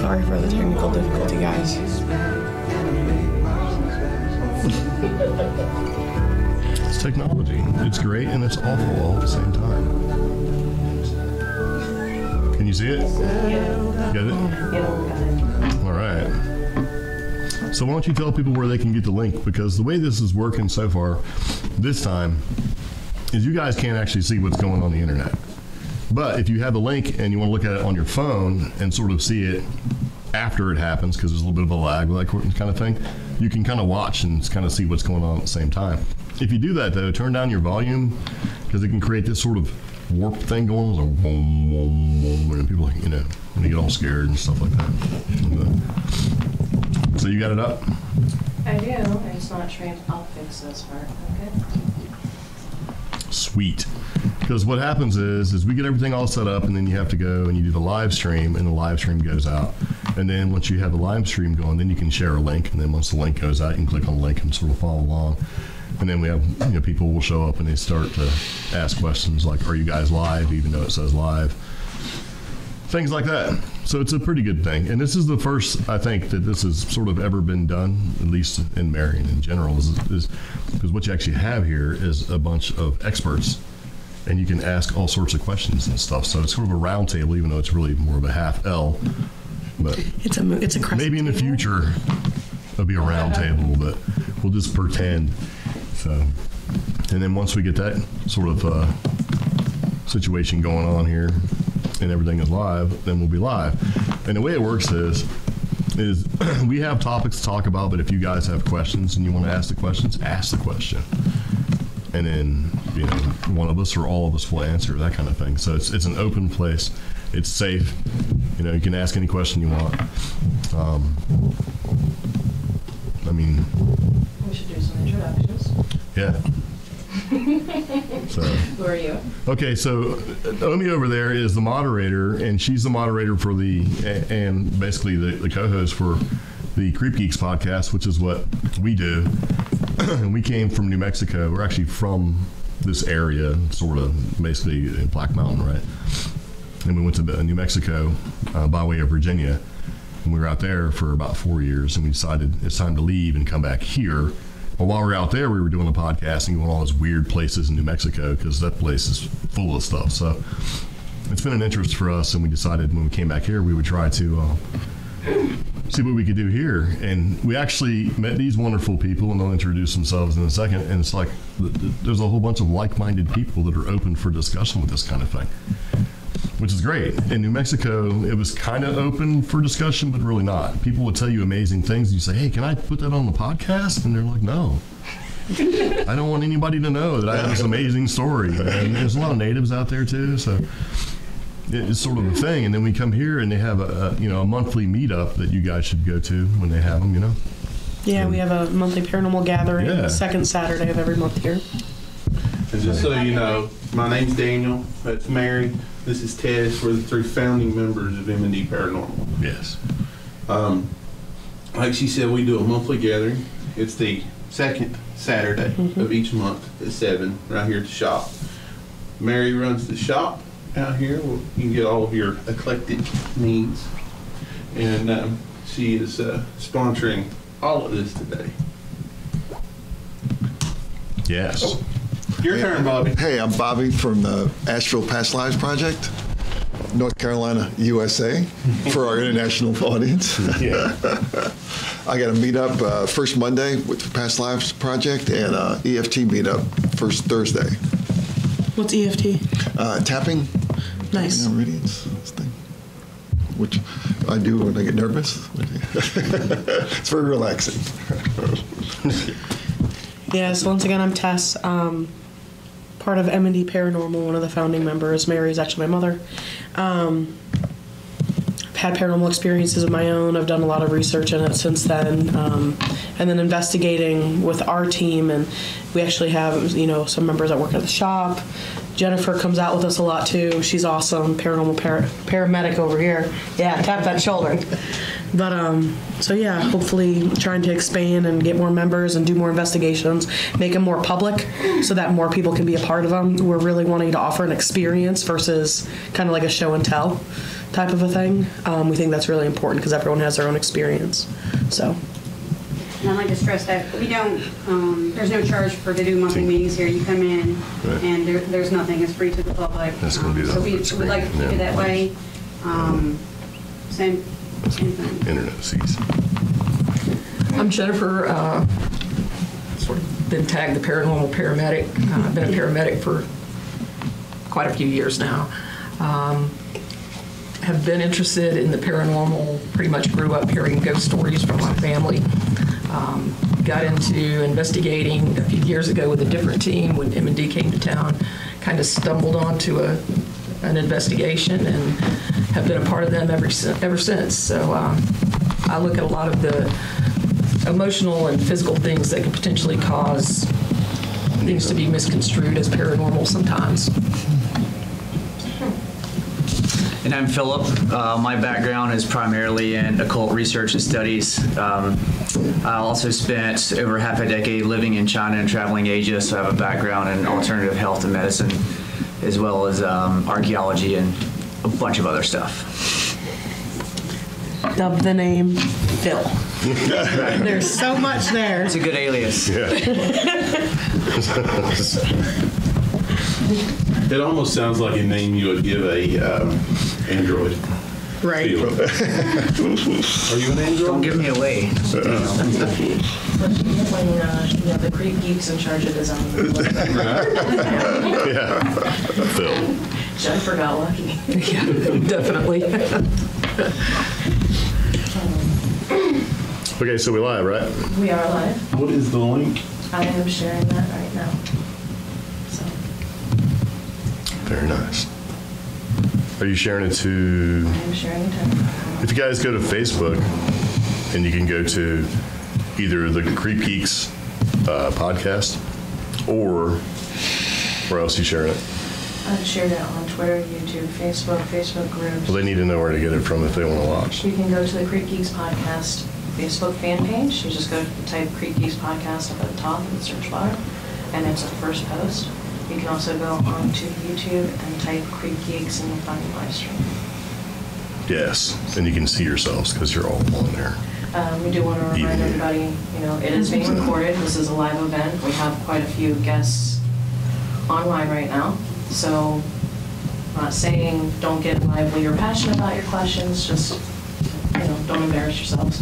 Sorry for the technical difficulty, guys. It's technology. It's great and it's awful all at the same time. Can you see it? Yeah. Get it? Yeah. All right. So why don't you tell people where they can get the link? Because the way this is working so far, this time, is you guys can't actually see what's going on the internet. But if you have the link and you want to look at it on your phone and sort of see it after it happens, because there's a little bit of a lag, like kind of thing, you can kind of watch and kind of see what's going on at the same time. If you do that, though, turn down your volume, because it can create this sort of warp thing going on, like boom, boom, boom, and people, you know, when they get all scared and stuff like that. So you got it up? I do. I'm just not trained. I'll fix this part. Okay. Sweet. Because what happens is we get everything all set up, and then you have to go and you do the live stream, and the live stream goes out. And then once you have the live stream going, then you can share a link, and then once the link goes out, you can click on the link and sort of follow along. And then we have, you know, people will show up and they start to ask questions like, are you guys live, even though it says live? Things like that. So it's a pretty good thing. And this is the first, I think, that this has sort of ever been done, at least in Marion in general, is because what you actually have here is a bunch of experts, and you can ask all sorts of questions and stuff. So it's sort of a round table, even though it's really more of a half L. But it's a crescent maybe in the table. future it'll be a round table, but we'll just pretend. So, and then once we get that sort of situation going on here, and everything is live, then we'll be live. And the way it works is we have topics to talk about, but if you guys have questions and you want to ask the questions, ask the question. And then, you know, one of us or all of us will answer, that kind of thing. So it's an open place. It's safe. You know, you can ask any question you want. I mean... We should do some introductions. Yeah. So, who are you? Okay, so Omi over there is the moderator, and she's the moderator for and basically the co-host for the CreepGeeks podcast, which is what we do. And we came from New Mexico. We're actually from this area, sort of, basically in Black Mountain, right? And we went to New Mexico by way of Virginia. And we were out there for about 4 years, and we decided it's time to leave and come back here. Well, while we were out there, we were doing a podcast and going all those weird places in New Mexico, because that place is full of stuff. So it's been an interest for us, and we decided when we came back here, we would try to see what we could do here. And we actually met these wonderful people, and they'll introduce themselves in a second. And it's like there's a whole bunch of like-minded people that are open for discussion with this kind of thing, which is great. In New Mexico, it was kind of open for discussion, but really not. People would tell you amazing things, and you say, hey, can I put that on the podcast? And they're like, no. I don't want anybody to know that I have this amazing story. And there's a lot of natives out there, too, so it's sort of a thing. And then we come here, and they have a monthly meetup that you guys should go to when they have them, you know? Yeah, we have a monthly paranormal gathering the second Saturday of every month here. And just so you know, my name's Daniel. That's Mary. This is Ted. We're the 3 founding members of M&D Paranormal. Yes. Like she said, we do a monthly gathering. It's the second Saturday of each month at 7, right here at the shop. Mary runs the shop out here. You can get all of your eclectic needs. And she is sponsoring all of this today. Yes. Oh, your turn, Bobby. Hey, I'm Bobby from the Asheville Past Lives Project, North Carolina, USA, for our international audience. Yeah. I got a meetup first Monday with the Past Lives Project, and EFT meetup first Thursday. What's EFT? Tapping. Nice. Meridians, this thing, which I do when I get nervous. It's very relaxing. Yes, once again, I'm Tess, part of M&D Paranormal, one of the founding members. Mary is actually my mother. I've had paranormal experiences of my own. I've done a lot of research in it since then, and then investigating with our team. And we actually have, some members that work at the shop. Jennifer comes out with us a lot too. She's awesome. Paranormal paramedic over here. Yeah, tap that shoulder. But so yeah, hopefully trying to expand and get more members and do more investigations, make them more public so that more people can be a part of them. We're really wanting to offer an experience versus kind of like a show and tell type of a thing. We think that's really important because everyone has their own experience. So. And I'd like to stress that we don't, there's no charge to do monthly meetings here. You come in and there's nothing. It's free to the public. That's going to be so we would like to keep it that way. Same thing. Internet sees. I'm Jennifer. Sort of been tagged the paranormal paramedic. I've been a paramedic for quite a few years now. Have been interested in the paranormal. Pretty much grew up hearing ghost stories from my family. Got into investigating a few years ago with a different team when M&D came to town. Kind of stumbled onto an investigation and have been a part of them ever since. So I look at a lot of the emotional and physical things that could potentially cause things to be misconstrued as paranormal sometimes. And I'm Philip. My background is primarily in occult research and studies. I also spent over half a decade living in China and traveling Asia, so I have a background in alternative health and medicine, as well as archaeology and a bunch of other stuff. Dub the name Phil. There's so much there. It's a good alias. Yeah. It almost sounds like a name you would give a Android. Right. Are you an Android? Don't give me away. When the CreepGeeks in charge of design. Yeah. Phil. Jennifer got lucky. Yeah, definitely. Okay, so we're live, right? We are live. What is the link? I am sharing that right now. So Very nice. Are you sharing it to... I am sharing it. If you guys go to Facebook, and you can go to either the CreepGeeks podcast, or where else are you sharing it? I've shared it on Twitter, YouTube, Facebook groups. Well, they need to know where to get it from if they want to watch. You can go to the CreepGeeks podcast Facebook fan page. You just go type CreepGeeks podcast up at the top in the search bar, and it's the first post. You can also go onto YouTube and type CreepGeeks and you'll find the live stream. Yes, and you can see yourselves because you're all on there. We do want to remind everybody, it is being recorded. This is a live event. We have quite a few guests online right now. So I'm not saying don't get lively or passionate about your questions, just, don't embarrass yourselves.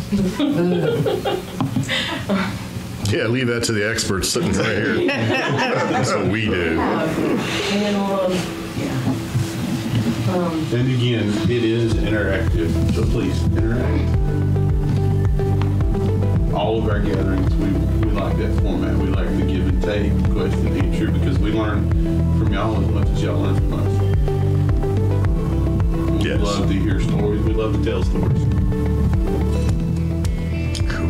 Yeah, leave that to the experts sitting right here. That's what we do. And again, it is interactive, so please interact. All of our gatherings, we like that format. We like the give and take, question and answer, because we learn from y'all as much as y'all learn from us. We Yes. love to hear stories. We love to tell stories. Cool.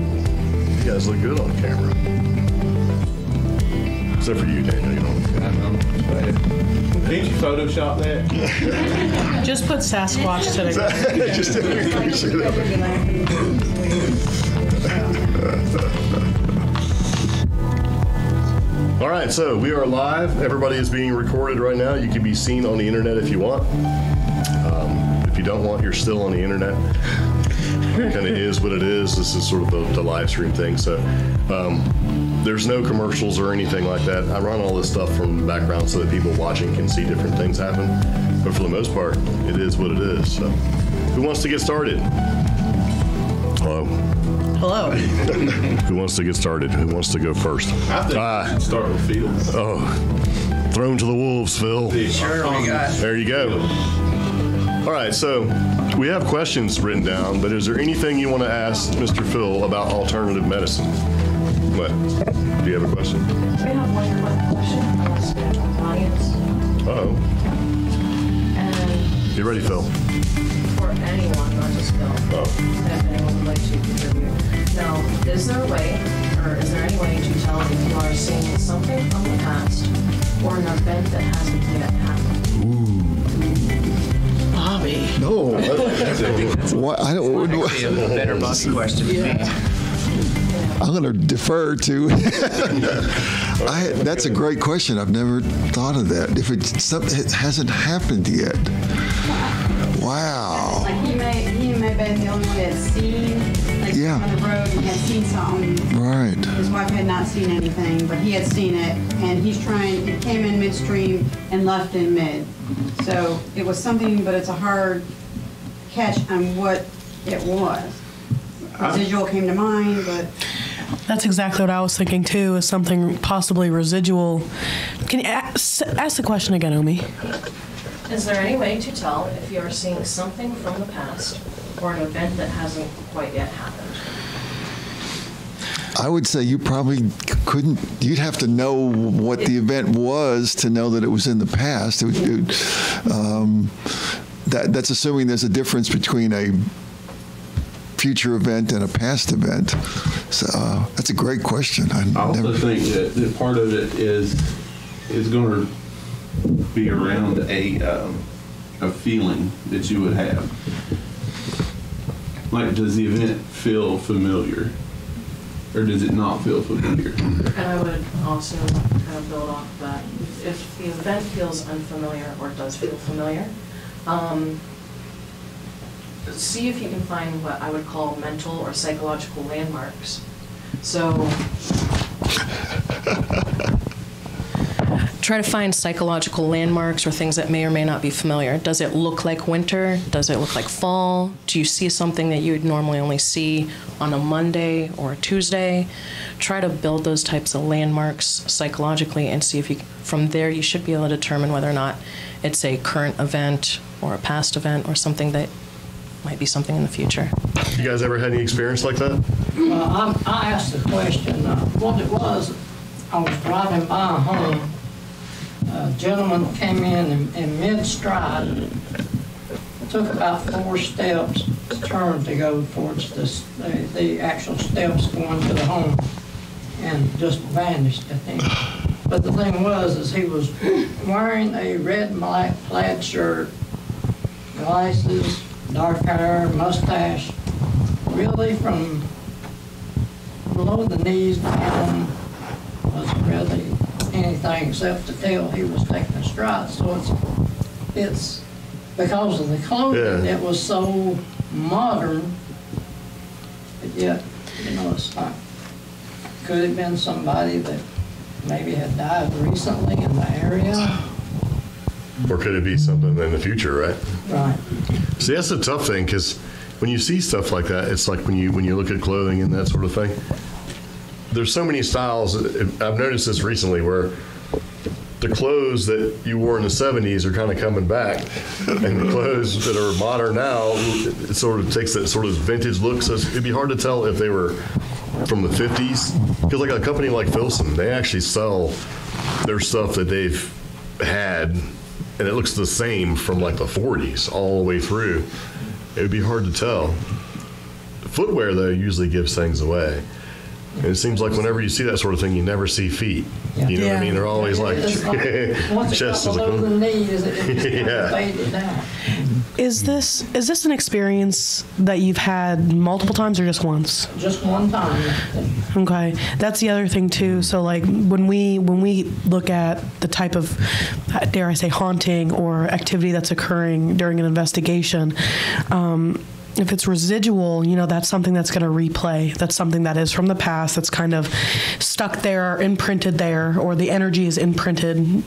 You guys look good on camera. Except for you, Daniel. You don't. Can't you Photoshop that? Just put Sasquatch to the Just All right, so we are live. Everybody is being recorded right now. You can be seen on the internet if you want. If you don't want, you're still on the internet. It kind of is what it is. This is sort of the live stream thing. So there's no commercials or anything like that. I run all this stuff from the background so that people watching can see different things happen. But for the most part, it is what it is. So who wants to get started? Hello. Hello. Who wants to get started? Who wants to go first? I think we should start with Fields. Oh, thrown to the wolves, Phil. Sure, we got. There you go. All right, so we have questions written down, but is there anything you want to ask Mr. Phil about alternative medicine? What? Do you have a question? We have one quick question from us from the audience. Uh-oh. And You ready, Phil? for anyone, not just Phil, Oh. if anyone would like to contribute. Now, is there any way to tell if you are seeing something from the past or an event that hasn't yet happened? Bobby. No. What, I don't, Actually, a better Bobby question to me. I'm going to defer to. That's a great question. I've never thought of that. If it hasn't happened yet. Wow. Like he may have been the only one that had seen, like Yeah. on the road and had seen something. Right. His wife had not seen anything, but he had seen it, and he's trying, it came in midstream and left in mid. So it was something, but it's a hard catch on what it was. Residual came to mind, but That's exactly what I was thinking too, is something possibly residual. Can you ask the question again, Omi? Is there any way to tell if you're seeing something from the past or an event that hasn't quite yet happened? I would say you probably couldn't, you'd have to know what the event was to know that it was in the past. That's assuming there's a difference between a future event and a past event. So that's a great question. I also think that part of it is going to be around a feeling that you would have. Like, does the event feel familiar, or does it not feel familiar? And I would also kind of build off of that. If the event feels unfamiliar or does feel familiar, see if you can find what I would call mental or psychological landmarks. So try to find psychological landmarks or things that may or may not be familiar. Does it look like winter? Does it look like fall? Do you see something that you would normally only see on a Monday or a Tuesday? Try to build those types of landmarks psychologically and see if you, from there, you should be able to determine whether or not it's a current event or a past event or something that might be something in the future. You guys ever had any experience like that? I asked the question. What it was, I was driving by a home. A gentleman came in mid-stride, took about 4 steps, turned to go towards the actual steps going to the home, and just vanished, I think. But the thing was, is he was wearing a red and black plaid shirt, glasses, dark hair, mustache, really from below the knees down wasn't really anything except to tell he was taking a stride. So it's because of the clothing, it was so modern, but yet, it's not. Could have been somebody that maybe had died recently in the area. Or could it be something in the future, right? Right. See, that's the tough thing, because when you see stuff like that, it's like when you look at clothing and that sort of thing, there's so many styles. I've noticed this recently where the clothes that you wore in the 70s are kind of coming back, and the clothes that are modern now, it sort of takes that sort of vintage look. So it'd be hard to tell if they were from the 50s, because like a company like Filson, they actually sell their stuff that they've had, and it looks the same from like the 40s all the way through. It would be hard to tell. Footwear, though, usually gives things away. And it seems like whenever you see that sort of thing, you never see feet. You know what I mean? They're always like chest is below the knees, it just yeah. faded down. Is this an experience that you've had multiple times or just once? Just one time. Okay, that's the other thing too. So like when we look at the type of, dare I say, haunting or activity that's occurring during an investigation, if it's residual, that's something that's going to replay. That's something that is from the past that's kind of stuck there, imprinted there, or the energy is imprinted.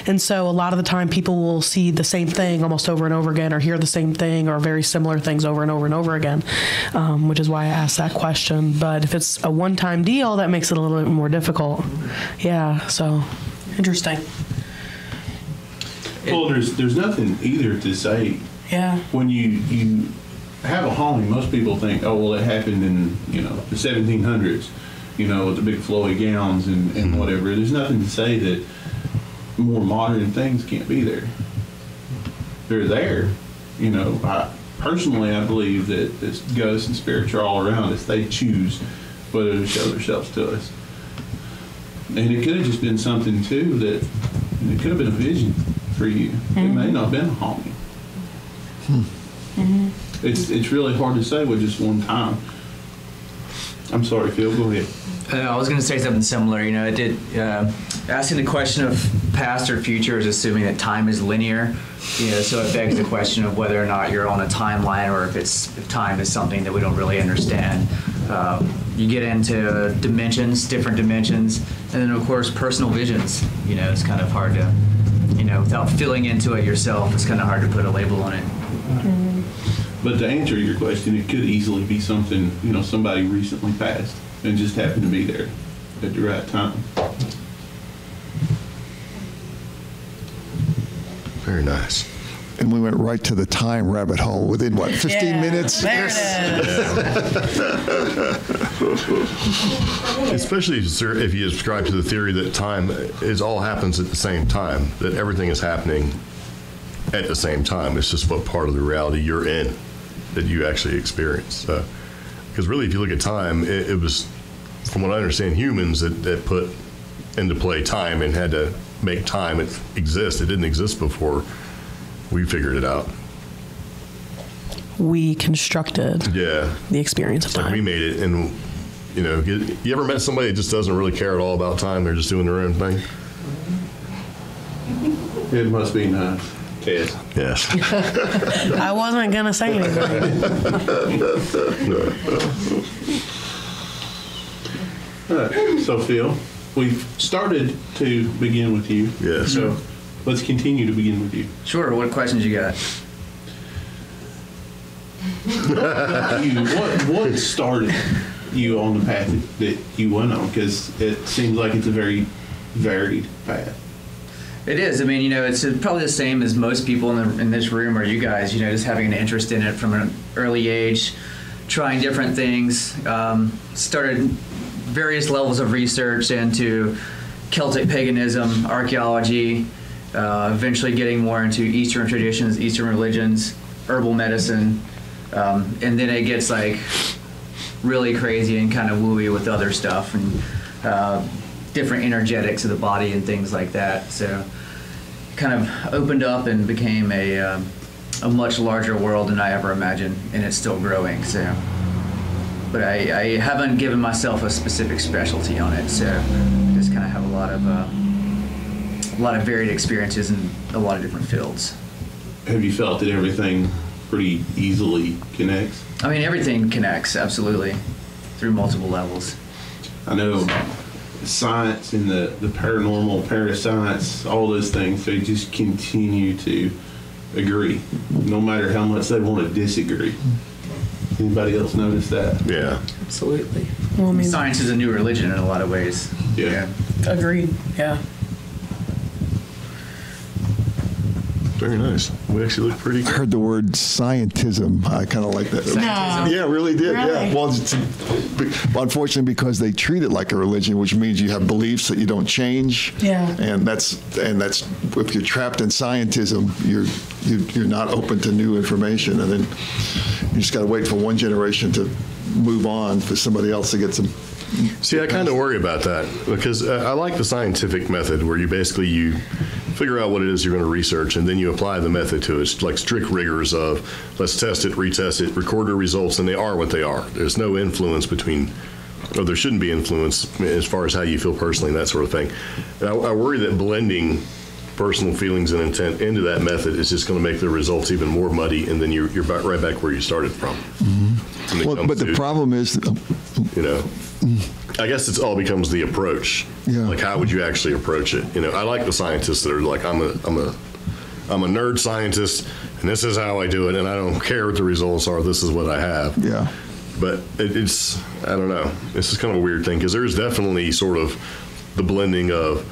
And so a lot of the time people will see the same thing almost over and over again, or hear the same thing or very similar things over and over and over again, which is why I asked that question. But if it's a one-time deal, that makes it a little bit more difficult. Yeah, so interesting. Well, there's nothing either to say. Yeah. When you have a haunting, most people think, oh, well, it happened in, the 1700s, with the big flowy gowns and whatever. There's nothing to say that more modern things can't be there. They're there. Personally, I believe that this ghosts and spirits are all around us. They choose whether to show themselves to us. And it could have just been something, too, that it could have been a vision for you. It may not have been a haunting. It's really hard to say with just one time. I'm sorry, Phil, go ahead. I was going to say something similar. It did asking the question of past or future is assuming that time is linear. So it begs the question of whether or not you're on a timeline, or if time is something that we don't really understand. You get into different dimensions, and then of course personal visions. It's kind of hard to, without feeling into it yourself, it's kind of hard to put a label on it. Mm-hmm. But to answer your question, it could easily be something, somebody recently passed and just happened to be there at the right time. Very nice. And we went right to the time rabbit hole within, 15 minutes? There it is. Especially if you subscribe to the theory that time all happens at the same time, that everything is happening at the same time. It's just what part of the reality you're in that you actually experience. Because really, if you look at time, it was, from what I understand, humans that put into play time and had to make time exist. It didn't exist before we figured it out. We constructed the experience of time. Like we made it, and you ever met somebody that just doesn't really care at all about time? They're just doing their own thing. It must be nice. Ted. Yes. I wasn't gonna say anything. All right. So Phil, we've started to begin with you. Yes. So let's continue to begin with you. Sure. What questions you got? What started you on the path that you went on? Because it seems like it's a very varied path. It is. I mean, it's probably the same as most people in this room or you guys, just having an interest in it from an early age, trying different things. Started various levels of research into Celtic paganism, archaeology, eventually getting more into Eastern traditions, Eastern religions, herbal medicine, and then it gets like really crazy and kind of wooey with other stuff and different energetics of the body and things like that. So kind of opened up and became a much larger world than I ever imagined, and it's still growing. So, but I haven't given myself a specific specialty on it. So just kind of have a lot of varied experiences in a lot of different fields. Have you felt that everything pretty easily connects? I mean, everything connects, absolutely, through multiple levels. I know science and the paranormal, parascience, all those things, they just continue to agree, no matter how much they want to disagree. Anybody else notice that? Yeah. Absolutely. Well, I mean, Science is a new religion in a lot of ways. Yeah. agreed. Yeah. Very nice. We actually look pretty I heard the word scientism. I kind of like that. No. Yeah, really did. Really? Yeah. Well, unfortunately, because they treat it like a religion, which means you have beliefs that you don't change. Yeah. And that's if you're trapped in scientism, you're not open to new information, and then you just got to wait for one generation to move on for somebody else to get some. See, I kind of worry about that because I like the scientific method where you figure out what it is you're going to research and then you apply the method to it. It's like strict rigors of let's test it, retest it, record the results, and they are what they are. There's no influence or there shouldn't be influence as far as how you feel personally, that sort of thing. And I worry that blending personal feelings and intent into that method is just going to make the results even more muddy, and then you're right back where you started from. Mm-hmm. Well, but the problem is, I guess it all becomes the approach. Yeah. Like, how would you actually approach it? I like the scientists that are like, I'm a nerd scientist, and this is how I do it, and I don't care what the results are. This is what I have. yeah. But it's I don't know. This is kind of a weird thing because there's definitely sort of the blending of,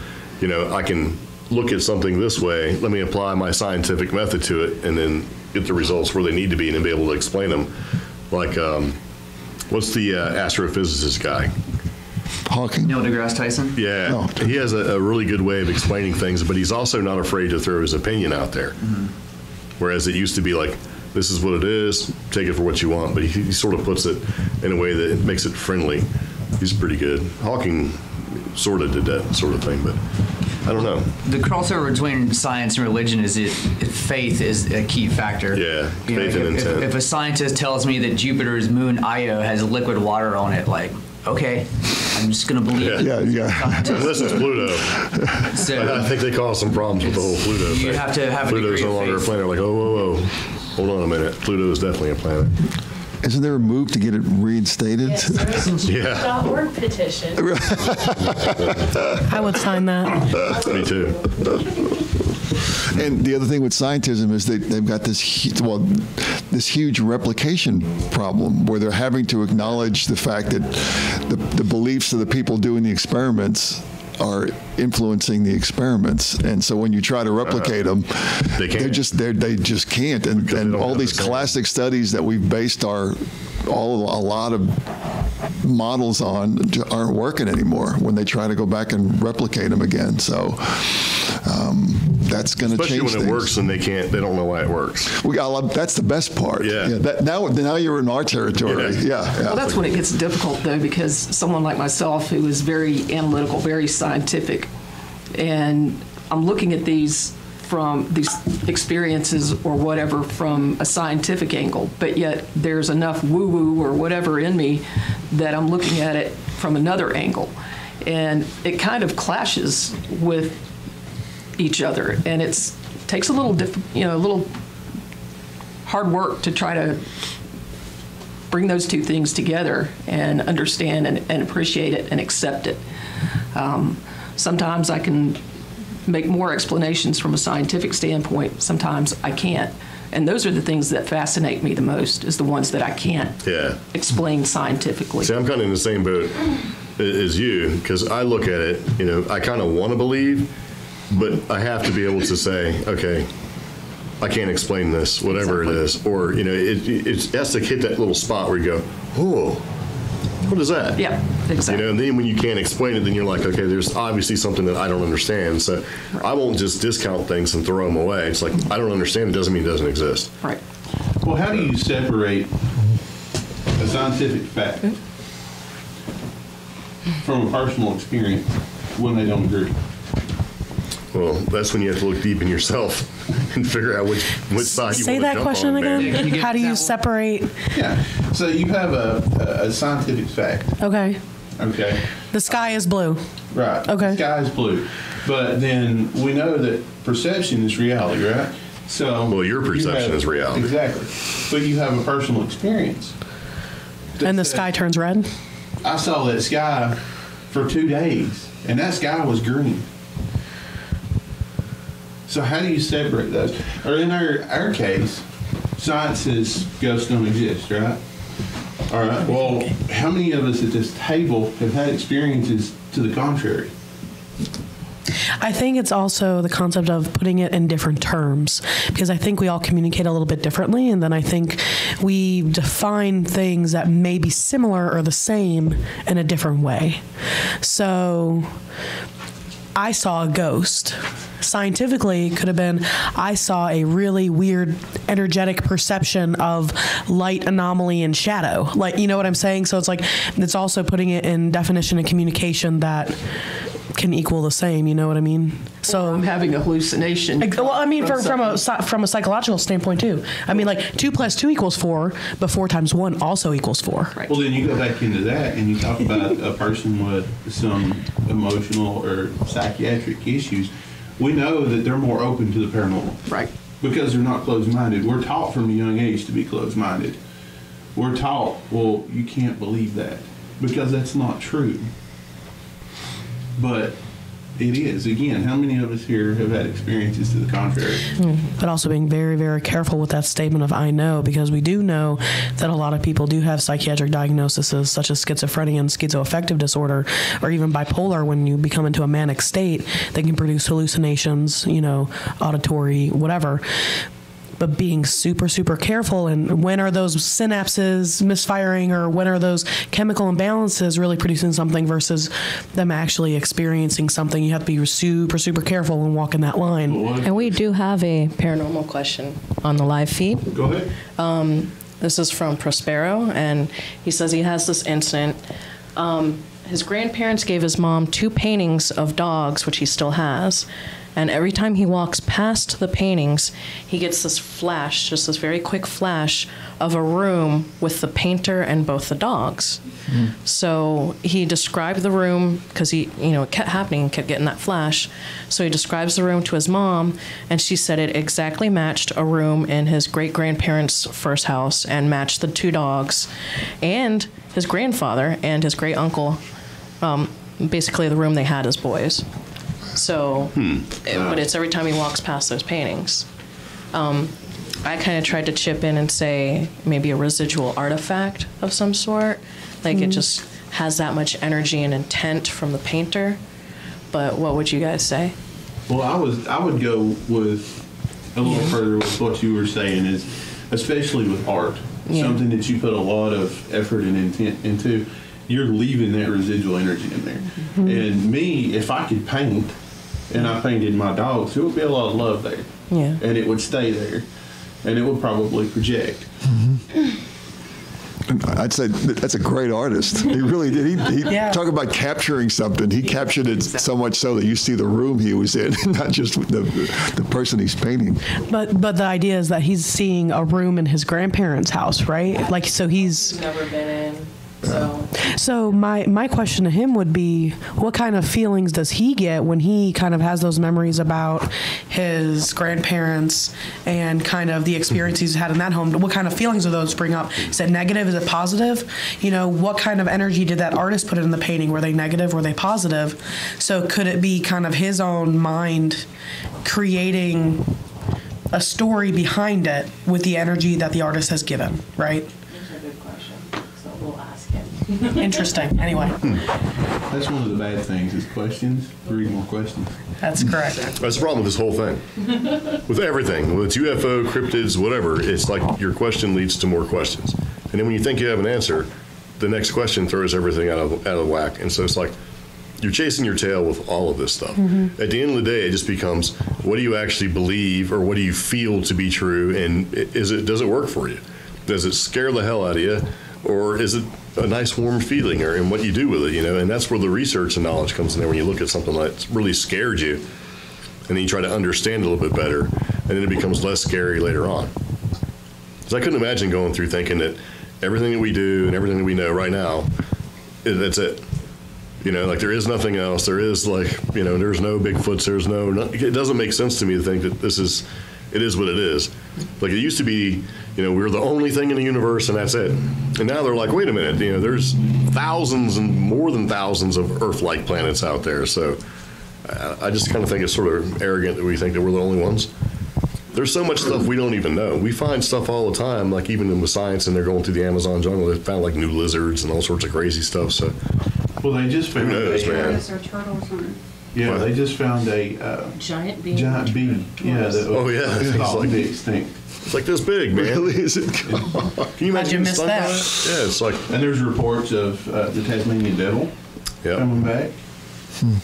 I can look at something this way. Let me apply my scientific method to it, and then get the results where they need to be, and then be able to explain them. Like, what's the astrophysicist guy? Hawking. Neil deGrasse Tyson? Yeah, Oh. he has a really good way of explaining things, but he's also not afraid to throw his opinion out there. Mm-hmm. Whereas it used to be like, this is what it is, take it for what you want, but he sort of puts it in a way that makes it friendly. He's pretty good. Hawking sort of did that sort of thing, but I don't know. The crossover between science and religion is faith is a key factor. Yeah, You know, faith and intent. if a scientist tells me that Jupiter's moon Io has liquid water on it, like, okay, I'm just going to believe it. Yeah. This is Pluto. So, I think they caused some problems with the whole Pluto thing. You have to have a Pluto's degree no of longer a faith. planet. Like, whoa. Hold on a minute. Pluto is definitely a planet. Isn't there a move to get it reinstated? Yes, there's a Yeah. .org petition. I would sign that. Me too. And the other thing with scientism is they've got this huge replication problem where they're having to acknowledge the fact that the beliefs of the people doing the experiments are influencing the experiments, and so when you try to replicate them, They can't. they just can't. And don't all have these the same. classic studies that we've based a lot of models on aren't working anymore when they try to go back and replicate them again. So that's going to change Especially when things. it works and they don't know why it works. That's the best part. Yeah. Now you're in our territory. Yeah. Well, that's when it gets difficult, though, because someone like myself who is very analytical, very scientific, and I'm looking at these experiences or whatever from a scientific angle, but yet there's enough woo-woo or whatever in me that I'm looking at it from another angle. And it kind of clashes with each other, and it takes a little hard work to try to bring those two things together and understand and appreciate it and accept it. Sometimes I can make more explanations from a scientific standpoint. Sometimes I can't. And those are the things that fascinate me the most, is the ones that I can't explain scientifically. See, I'm kind of in the same boat as you, because I look at it, I kind of want to believe, but I have to be able to say, okay, I can't explain this, whatever it is. Or, it has to hit that little spot where you go, oh, what is that? Yeah, exactly. And then when you can't explain it, then you're like, okay, there's obviously something that I don't understand. So I won't just discount things and throw them away. It's like, I don't understand. It doesn't mean it doesn't exist. Right. Well, how do you separate a scientific fact from a personal experience when they don't agree? Well, that's when you have to look deep in yourself and figure out which side you Say want to that jump question on, again. man. How do you separate? Yeah. So you have a scientific fact. Okay. Okay. The sky is blue. Right. Okay. The sky is blue. But then we know that perception is reality, right? So Well, your perception is reality. Exactly. But you have a personal experience. And the sky turns red? I saw that sky for 2 days, and that sky was green. So how do you separate those? Or in our case, science says ghosts don't exist, right? All right. Well, how many of us at this table have had experiences to the contrary? I think it's also the concept of putting it in different terms, because I think we all communicate a little bit differently, and then I think we define things that may be similar or the same in a different way. So I saw a ghost. Scientifically, it could have been I saw a really weird energetic perception of light anomaly and shadow. Like, you know what I'm saying? So it's like, it's also putting it in definition and communication that can equal the same, you know what I mean? So I'm having a hallucination. well, I mean, from a psychological standpoint too. I mean, like 2 + 2 = 4, but 4 × 1 also equals 4. Right. Well, then you go back into that and you talk about a person with some emotional or psychiatric issues. We know that they're more open to the paranormal. Right. Because they're not closed-minded. We're taught from a young age to be closed-minded. We're taught, well, you can't believe that because that's not true. But it is. Again, how many of us here have had experiences to the contrary? But also being very, very careful with that statement of I know, because we do know that a lot of people do have psychiatric diagnoses such as schizophrenia and schizoaffective disorder, or even bipolar. When you become into a manic state, they can produce hallucinations, auditory, whatever. But being super, super careful, and when are those synapses misfiring, or when are those chemical imbalances really producing something versus them actually experiencing something. You have to be super, super careful when walking that line. And we do have a paranormal question on the live feed. Go ahead. This is from Prospero, and he says he has this incident. his grandparents gave his mom 2 paintings of dogs, which he still has. And every time he walks past the paintings, he gets this flash, just this very quick flash of a room with the painter and both the dogs. So he described the room, because it kept happening, kept getting that flash. So he describes the room to his mom, and she said it exactly matched a room in his great-grandparents' first house and matched the 2 dogs and his grandfather and his great-uncle, basically the room they had as boys. So, but it's every time he walks past those paintings. I kind of tried to chip in and say maybe a residual artifact of some sort. Like it just has that much energy and intent from the painter. But what would you guys say? Well, I would go with a little further with what you were saying, is especially with art, something that you put a lot of effort and intent into, you're leaving that residual energy in there. And me, if I could paint and I painted my dogs, there would be a lot of love there. Yeah. And it would stay there. And it would probably project. I'd say that's a great artist. He really did. He talk about capturing something. He captured it so much so that you see the room he was in, not just the person he's painting. But the idea is that he's seeing a room in his grandparents' house, right? Like, so he's Never been in. So my question to him would be, what kind of feelings does he get when he kind of has those memories about his grandparents and kind of the experience he's had in that home? What kind of feelings do those bring up? Is it negative? Is it positive? What kind of energy did that artist put in the painting? Were they negative? Were they positive? So could it be kind of his own mind creating a story behind it with the energy that the artist has given, right? That's a good question. So we'll ask him. Interesting. Anyway. That's one of the bad things is questions. Read more questions. That's correct. That's the problem with this whole thing. With everything, with UFO, cryptids, whatever, it's like your question leads to more questions. And then when you think you have an answer, the next question throws everything out of whack. And so it's like you're chasing your tail with all of this stuff. At the end of the day, it just becomes, what do you actually believe, or what do you feel to be true, and does it work for you? Does it scare the hell out of you, or is it a nice warm feeling, or in what you do with it, and that's where the research and knowledge comes in there. When you look at something that's really scared you, and then you try to understand it a little bit better, and then it becomes less scary later on. Because I couldn't imagine going through thinking that everything that we do and everything that we know right now, that's it. Like there is nothing else. There is there's no Bigfoots. There's it doesn't make sense to me to think that it is what it is. Like it used to be, we're the only thing in the universe and that's it. And now they're like, wait a minute, there's thousands and more than thousands of Earth-like planets out there. So I just kind of think it's sort of arrogant that we think that we're the only ones. There's so much stuff we don't even know. We find stuff all the time, like even with science, and they're going through the Amazon jungle, they found like new lizards and all sorts of crazy stuff. So well, they just found Tortoise or turtles or yeah, they just found a Giant bee. giant bee. Yeah. It's like extinct. It's like this big, man. Really, is it? Can you imagine How'd you miss stuff that? on it? Yeah, it's like And there's reports of the Tasmanian devil coming back.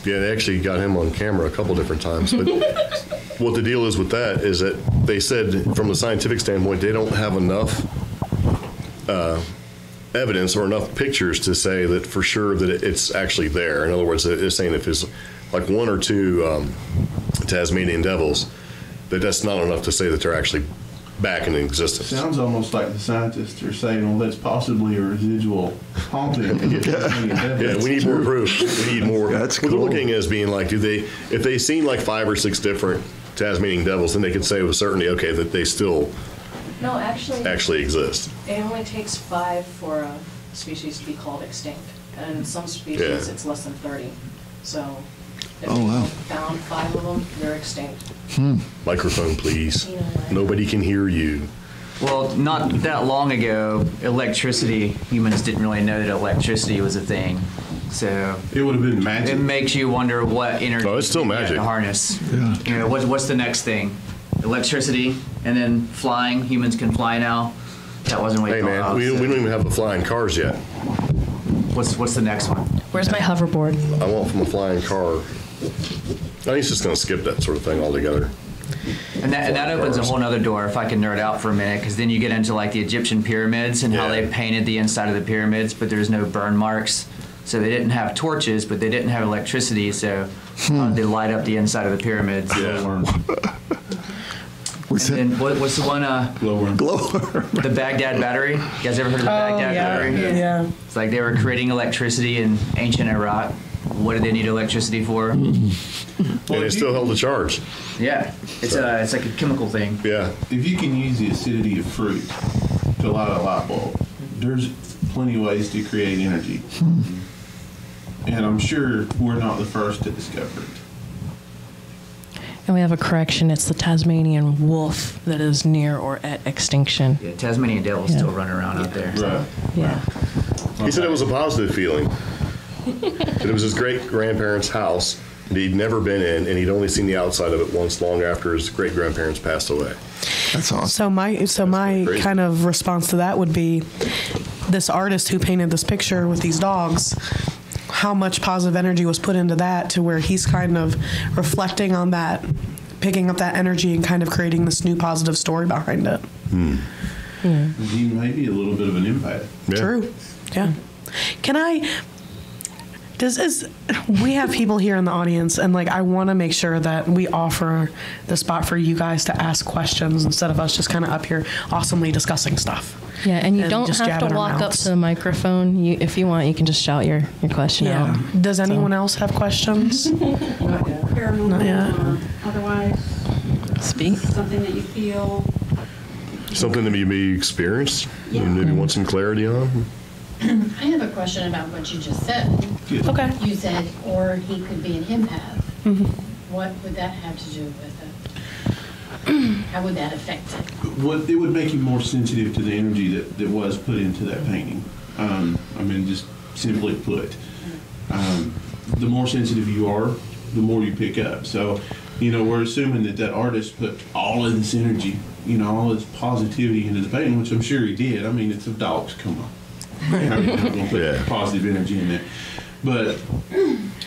Yeah, they actually got him on camera a couple different times. But what the deal is with that is that they said, from a scientific standpoint, they don't have enough evidence or enough pictures to say that for sure that it's actually there. In other words, they're saying if it's like 1 or 2 Tasmanian devils, that's not enough to say that they're actually back in existence. Sounds almost like the scientists are saying, well, that's possibly a residual haunting. Yeah, we need more proof. We need more. That's What cool. they're looking at is being like, if they seen like 5 or 6 different Tasmanian devils, then they could say with certainty, okay, that they still No, actually exist. it only takes 5 for a species to be called extinct. And in some species, Yeah. it's less than 30. So if Oh, wow. they found 5 of them, they're extinct. Microphone, please. You know what? Nobody can hear you. Well, not that long ago, electricity, humans didn't really know that electricity was a thing. So It would have been it magic. makes you wonder what energy Oh, it's still you have magic. to harness. Yeah. What's the next thing? Electricity, and then flying. Humans can fly now. That wasn't what Hey, you man, thought. we don't even have the flying cars yet. What's the next one? Where's my hoverboard? I want from a flying car. I think it's just going to skip that sort of thing altogether. And that opens a whole nother door, if I can nerd out for a minute, because then you get into like the Egyptian pyramids and how Yeah. they painted the inside of the pyramids, but there's no burn marks. So they didn't have torches, but they didn't have electricity, so they light up the inside of the pyramids. Yeah. What's And then what's the one? Glowworm. The Baghdad battery. You guys ever heard of the Baghdad battery? Yeah. It's like they were creating electricity in ancient Iraq. What did they need electricity for? And it still held the charge. Yeah, it's like a chemical thing. Yeah. If you can use the acidity of fruit to light a light bulb, there's plenty of ways to create energy. And I'm sure we're not the first to discover it. And we have a correction. It's the Tasmanian wolf that is near or at extinction. Yeah, Tasmanian devils still run around out there. Right. Yeah. He said it was a positive feeling. That it was his great-grandparents' house that he'd never been in, and he'd only seen the outside of it once long after his great-grandparents passed away. That's awesome. So my crazy. kind of response to that would be, this artist who painted this picture with these dogs, how much positive energy was put into that to where he's kind of reflecting on that, picking up that energy and kind of creating this new positive story behind it. He may be a little bit of an empath. Yeah. True. Yeah. Can I... we have people here in the audience, and like I want to make sure that we offer the spot for you guys to ask questions instead of us just kind of up here awesomely discussing stuff. Yeah, and you don't just have jabbing to our walk up mouths. to the microphone. If you want, you can just shout your question out. Does anyone else have questions? Paranormal Not yet. or otherwise, Speak. something that you feel. Something that you may experience Yeah. and maybe want some clarity on. I have a question about what you just said. Okay. You said, or he could be an empath. Mm-hmm. What would that have to do with it? How would that affect it? It would make you more sensitive to the energy that was put into that painting. I mean, just simply put. The more sensitive you are, the more you pick up. So, we're assuming that artist put all of this energy, all this positivity into the painting, which I'm sure he did. I mean, it's a dog's coma. I'm going to put positive energy in there. But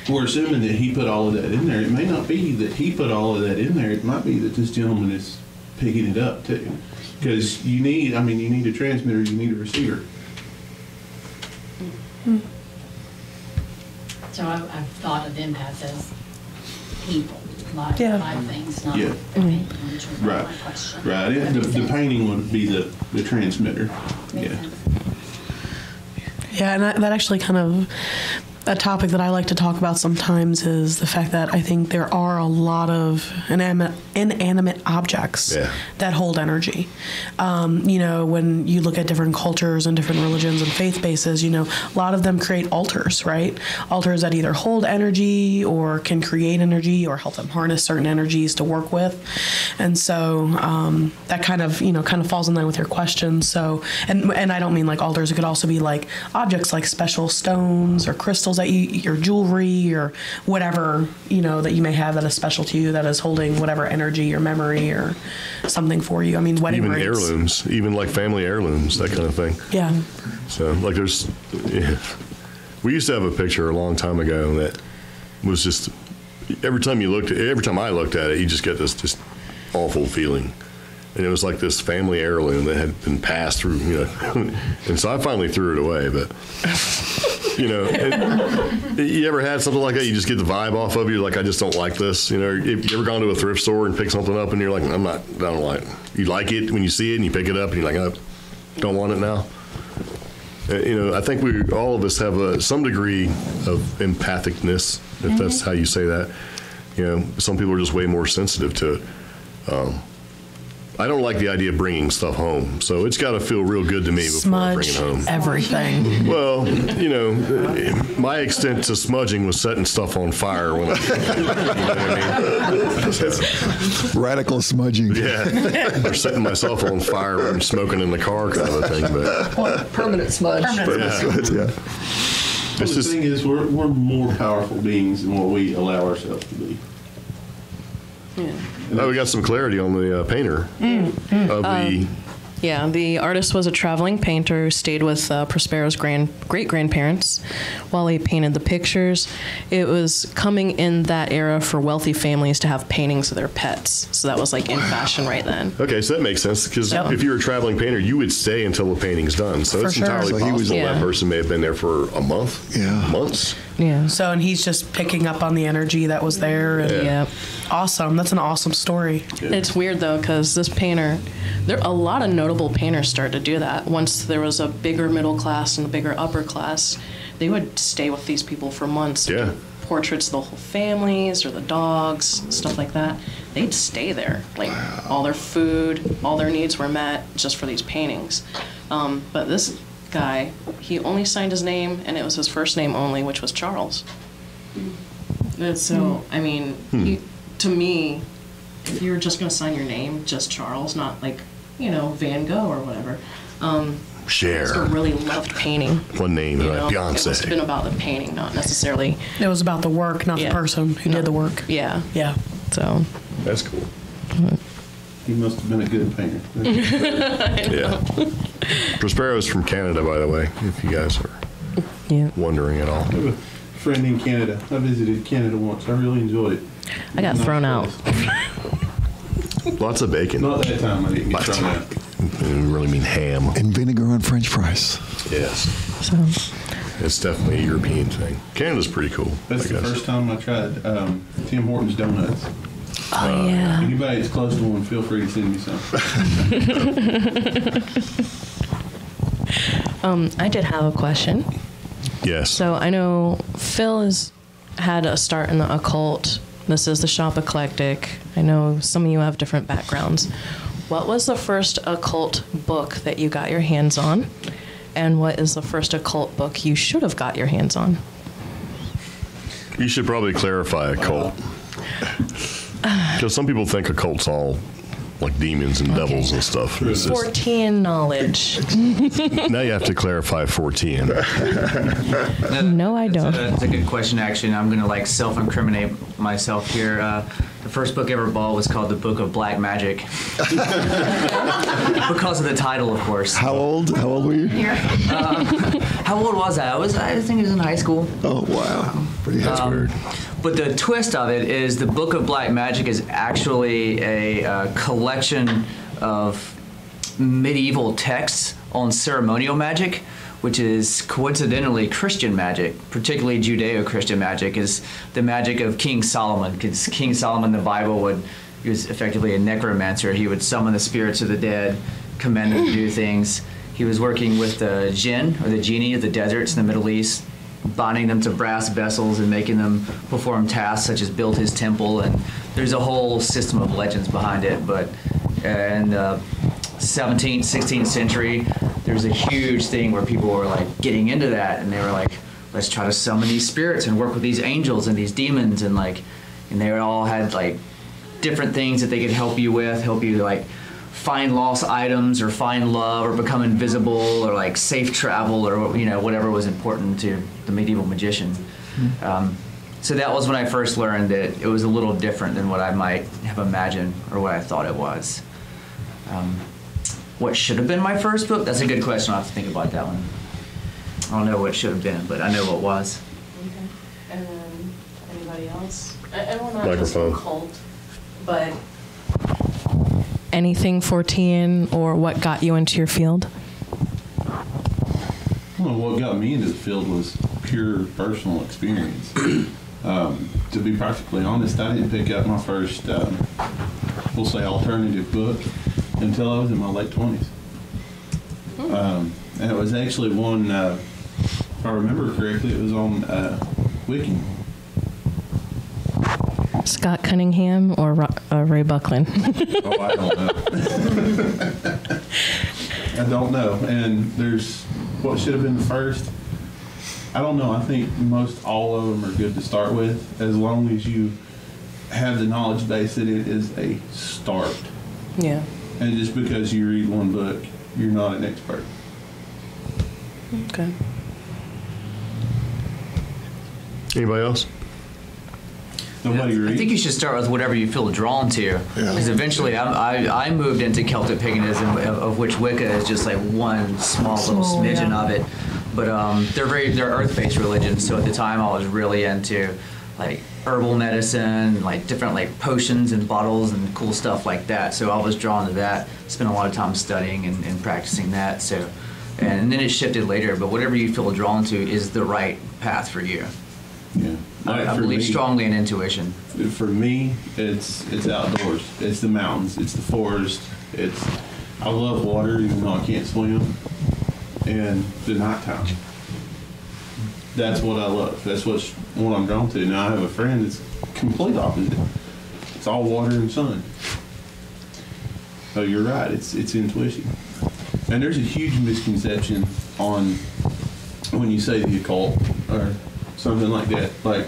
we're assuming that he put all of that in there. It may not be that he put all of that in there. It might be that this gentleman is picking it up too. Because you need a transmitter, you need a receiver. So I've thought of empaths as people, live things, not Yeah. the painting, which was Right. my question. Right. That The makes sense. painting would be the transmitter. Makes Yeah. sense. Yeah, and that actually kind of a topic that I like to talk about sometimes is the fact that I think there are a lot of inanimate objects that hold energy. When you look at different cultures and different religions and faith bases, a lot of them create altars, right? Altars that either hold energy or can create energy or help them harness certain energies to work with. And so that kind of falls in line with your question. So, and I don't mean like altars. It could also be like objects like special stones or crystals that your jewelry or whatever, that you may have that is special to you that is holding whatever energy or memory or something for you. I mean, wedding Even rings. heirlooms, even like family heirlooms, that kind of thing. Yeah. So, like, we used to have a picture a long time ago that was just, every time I looked at it, you just get this just awful feeling. And it was like this family heirloom that had been passed through, and so I finally threw it away. But, you ever had something like that? You just get the vibe off of you, like, I just don't like this. Have you ever gone to a thrift store and picked something up and you're like, I don't like it. You like it when you see it and you pick it up and you're like, I don't want it now. I think all of us have some degree of empathicness, if that's how you say that. Some people are just way more sensitive to it. I don't like the idea of bringing stuff home, so it's got to feel real good to me before I bring it home. Smudge everything. Well, my extent to smudging was setting stuff on fire when I, Radical smudging. Yeah, or setting myself on fire when I'm smoking in the car kind of a thing. But Permanent smudge. yeah. Well, the thing is, we're more powerful beings than what we allow ourselves to be. Now we got some clarity on the painter of the Yeah, the artist was a traveling painter who stayed with Prospero's great-grandparents while he painted the pictures. It was coming in that era for wealthy families to have paintings of their pets, so that was like in fashion right then. Okay, so that makes sense, because Yep. if you're a traveling painter, you would stay until the painting's done. So For it's sure. entirely So he was- possible that Yeah. person may have been there for a month, Yeah. months. Yeah. So, and he's just picking up on the energy that was there. And Yeah. Awesome. That's an awesome story. It's weird though, because this painter, a lot of notable painters started to do that. Once there was a bigger middle class and a bigger upper class, they would stay with these people for months. Yeah. Portraits of the whole families or the dogs, stuff like that. They'd stay there. Like all their food, all their needs were met just for these paintings. But this guy, he only signed his name, and it was his first name only, which was Charles. And so, I mean, to me, if you're just going to sign your name, just Charles, not like, Van Gogh or whatever. Share. Still really loved painting. One name, You like know? It must have been Beyonce. about the painting, not necessarily. It was about the work, not Yeah. the person who did the work. Yeah. Yeah. So. That's cool. He must have been a good painter. Yeah. Prospero's from Canada, by the way, if you guys are Yeah. wondering at all. I have a friend in Canada. I visited Canada once. I really enjoyed it. I got Nice thrown out. place. Lots of bacon. Not that time I didn't get thrown out. I really mean ham. And vinegar on French fries. Yes. So. It's definitely a European thing. Canada's pretty cool, That's I the guess. first time I tried Tim Hortons donuts. Oh, yeah. Anybody that's close to one, feel free to send me some. I did have a question. Yes. So I know Phil has had a start in the occult. This is the Shop Eclectic. I know some of you have different backgrounds. What was the first occult book that you got your hands on? And what is the first occult book you should have got your hands on? You should probably clarify a cult. Because some people think a cult's all like demons and devils and stuff. It's just- 14 knowledge. now you have to clarify 14. No, I don't. That's a good question, actually, and I'm going to like self-incriminate myself here. The first book I ever bought was called The Book of Black Magic. Because of the title, of course. How old? How old were you? How old was I? I think it was in high school. Oh, wow. Pretty That's weird. But the twist of it is the Book of Black Magic is actually a collection of medieval texts on ceremonial magic, which is coincidentally Christian magic, particularly Judeo-Christian magic, is the magic of King Solomon. Because King Solomon in the Bible he was effectively a necromancer. He would summon the spirits of the dead, command them to do things. He was working with the jinn, or the genie of the deserts in the Middle East, binding them to brass vessels and making them perform tasks such as build his temple. And there's a whole system of legends behind it. But in the 17th, 16th century, there's a huge thing where people were like getting into that, and they were like, let's try to summon these spirits and work with these angels and these demons, and they all had like different things that they could help you like find lost items or find love or become invisible or like safe travel or whatever was important to the medieval magician. So that was when I first learned that it was a little different than what I might have imagined or what I thought it was. What should have been my first book? That's a good question. I'll have to think about that one. I don't know what should have been, but I know what was. Okay. And then anybody else? I will not just Microphone. occult, but anything 14 or what got you into your field? Well, what got me into the field was pure personal experience. To be perfectly honest, I didn't pick up my first, we'll say, alternative book until I was in my late 20s. And it was actually one, if I remember correctly, it was on Wiki. Scott Cunningham or Ray Buckland? Oh, I don't know. I don't know. And there's what should have been the first. I don't know. I think most all of them are good to start with, as long as you have the knowledge base that it is a start. Yeah. And just because you read one book, you're not an expert. Okay. Anybody else? Nobody reads. I think you should start with whatever you feel drawn to, because eventually I moved into Celtic paganism, of which Wicca is just like one small little smidgen of it. But they're earth-based religions. So at the time, I was really into like herbal medicine, like different like potions and bottles and cool stuff like that. So I was drawn to that. Spent a lot of time studying and practicing that. So, and then it shifted later. But whatever you feel drawn to is the right path for you. Yeah. I believe strongly in intuition. For me, it's outdoors. It's the mountains. It's the forest. I love water, even though I can't swim. And the nighttime. That's what I love. That's what I'm drawn to. Now I have a friend that's complete opposite. It's all water and sun. So you're right. It's intuition. And there's a huge misconception on when you say the occult or something like that. Like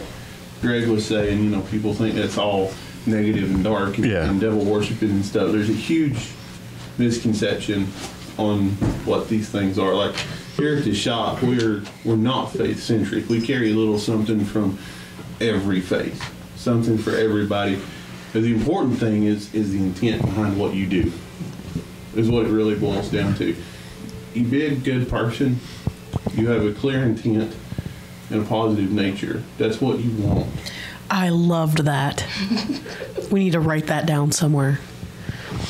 Greg was saying, people think that's all negative and dark and devil worshiping and stuff. There's a huge misconception on what these things are. Like here at the shop, we're not faith-centric. We carry a little something from every faith, something for everybody. But the important thing is the intent behind what you do, is what it really boils down to. You be a good person, you have a clear intent and a positive nature. That's what you want. I loved that. We need to write that down somewhere.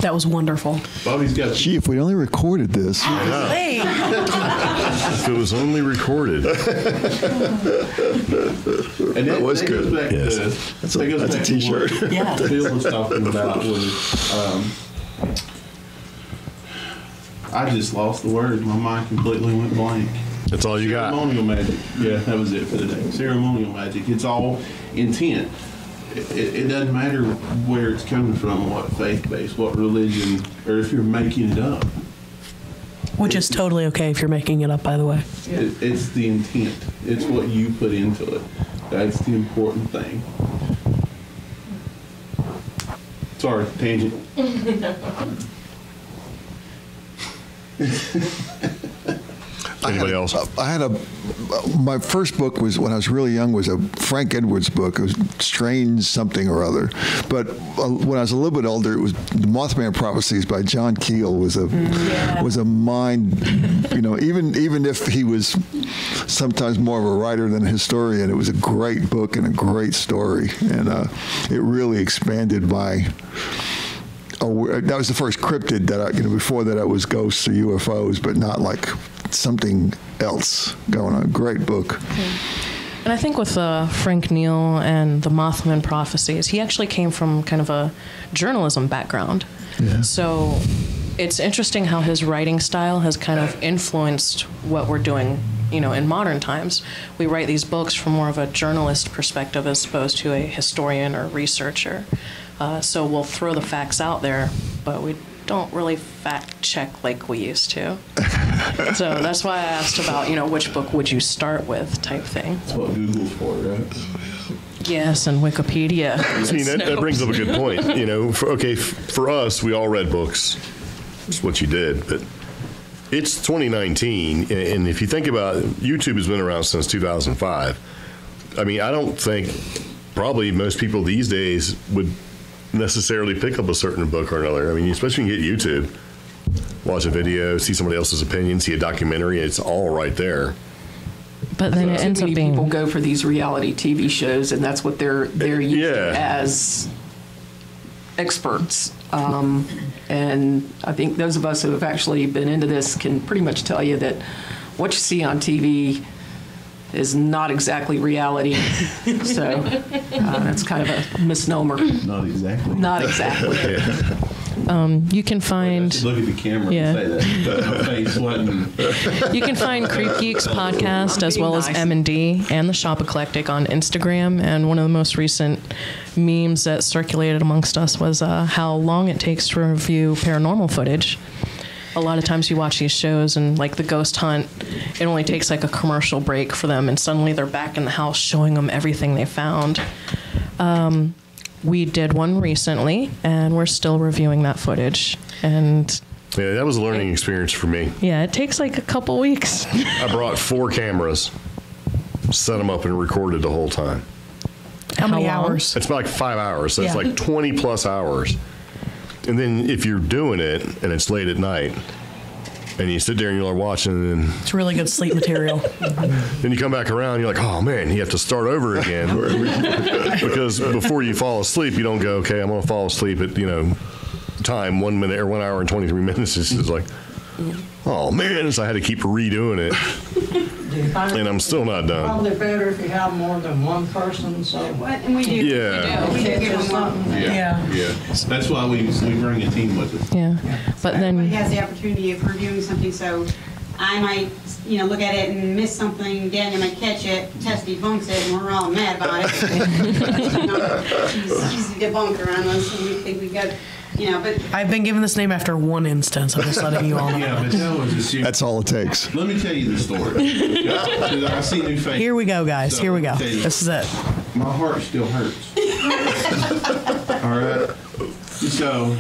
That was wonderful. Bobby's got. Gee, if we only recorded this. Hey. If it was only recorded. And that was good. Yes. That's a T-shirt. Yeah. Phil was talking about was, I just lost the word. My mind completely went blank. That's all you got. Ceremonial magic. Yeah, that was it for the day. Ceremonial magic. It's all intent. It doesn't matter where it's coming from, what faith base, what religion, or if you're making it up. Which is totally okay if you're making it up, by the way. It's the intent. It's what you put into it. That's the important thing. Sorry, tangent. Anybody else? My first book was, when I was really young, was a Frank Edwards book. It was Strange Something or Other. But when I was a little bit older, it was The Mothman Prophecies by John Keel was a mind, even if he was sometimes more of a writer than a historian, it was a great book and a great story. And it really expanded my... that was the first cryptid that before that it was ghosts or UFOs, but not like something else going on. Great book. And I think with Frank Neal and the Mothman Prophecies, he actually came from kind of a journalism background. Yeah. So it's interesting how his writing style has kind of influenced what we're doing, in modern times. We write these books from more of a journalist perspective as opposed to a historian or researcher. So we'll throw the facts out there, but we don't really fact check like we used to. So that's why I asked about, which book would you start with type thing. That's what Google's for, right? Yes, and Wikipedia. See, that brings up a good point. For us, we all read books. That's what you did. But it's 2019, and if you think about it, YouTube has been around since 2005. I mean, I don't think probably most people these days would necessarily pick up a certain book or another. I mean, especially when you get YouTube, watch a video, see somebody else's opinion, see a documentary, it's all right there. But then it ends up being... People go for these reality TV shows, and that's what they're using as experts. And I think those of us who have actually been into this can pretty much tell you that what you see on TV is not exactly reality. So that's kind of a misnomer. Not exactly. Not exactly. You can find... Look at the camera and say that. My face wasn't... You can find CreepGeeks podcast as well as M&D and the Shop Eclectic on Instagram. And one of the most recent memes that circulated amongst us was how long it takes to review paranormal footage. A lot of times you watch these shows and like the ghost hunt, it only takes like a commercial break for them and suddenly they're back in the house showing them everything they found. We did one recently and we're still reviewing that footage. And yeah, that was a learning experience for me. Yeah, it takes like a couple weeks. I brought 4 cameras, set them up and recorded the whole time. How many long? hours? It's about like 5 hours, so it's Yeah. like 20 plus hours. And then if you're doing it and it's late at night, and you sit there and you're like watching, and It's really good sleep material. then you come back around, you're like, oh man, you have to start over again. Because before you fall asleep, you don't go, okay, I'm going to fall asleep at, time 1 minute or 1 hour and 23 minutes. It's just like, oh man, so I had to keep redoing it. And I'm still not done. Probably better if you have more than one person, so. What, and we do. Yeah. We do give them one. Yeah. That's why we bring a team with us. Yeah. But Everybody then, has the opportunity of reviewing something, so I might, look at it and miss something, Daniel might catch it, Tess debunks it, and we're all mad about it. She's a debunker on us, and we think we got, but I've been given this name after one instance. I'm just letting you all know. Yeah, but that was a serious. That's all it takes. Let me tell you the story. 'Cause I see new faces. Here we go, guys. So, Here we go. let me tell you, This is it. My heart still hurts. All right. So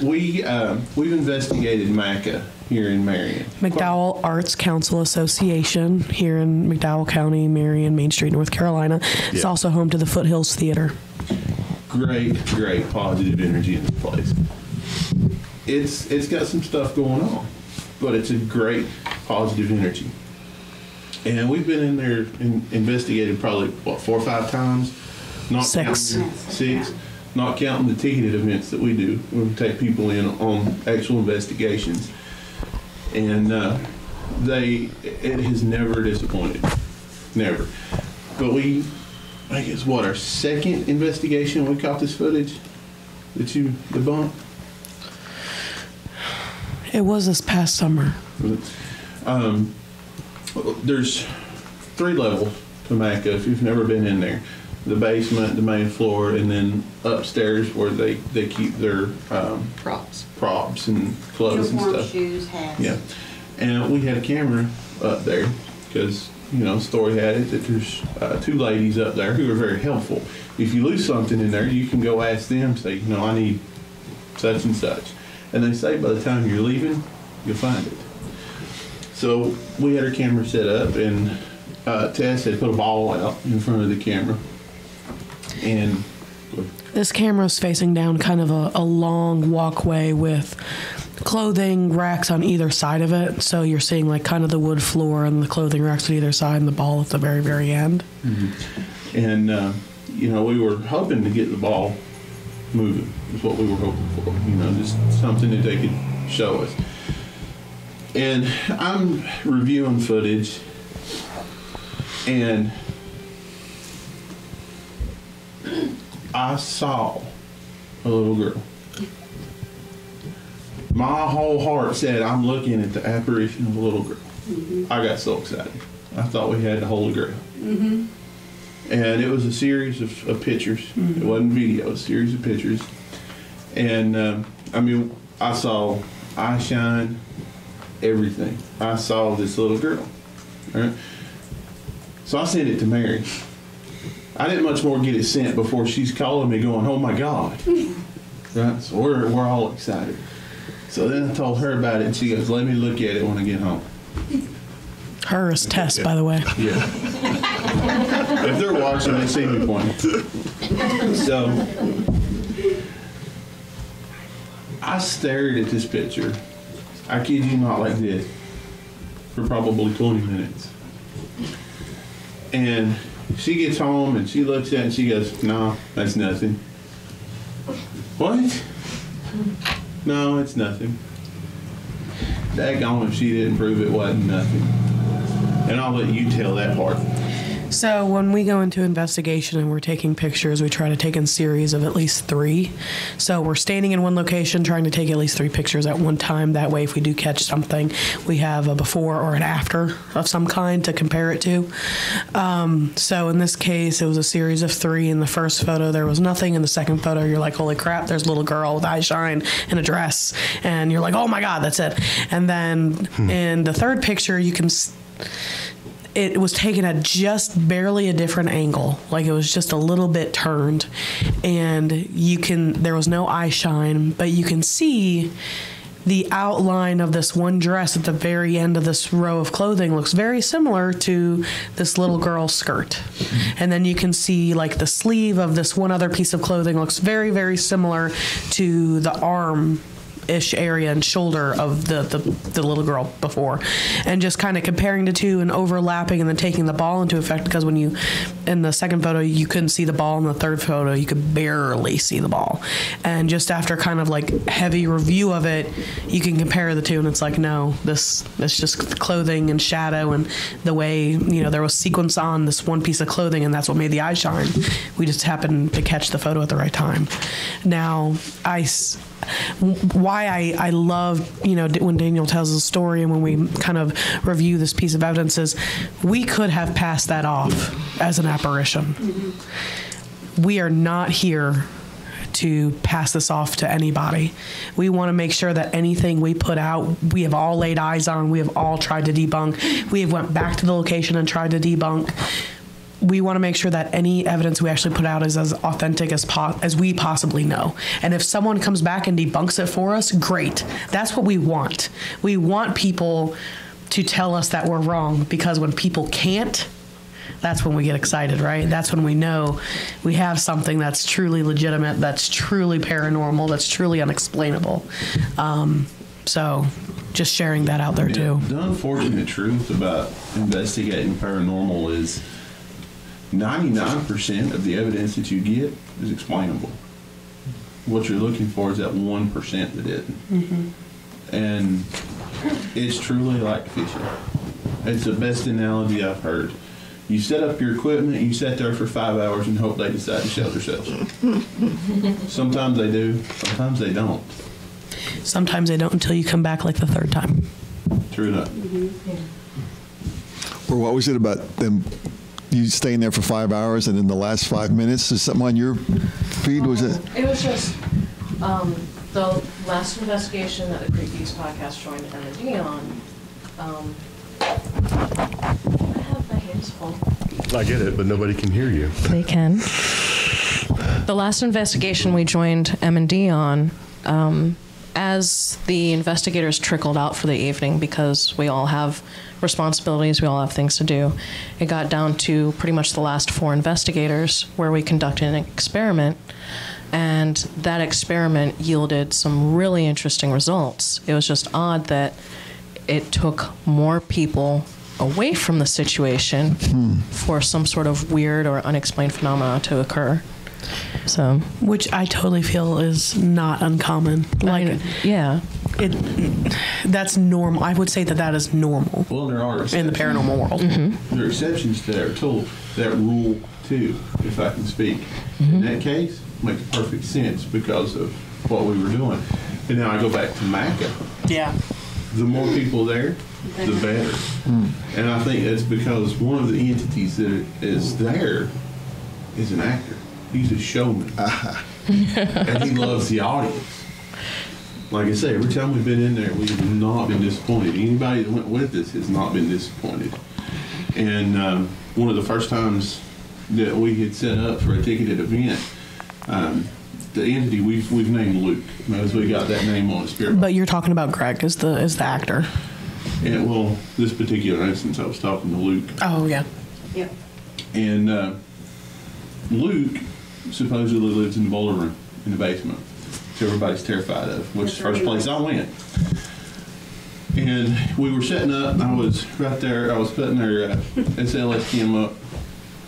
we've investigated MACA here in Marion. McDowell Arts Council Association here in McDowell County, Marion, Main Street, North Carolina. It's Yeah. also home to the Foothills Theater. Great positive energy in this place. It's got some stuff going on, but it's a great positive energy. And we've been in there and investigated probably 4 or 5 times. Not Six. Counting, 6. Not counting the ticketed events that we do. We take people in on actual investigations, and it has never disappointed, never. But I think it's our second investigation we caught this footage that you debunked. It was this past summer. There's 3 levels to MACA if you've never been in there. The basement, the main floor, and then upstairs where they keep their props and clothes and uniform, stuff. shoes, hats. Yeah. And we had a camera up there because, story had it that there's 2 ladies up there who are very helpful. If you lose something in there, you can go ask them, say, I need such and such. And they say by the time you're leaving, you'll find it. So we had our camera set up, and Tess had put a ball out in front of the camera. And This camera is facing down kind of a long walkway with clothing racks on either side of it. So you're seeing like kind of the wood floor and the clothing racks at either side and the ball at the very, very end. Mm-hmm. And, we were hoping to get the ball moving, is what we were hoping for. Just something that they could show us. And I'm reviewing footage, and I saw a little girl. My whole heart said, I'm looking at the apparition of a little girl. Mm-hmm. I got so excited. I thought we had the Holy Grail. Mm-hmm. And it was a series of pictures. Mm-hmm. It wasn't video, it was a series of pictures. And, I saw eye shine, everything. I saw this little girl. All right? So I sent it to Mary. I didn't much more get it sent before she's calling me going, oh my God. Right? So we're all excited. So then I told her about it, and she goes, let me look at it when I get home. Her is Tess, by the way. Yeah. If they're watching, they see me pointing. So I stared at this picture, I kid you not, like this, for probably 20 minutes. And she gets home and she looks at it and she goes, no, that's nothing. What? No, it's nothing. Daggone if she didn't prove it wasn't nothing. And I'll let you tell that part. So when we go into investigation and we're taking pictures, we try to take in series of at least 3. So we're standing in one location trying to take at least 3 pictures at one time. That way, if we do catch something, we have a before or an after of some kind to compare it to. So in this case, it was a series of 3. In the first photo, there was nothing. In the second photo, you're like, holy crap, there's a little girl with eye shine in a dress. And you're like, oh my God, that's it. And then in the third picture, you can... It was taken at just barely a different angle. Like it was just a little bit turned. And there was no eye shine, but you can see the outline of this one dress at the very end of this row of clothing looks very similar to this little girl's skirt. And then you can see like the sleeve of this one other piece of clothing looks very, very similar to the arm-ish area and shoulder of the little girl before. And just kind of comparing the two and overlapping and then taking the ball into effect, because when you, in the second photo, you couldn't see the ball. In the third photo, you could barely see the ball. And just after kind of like heavy review of it, you can compare the two, and it's like, no, it's just clothing and shadow and the way, you know, there was sequence on this one piece of clothing, and that's what made the eye shine. We just happened to catch the photo at the right time. Now, why I love, you know, when Daniel tells the story and when we kind of review this piece of evidence is we could have passed that off as an apparition. Mm-hmm. We are not here to pass this off to anybody. We want to make sure that anything we put out, we have all laid eyes on, we have all tried to debunk. We have went back to the location and tried to debunk. We want to make sure that any evidence we actually put out is as authentic as we possibly know. And if someone comes back and debunks it for us, great. That's what we want. We want people to tell us that we're wrong, because when people can't, that's when we get excited, right? That's when we know we have something that's truly legitimate, that's truly paranormal, that's truly unexplainable. So just sharing that out there too. The unfortunate truth about investigating paranormal is 99% of the evidence that you get is explainable. What you're looking for is that 1% that isn't. Mm-hmm. And it's truly like fishing. It's the best analogy I've heard. You set up your equipment, you sit there for 5 hours and hope they decide to show themselves. Sometimes they do, sometimes they don't. Sometimes they don't until you come back like the third time. True enough. Mm-hmm. Yeah. Or what was it about them? You staying there for 5 hours, and in the last 5 minutes, is something on your feed? Was it? It was just the last investigation that the CreepGeeks podcast joined M&D on. I have my hands full. I get it, but nobody can hear you. They can. The last investigation we joined M&D on, as the investigators trickled out for the evening, because we all have responsibilities, we all have things to do, it got down to pretty much the last 4 investigators where we conducted an experiment, and that experiment yielded some really interesting results. It was just odd that it took more people away from the situation for some sort of weird or unexplained phenomena to occur. So, which I totally feel is not uncommon. Like, yeah, that's normal. I would say that is normal. Well, there are in the paranormal world. Mm-hmm. There are exceptions to that tool, that rule too, if I can speak. Mm-hmm. In that case, makes perfect sense because of what we were doing. And now I go back to Macca. Yeah. The more people there, the better. And I think that's because one of the entities that is there is an actor. He's a showman. And he loves the audience. Like I say, every time we've been in there, we have not been disappointed. Anybody that went with us has not been disappointed. And one of the first times that we had set up for a ticketed event, the entity we've named Luke, as we got that name on the spirit. But you're talking about Greg as the actor. And well, this particular instance, I was talking to Luke. Oh yeah. Yep. And Luke supposedly lives in the boiler room in the basement, which everybody's terrified of, which is the first place I went. And we were setting up. I was right there. I was putting their SLS cam up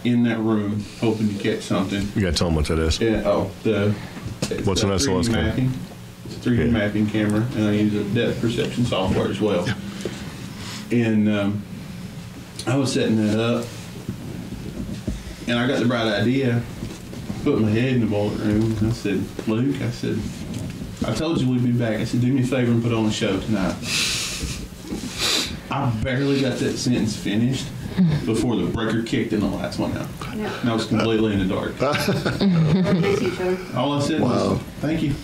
in that room, hoping to catch something. You got to tell them what that is. Yeah. Oh, what's an SLS mapping? It's a 3D mapping camera, and I use a depth perception software as well. And I was setting that up, and I got the bright idea. Put my head in the boiler room, and I said, Luke, I said, I told you we'd be back. I said, do me a favor and put on a show tonight. I barely got that sentence finished before the breaker kicked and the lights went out. Yeah. And I was completely in the dark. All I said was, thank you.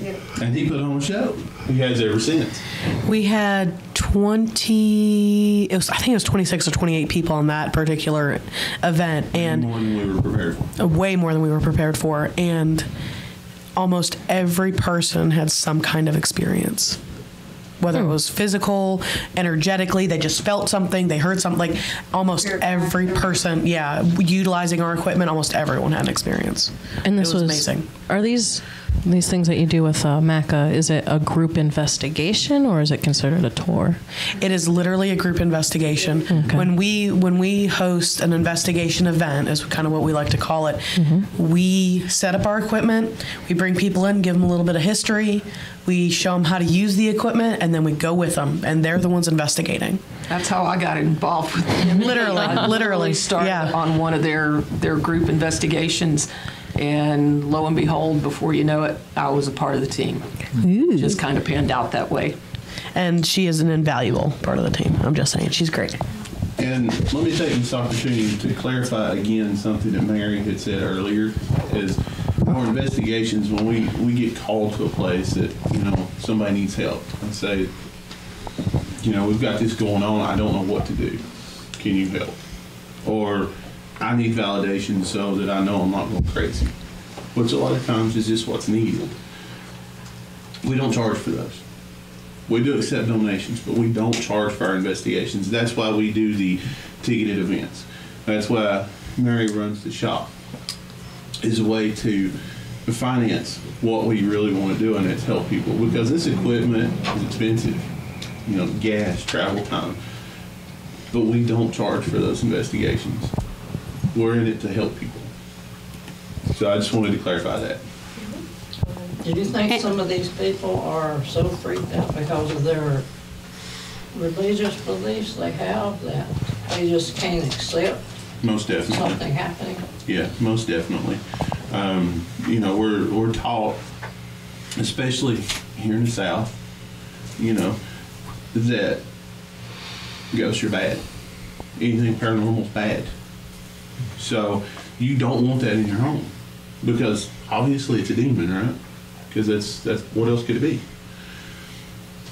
Yep. And he put on a show. He has ever since. We had I think it was 26 or 28 people on that particular event. And more than we were prepared for. Way more than we were prepared for. And almost every person had some kind of experience. Whether it was physical, energetically, they just felt something, they heard something. Like almost every person, utilizing our equipment, almost everyone had an experience. And this was amazing. Are these things that you do with MACA, is it a group investigation or is it considered a tour? It is literally a group investigation. Okay. When we host an investigation event, is kind of what we like to call it, we set up our equipment, we bring people in, give them a little bit of history, we show them how to use the equipment, and then we go with them, and they're the ones investigating. That's how I got involved with them. Literally started on one of their group investigations, and lo and behold, before you know it, I was a part of the team. Ooh. Just kind of panned out that way. And she is an invaluable part of the team. I'm just saying, she's great. And let me take this opportunity to clarify again something that Mary had said earlier, is our investigations, when we get called to a place that, somebody needs help and say, we've got this going on, I don't know what to do. Can you help? Or I need validation so that I know I'm not going crazy, which a lot of times is just what's needed. We don't charge for those. We do accept donations, but we don't charge for our investigations. That's why we do the ticketed events. That's why Mary runs the shop, is a way to finance what we really want to do, and it's help people, because this equipment is expensive, gas, travel time, but we don't charge for those investigations. We're in it to help people. So I just wanted to clarify that. Do you think some of these people are so freaked out because of their religious beliefs they have that they just can't accept Most definitely. something happening? Yeah, most definitely. We're taught, especially here in the South, that ghosts are bad. Anything paranormal is bad. So you don't want that in your home, because obviously it's a demon, right? Because that's what else could it be?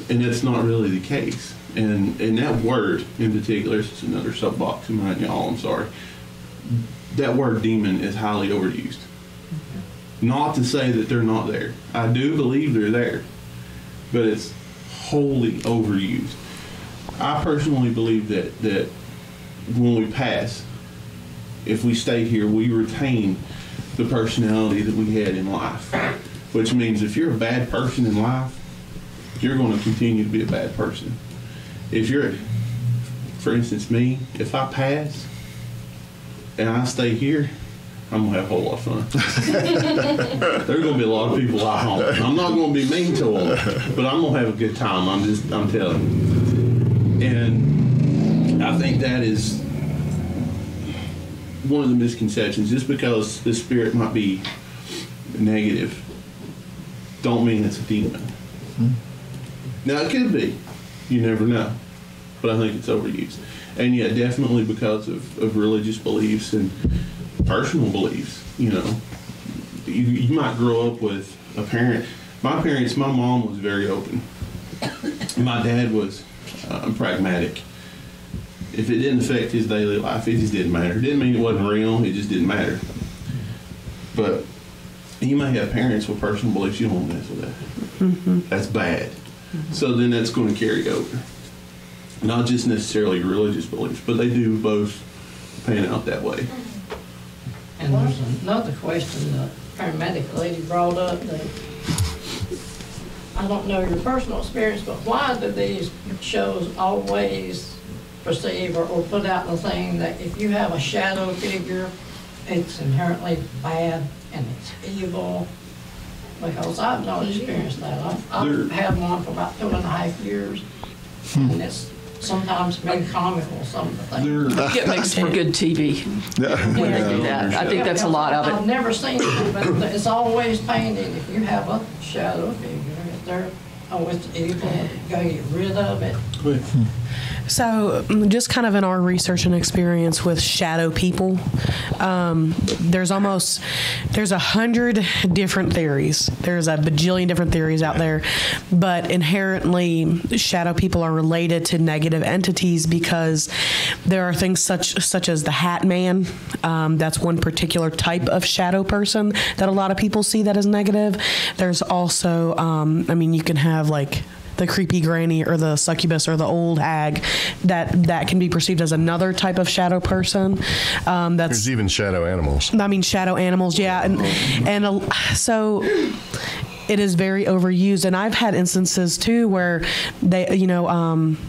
And that's not really the case. And that word in particular, this is another soapbox in mind, y'all, I'm sorry. That word demon is highly overused. Not to say that they're not there. I do believe they're there, but it's wholly overused. I personally believe that when we pass, if we stay here, we retain the personality that we had in life. Which means if you're a bad person in life, you're going to continue to be a bad person. If you're, for instance, me, if I pass and I stay here, I'm going to have a whole lot of fun. There's going to be a lot of people I haunt. I'm not going to be mean to them, but I'm going to have a good time. I'm telling you. And I think that is one of the misconceptions. Just because the spirit might be negative, don't mean it's a demon. Now, it could be. You never know. But I think it's overused. And yeah, definitely because of religious beliefs and personal beliefs. You might grow up with a parent. My mom was very open. My dad was pragmatic. If it didn't affect his daily life, it just didn't matter. It didn't mean it wasn't real. It just didn't matter. But you may have parents with personal beliefs. You don't want to mess with that. Mm-hmm. That's bad. Mm-hmm. So then that's going to carry over. Not just necessarily religious beliefs, but they do both pan out that way. And there's another question the paramedic lady brought up that I don't know your personal experience, but why do these shows always perceive or put out the thing that if you have a shadow figure, it's inherently bad and it's evil? Because I've not experienced that. I've had one for about 2.5 years, and it's sometimes been comical, some of the things. It makes for good TV when they do that. I think that's a lot of it. I've never seen it, but it's always painted. If you have a shadow figure, it's evil, you gotta get rid of it. Go ahead. So, just kind of in our research and experience with shadow people, there's 100 different theories. There's a bajillion different theories out there, but inherently, shadow people are related to negative entities because there are things such as the Hat Man. That's one particular type of shadow person that a lot of people see that is negative. There's also, you can have like the creepy granny or the succubus or the old hag that can be perceived as another type of shadow person. There's even shadow animals. Shadow animals, yeah, and so it is very overused, and I've had instances too where they,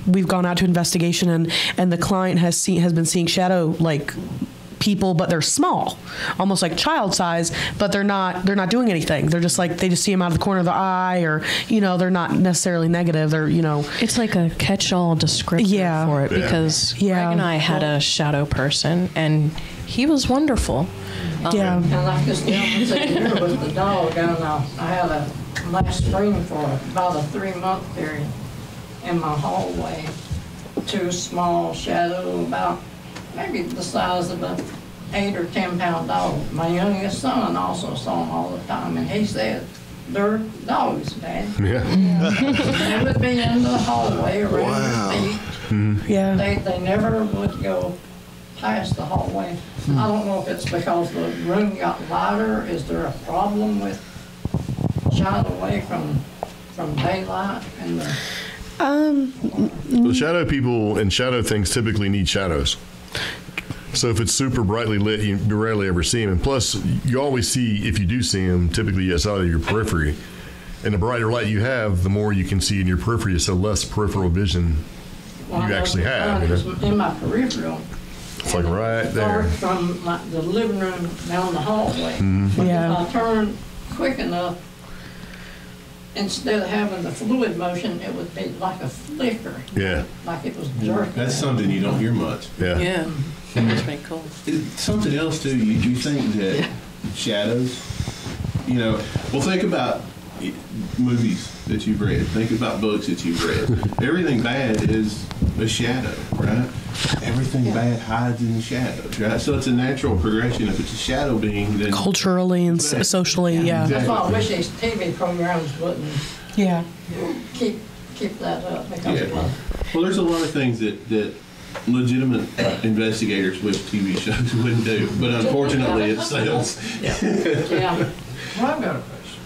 we've gone out to investigation and the client has been seeing shadow like people, but they're small, almost like child size, but they're not doing anything. They're just like, they just see them out of the corner of the eye, or they're not necessarily negative. They're it's like a catch-all descriptor for it, because Greg and I had a shadow person and he was wonderful. And like this gentleman said here with the dog, I had a last spring for about a 3-month period in my hallway, 2 small shadow, about maybe the size of an 8 or 10 pound dog. My youngest son also saw them all the time, and he said, "They're dogs, Dad." Yeah. They would be in the hallway around your feet. Mm-hmm. Yeah. They never would go past the hallway. I don't know if it's because the room got lighter. Is there a problem with shying away from daylight and The shadow people and shadow things typically need shadows. So if it's super brightly lit, you rarely ever see them. And plus, you always see, if you do see them, typically it's out of your periphery. And the brighter light you have, the more you can see in your periphery, so less peripheral vision you actually have. In my peripheral. It's like right there. From the living room down the hallway. Mm-hmm. But if I turn quick enough, instead of having the fluid motion, it would be like a flicker. Yeah. Like it was jerking. That's something you don't hear much. Yeah. Yeah. That's pretty cool. Something else too, you think that shadows, well, think about movies that you've read. Think about books that you've read. Everything bad is a shadow, right? Everything bad hides in the shadows, right? So it's a natural progression. If it's a shadow being, then culturally and socially, yeah. That's why I wish these TV programs wouldn't keep that up, because it was. Well, there's a lot of things that legitimate investigators wish TV shows wouldn't do, but unfortunately it sells. Yeah. Well, I've got a question.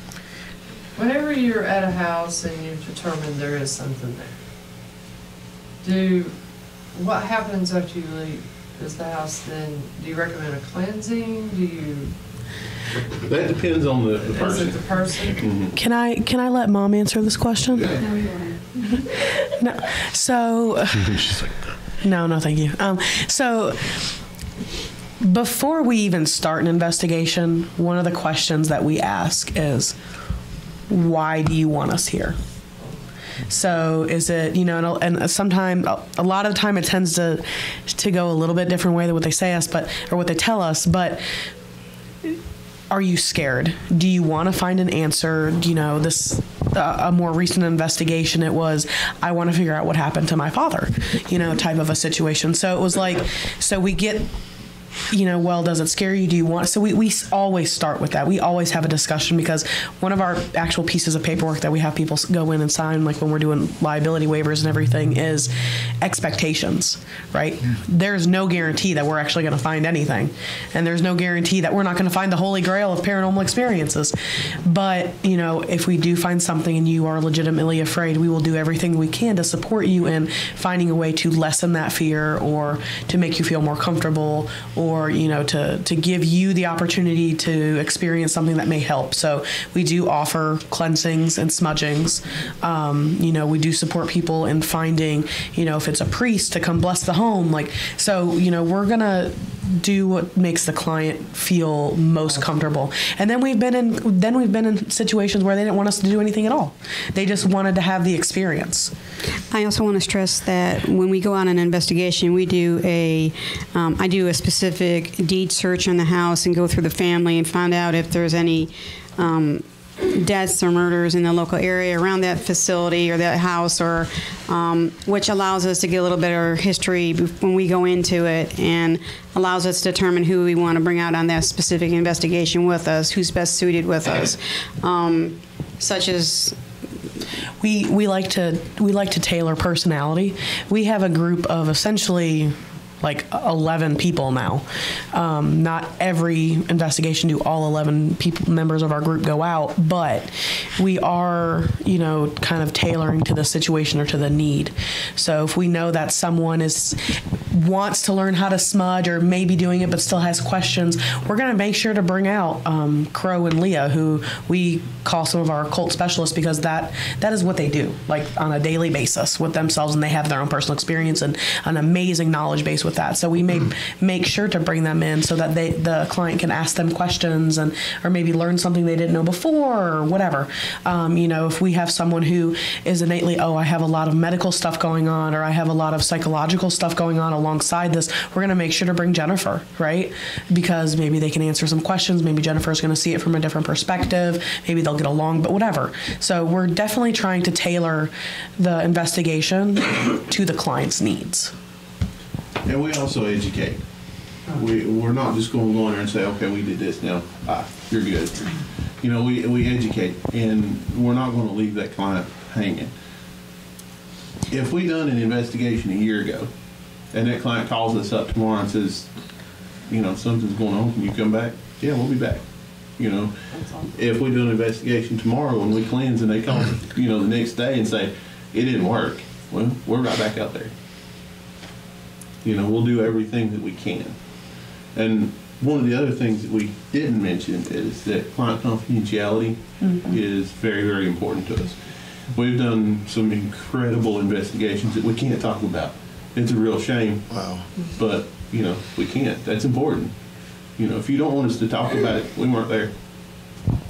Whenever you're at a house and you've determined there is something there, what happens after you leave? Does the house then, do you recommend a cleansing? Do you? That depends on the person. Is it the person? Mm-hmm. Can I let Mom answer this question? No. So. She's like, No, thank you. So before we even start an investigation, one of the questions that we ask is, why do you want us here? So is it, and sometimes, a lot of the time it tends to go a little bit different way than what they say us, or what they tell us, but are you scared? Do you want to find an answer? A more recent investigation, it was, I want to figure out what happened to my father, type of a situation. So it was like, so we get, well, does it scare you? Do you want, so we always start with that. We always have a discussion, because one of our actual pieces of paperwork that we have people go in and sign, like when we're doing liability waivers and everything, is expectations, right? There's no guarantee that we're actually going to find anything. And there's no guarantee that we're not going to find the holy grail of paranormal experiences. But, if we do find something and you are legitimately afraid, we will do everything we can to support you in finding a way to lessen that fear, or to make you feel more comfortable, or to give you the opportunity to experience something that may help. So we do offer cleansings and smudgings. We do support people in finding, if it's a priest to come bless the home, we're gonna do what makes the client feel most comfortable. And then we've been in situations where they didn't want us to do anything at all. They just wanted to have the experience. I also want to stress that when we go on an investigation, we do I do a specific deed search on the house and go through the family and find out if there's any deaths or murders in the local area around that facility or that house, or which allows us to get a little bit of history when we go into it, and allows us to determine who we want to bring out on that specific investigation with us, who's best suited with us, such as. We like to tailor personality. We have a group of essentially like 11 people now. Not every investigation do all 11 members of our group go out, but we are, kind of tailoring to the situation or to the need. So if we know that someone wants to learn how to smudge or maybe doing it but still has questions, we're going to make sure to bring out Crow and Leah, who we call some of our occult specialists, because that is what they do, like on a daily basis with themselves, and they have their own personal experience and an amazing knowledge base with that. So we may make sure to bring them in so that the client can ask them questions or maybe learn something they didn't know before or whatever. If we have someone who is innately, I have a lot of medical stuff going on, or I have a lot of psychological stuff going on alongside this, we're going to make sure to bring Jennifer, right? Because maybe they can answer some questions. Maybe Jennifer's going to see it from a different perspective. Maybe they'll get along, but whatever. So we're definitely trying to tailor the investigation to the client's needs. And we also educate. We're not just going to go in there and say, okay, we did this, now, you're good. We educate, and we're not going to leave that client hanging. If we done an investigation a year ago, and that client calls us up tomorrow and says, something's going on, can you come back? Yeah, we'll be back. If we do an investigation tomorrow and we cleanse and they call, the next day and say, it didn't work, well, we're right back out there. We'll do everything that we can. And one of the other things that we didn't mention is that client confidentiality is very, very important to us. We've done some incredible investigations that we can't talk about. It's a real shame. Wow. But, we can't. That's important. If you don't want us to talk about it, we weren't there.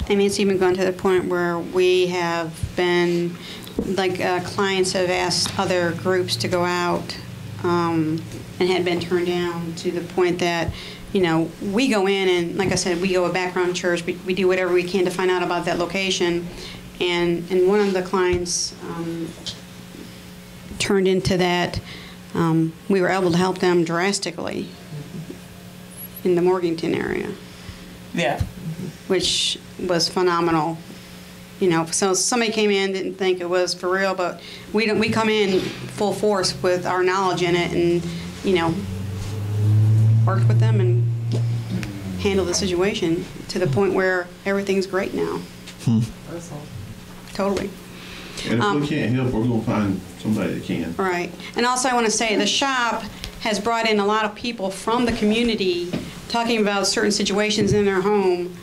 I mean, it's even gone to the point where we have been, clients have asked other groups to go out and had been turned down, to the point that, we go in and, like I said, we go a background search. We do whatever we can to find out about that location. And one of the clients turned into that. We were able to help them drastically in the Morganton area. Yeah. Which was phenomenal. So somebody came in, didn't think it was for real, but we come in full force with our knowledge in it, and worked with them and handled the situation to the point where everything's great now. Totally. And if we can't help, we're going to find somebody that can. Right. And also I want to say the shop has brought in a lot of people from the community talking about certain situations in their home,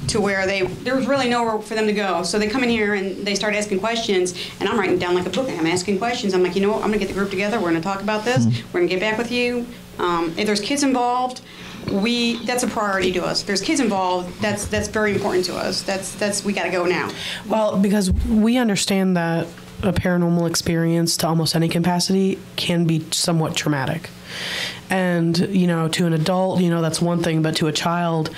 to where there was really nowhere for them to go. So they come in here and they start asking questions, and I'm writing down like a book. I'm asking questions. I'm like, I'm going to get the group together. We're going to talk about this. We're going to get back with you. If there's kids involved, that's a priority to us. If there's kids involved, that's very important to us. That's we got to go now. Well, because we understand that a paranormal experience to almost any capacity can be somewhat traumatic. And, to an adult, that's one thing, but to a child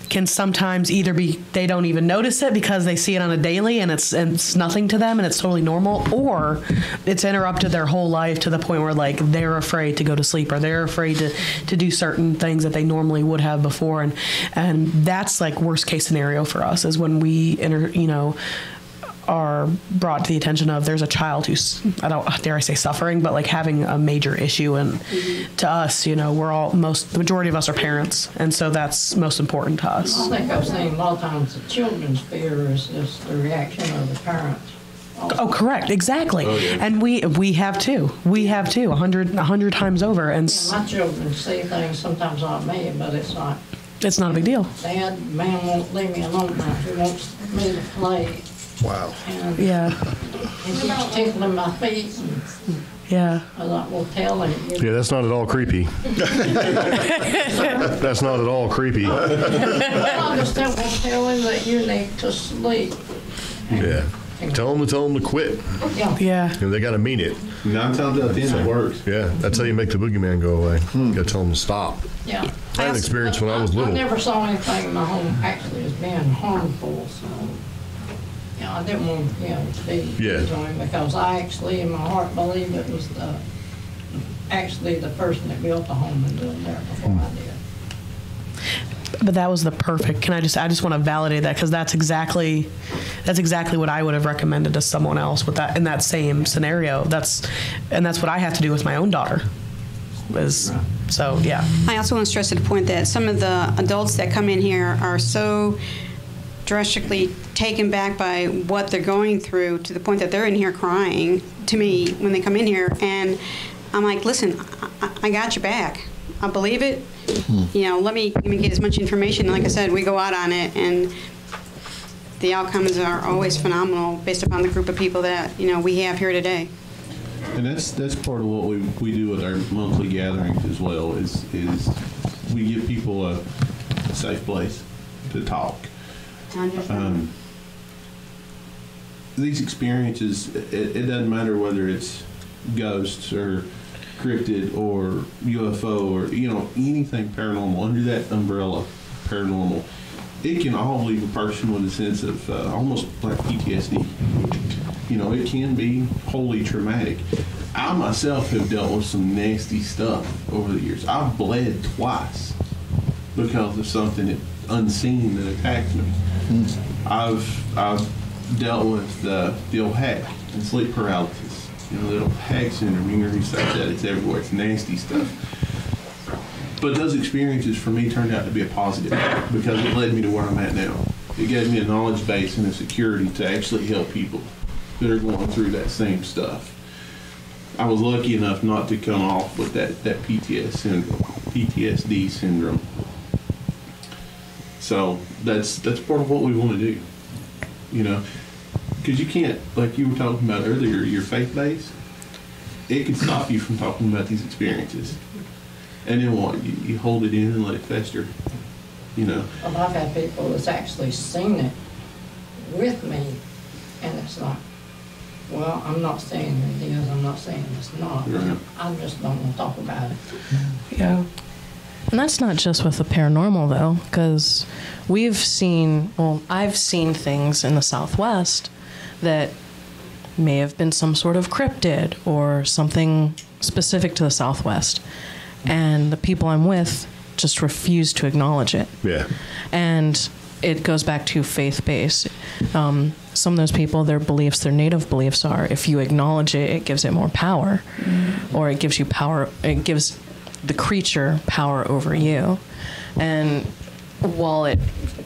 can sometimes either be they don't even notice it because they see it on a daily and it's nothing to them and it's totally normal, or it's interrupted their whole life to the point where they're afraid to go to sleep, or they're afraid to do certain things that they normally would have before, and that's worst case scenario for us is when we are brought to the attention of there's a child who's, I don't dare I say suffering, but having a major issue, and to us, the majority of us are parents, and so that's most important to us. I think I've seen a lot of times the children's fear is just the reaction of the parents. Also. Oh, correct, exactly. Oh, yeah. And we have too. We have too, 100 times over. And my children see things sometimes like me, but it's not. It's not a big deal. Dad, man won't leave me alone now. He wants me to play. Wow. And yeah. He keeps tickling my feet. Yeah. I thought, well, tell him. Yeah, that's not at all creepy. That's not at all creepy. I just don't want to tell him that you need to sleep. Yeah. talking. Tell them to quit. Yeah. Yeah. And they got to mean it. 9 times out of 10 it works. Yeah, that's how you make the boogeyman go away. You got to tell them to stop. Yeah. I had an experience when I was little. I never saw anything in my home actually as being harmful, so, I didn't want, to be Yeah. to him, because I actually, in my heart, believe it was actually the person that built the home and lived there before I did. But that was the perfect. I just want to validate that, because that's exactly what I would have recommended to someone else with that in that same scenario. That's what I have to do with my own daughter. So yeah. I also want to stress to the point that some of the adults that come in here are so drastically taken back by what they're going through, to the point that they're in here crying to me when they come in here, and I'm like, listen, I got your back. I believe it. Let me get as much information. Like I said, we go out on it, and the outcomes are always phenomenal based upon the group of people that we have here today. And that's part of what we do with our monthly gatherings as well, is we give people a safe place to talk. These experiences, it doesn't matter whether it's ghosts or cryptid or UFO or anything paranormal, under that umbrella paranormal, it can all leave a person with a sense of almost like PTSD. It can be wholly traumatic. I myself have dealt with some nasty stuff over the years. I've bled twice because of something unseen that attacked me. I've dealt with the old hack and sleep paralysis. The old hack syndrome. You can research that. It's everywhere. It's nasty stuff. But those experiences for me turned out to be a positive, because it led me to where I'm at now. It gave me a knowledge base and a security to actually help people that are going through that same stuff. I was lucky enough not to come off with that PTSD syndrome. So that's part of what we want to do, because you can't, like you were talking about earlier, your faith base, it can stop you from talking about these experiences. And then what? You hold it in and let it fester, Well, I've had people that's actually seen it with me, and it's like, well, I'm not saying it is, I'm not saying it's not. Right. I just don't want to talk about it. Yeah. And that's not just with the paranormal, though, because I've seen things in the Southwest that may have been some sort of cryptid or something specific to the Southwest. And the people I'm with just refuse to acknowledge it. Yeah. And it goes back to faith-based. Some of those people, their native beliefs are, if you acknowledge it, it gives it more power. Mm-hmm. Or it gives you power, it gives the creature power over you. And while it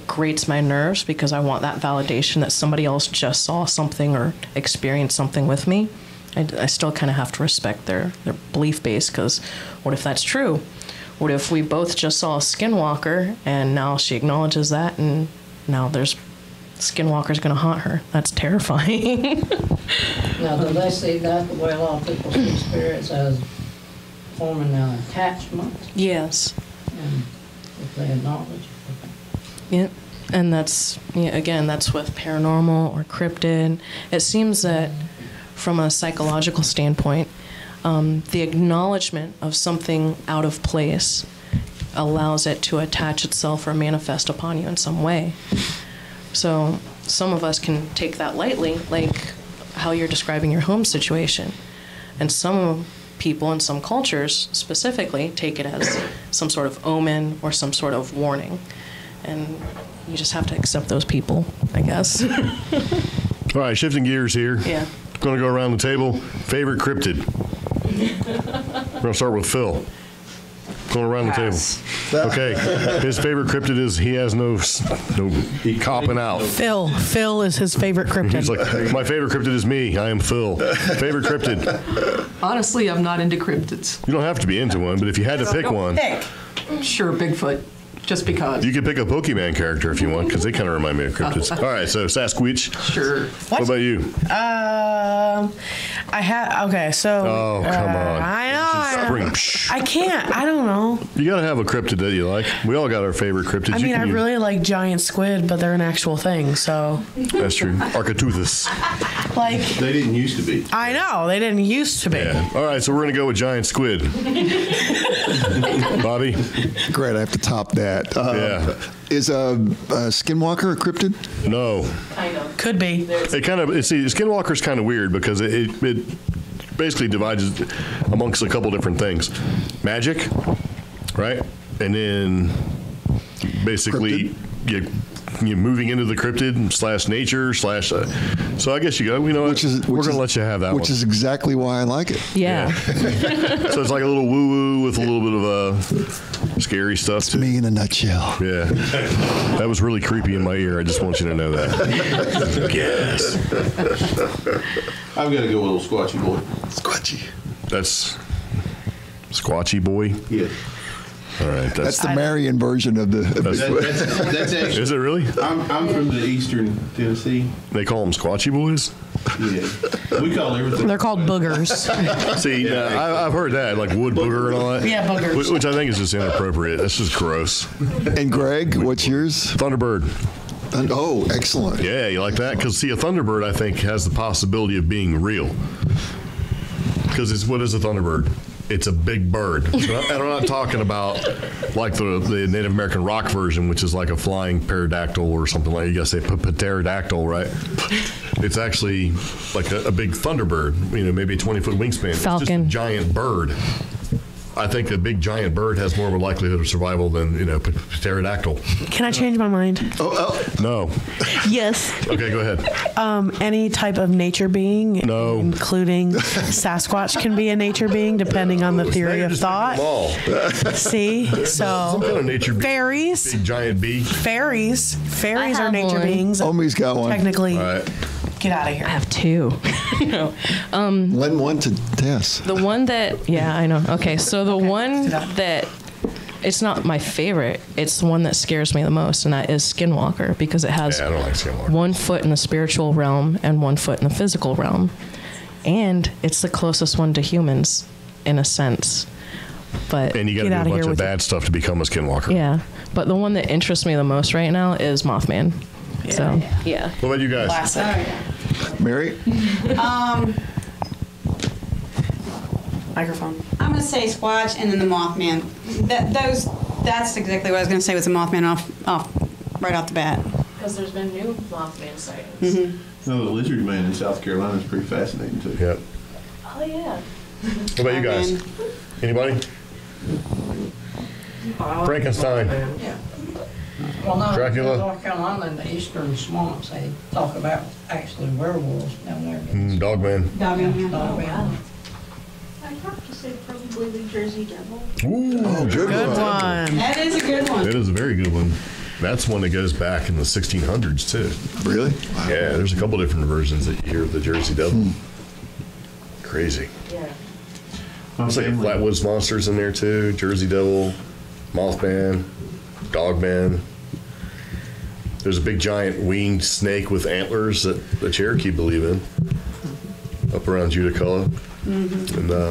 grates my nerves because I want that validation that somebody else just saw something or experienced something with me, I still kind of have to respect their belief base, because what if that's true? What if we both just saw a skinwalker and now she acknowledges that and now there's skinwalker's going to haunt her? That's terrifying. Now, do they see that the way a lot of people see spirits, as forming an attachment? Yes. And if they acknowledge it. Yep. And that's, again, that's with paranormal or cryptid. It seems that from a psychological standpoint, the acknowledgement of something out of place allows it to attach itself or manifest upon you in some way. So some of us can take that lightly, like how you're describing your home situation. And some people in some cultures specifically take it as some sort of omen or some sort of warning. And you just have to accept those people, I guess. All right, shifting gears here. Yeah. Going to go around the table. Favorite cryptid? We're going to start with Phil. Going around the table. Okay. His favorite cryptid is he has no copping out. Phil is his favorite cryptid. He's like, my favorite cryptid is me. I am Phil. Favorite cryptid? Honestly, I'm not into cryptids. You don't have to be into one, but if you had to pick one. Sure, Bigfoot. just because. You can pick a Pokemon character if you want, because they kind of remind me of cryptids. All right, so Sasquatch. Sure. What about you? Okay, so. Oh, come on. I know. Spring. I can't. I don't know. You got to have a cryptid that you like. We all got our favorite cryptids. I mean, I really like giant squid, but they're an actual thing, so. That's true. Architeuthis. Like. They didn't used to be. I know. They didn't used to be. Yeah. All right, so we're going to go with giant squid. Bobby? Great, I have to top that. Yeah. Is a skinwalker a cryptid? No. Kind of. Could be. It kind of, see, Skinwalker's kind of weird because it basically divides amongst a couple different things. Magic, right? And then basically you're moving into the cryptid / nature / so I guess you go, we're going to let you have that one. Which is exactly why I like it. Yeah. So it's like a little woo-woo with a little bit of scary stuff. It's me in a nutshell. Yeah. That was really creepy in my ear. I just want you to know that. Yes. I've got to go with a little Squatchy boy. Squatchy. That's Squatchy boy? Yeah. All right. That's the Marion version of the. That's actually. Is it really? I'm from the eastern Tennessee. They call them Squatchy boys? Yeah. We call everything. They're called boogers. See, I've heard that, like wood booger and all that. Yeah, boogers. Which I think is just inappropriate. That's just gross. And Greg, what's yours? Thunderbird. Oh, excellent. Yeah, you like that? Because, see, a Thunderbird, I think, has the possibility of being real. Because what is a Thunderbird? It's a big bird. And I'm not talking about like the Native American rock version, which is like a flying pterodactyl or something like, you gotta say pterodactyl, right? It's actually like a big Thunderbird, maybe a 20-foot wingspan. Falcon. It's just a giant bird. I think a big giant bird has more of a likelihood of survival than, pterodactyl. Can I change my mind? No. Yes. Okay, go ahead. Any type of nature being, No. including Sasquatch, can be a nature being, depending on the theory of thought. See, Some kind so of nature being. fairies, Big giant bee. fairies I are have nature one. beings. Omi's got one. Technically, All right. get out of I here. have two. No. Lend one to Tess. The one that, yeah, I know. Okay, so the one that, it's not my favorite, it's the one that scares me the most, and that is Skinwalker, because it has Yeah, I don't like Skinwalker. 1 foot in the spiritual realm and 1 foot in the physical realm. And it's the closest one to humans, in a sense. But And you got to Get do a outta bunch here of with bad stuff to become a Skinwalker. yeah, but the one that interests me the most right now is Mothman. So, yeah. What about you guys? Classic. Mary? Microphone. I'm gonna say Squatch and then the Mothman. That's exactly what I was gonna say with the Mothman off right off the bat. Because there's been new Mothman sightings. No, the lizard man in South Carolina is pretty fascinating too. Yep. Oh, yeah. What about you guys? Anybody? Frankenstein. Yeah. Well, no, Dracula? in North Carolina, in the eastern swamps, they talk about actually werewolves down there. Dogman. Dogman. I'd have to say probably the Jersey Devil. Ooh, Good Good one. one. That is a good one. It is a very good one. That's one that goes back in the 1600s too. Really? Yeah, there's a couple different versions that you hear of the Jersey Devil. Crazy. Yeah. There's like Flatwoods Monsters in there too. Jersey Devil, Mothman, Dogman. There's a big giant winged snake with antlers that the Cherokee believe in up around Judaculla. And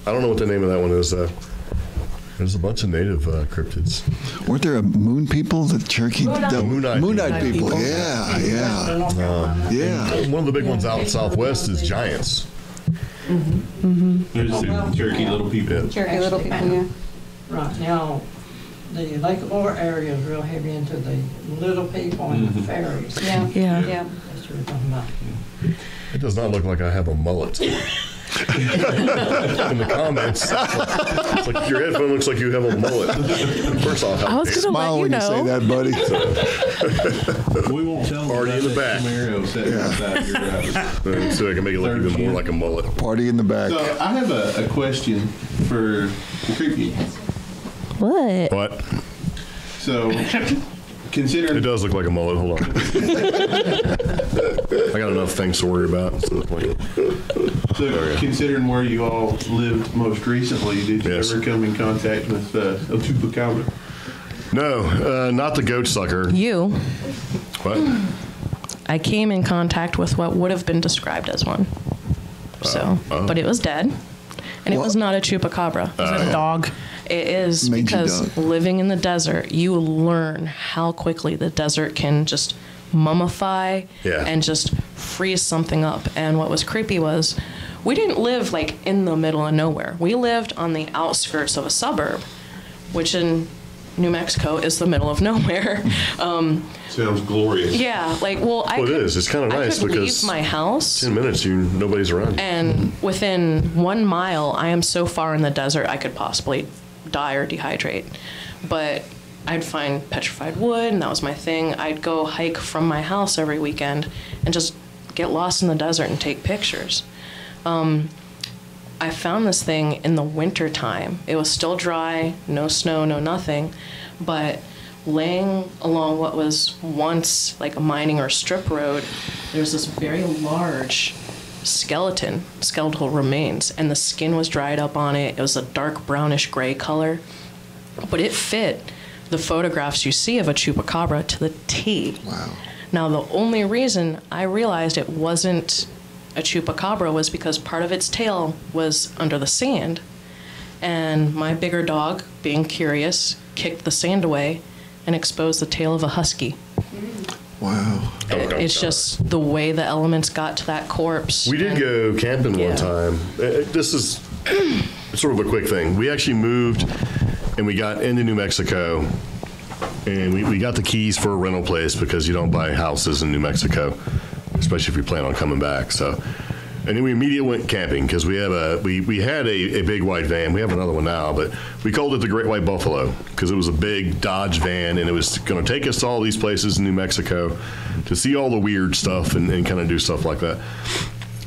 I don't know what the name of that one is. There's a bunch of native cryptids. Weren't there a moon people that Cherokee? Moonite people. people. Yeah, yeah, North Carolina. yeah. One of the big ones out southwest is giants. There's the Cherokee little people. Yeah. Cherokee little people, yeah. Right, now, the Lake Lore area is real heavy into the little people and the fairies. Yeah. Yeah. Yeah. That's what we're talking about. It does not look like I have a mullet. In the comments, it's like your headphone looks like you have a mullet. First off, I was gonna Smile let you when you say know. that, buddy. We won't tell them Party about in the that back. Camaro sitting beside your driver. So I can make it look even more like a mullet. Party in the back. So I have a question for the creepy. What? What? So It considering does look like a mullet. Hold on. I got enough things to worry about. considering where you all lived most recently, did you Yes. ever come in contact with a chupacabra? No, not the goat sucker. You. What? I came in contact with what would have been described as one. But it was dead. And it was not a chupacabra. Is it a dog? It is Mangy because dog. living in the desert, you learn how quickly the desert can just mummify and just freeze something up. And what was creepy was we didn't live like in the middle of nowhere. We lived on the outskirts of a suburb, which in New Mexico is the middle of nowhere. Sounds glorious. Yeah, like, it is. It's kind of nice I could because leave my house 10 minutes, nobody's around. and within 1 mile, I am so far in the desert I could possibly die or dehydrate. But I'd find petrified wood, and that was my thing. I'd go hike from my house every weekend and just get lost in the desert and take pictures. I found this thing in the winter time. It was still dry, no snow, no nothing, but laying along what was once like a mining or strip road, there's this very large skeletal remains, and the skin was dried up on it. It was a dark brownish gray color, but it fit the photographs you see of a chupacabra to the T. Wow. Now, the only reason I realized it wasn't a chupacabra was because part of its tail was under the sand, and my bigger dog, being curious, kicked the sand away and exposed the tail of a husky. Wow. It's just the way the elements got to that corpse. We did go camping one time. This is sort of a quick thing. We actually moved and we got into New Mexico, and we got the keys for a rental place because you don't buy houses in New Mexico, especially if you plan on coming back. So, and then we immediately went camping because we had a big white van. We have another one now, but we called it the Great White Buffalo because it was a big Dodge van, and it was going to take us to all these places in New Mexico to see all the weird stuff and kind of do stuff like that.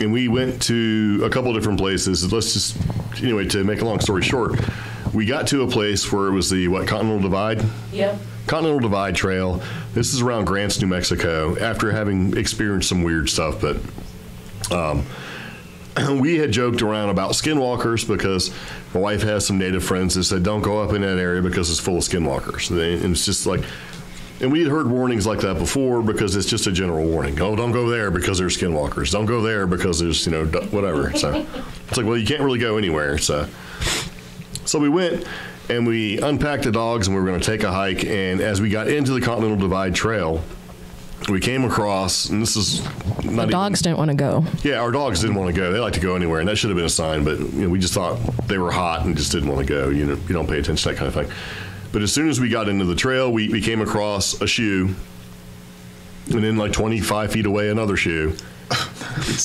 And we went to a couple different places. Anyway, to make a long story short, we got to a place where it was the Continental Divide? Yep. Continental Divide Trail. This is around Grants, New Mexico, after having experienced some weird stuff. But we had joked around about skinwalkers because my wife has some native friends that said, don't go up in that area because it's full of skinwalkers. And it's just like, and we had heard warnings like that before because it's just a general warning. Oh, don't go there because there's skinwalkers. Don't go there because there's, whatever. So it's like, well, you can't really go anywhere. So we went and we unpacked the dogs and we were going to take a hike. And as we got into the Continental Divide Trail, we came across, and this is not The dogs didn't want to go. Yeah, our dogs didn't want to go. They like to go anywhere, and that should have been a sign. But we just thought they were hot and just didn't want to go. You don't pay attention to that kind of thing. But as soon as we got into the trail, we came across a shoe, and then like 25 feet away, another shoe.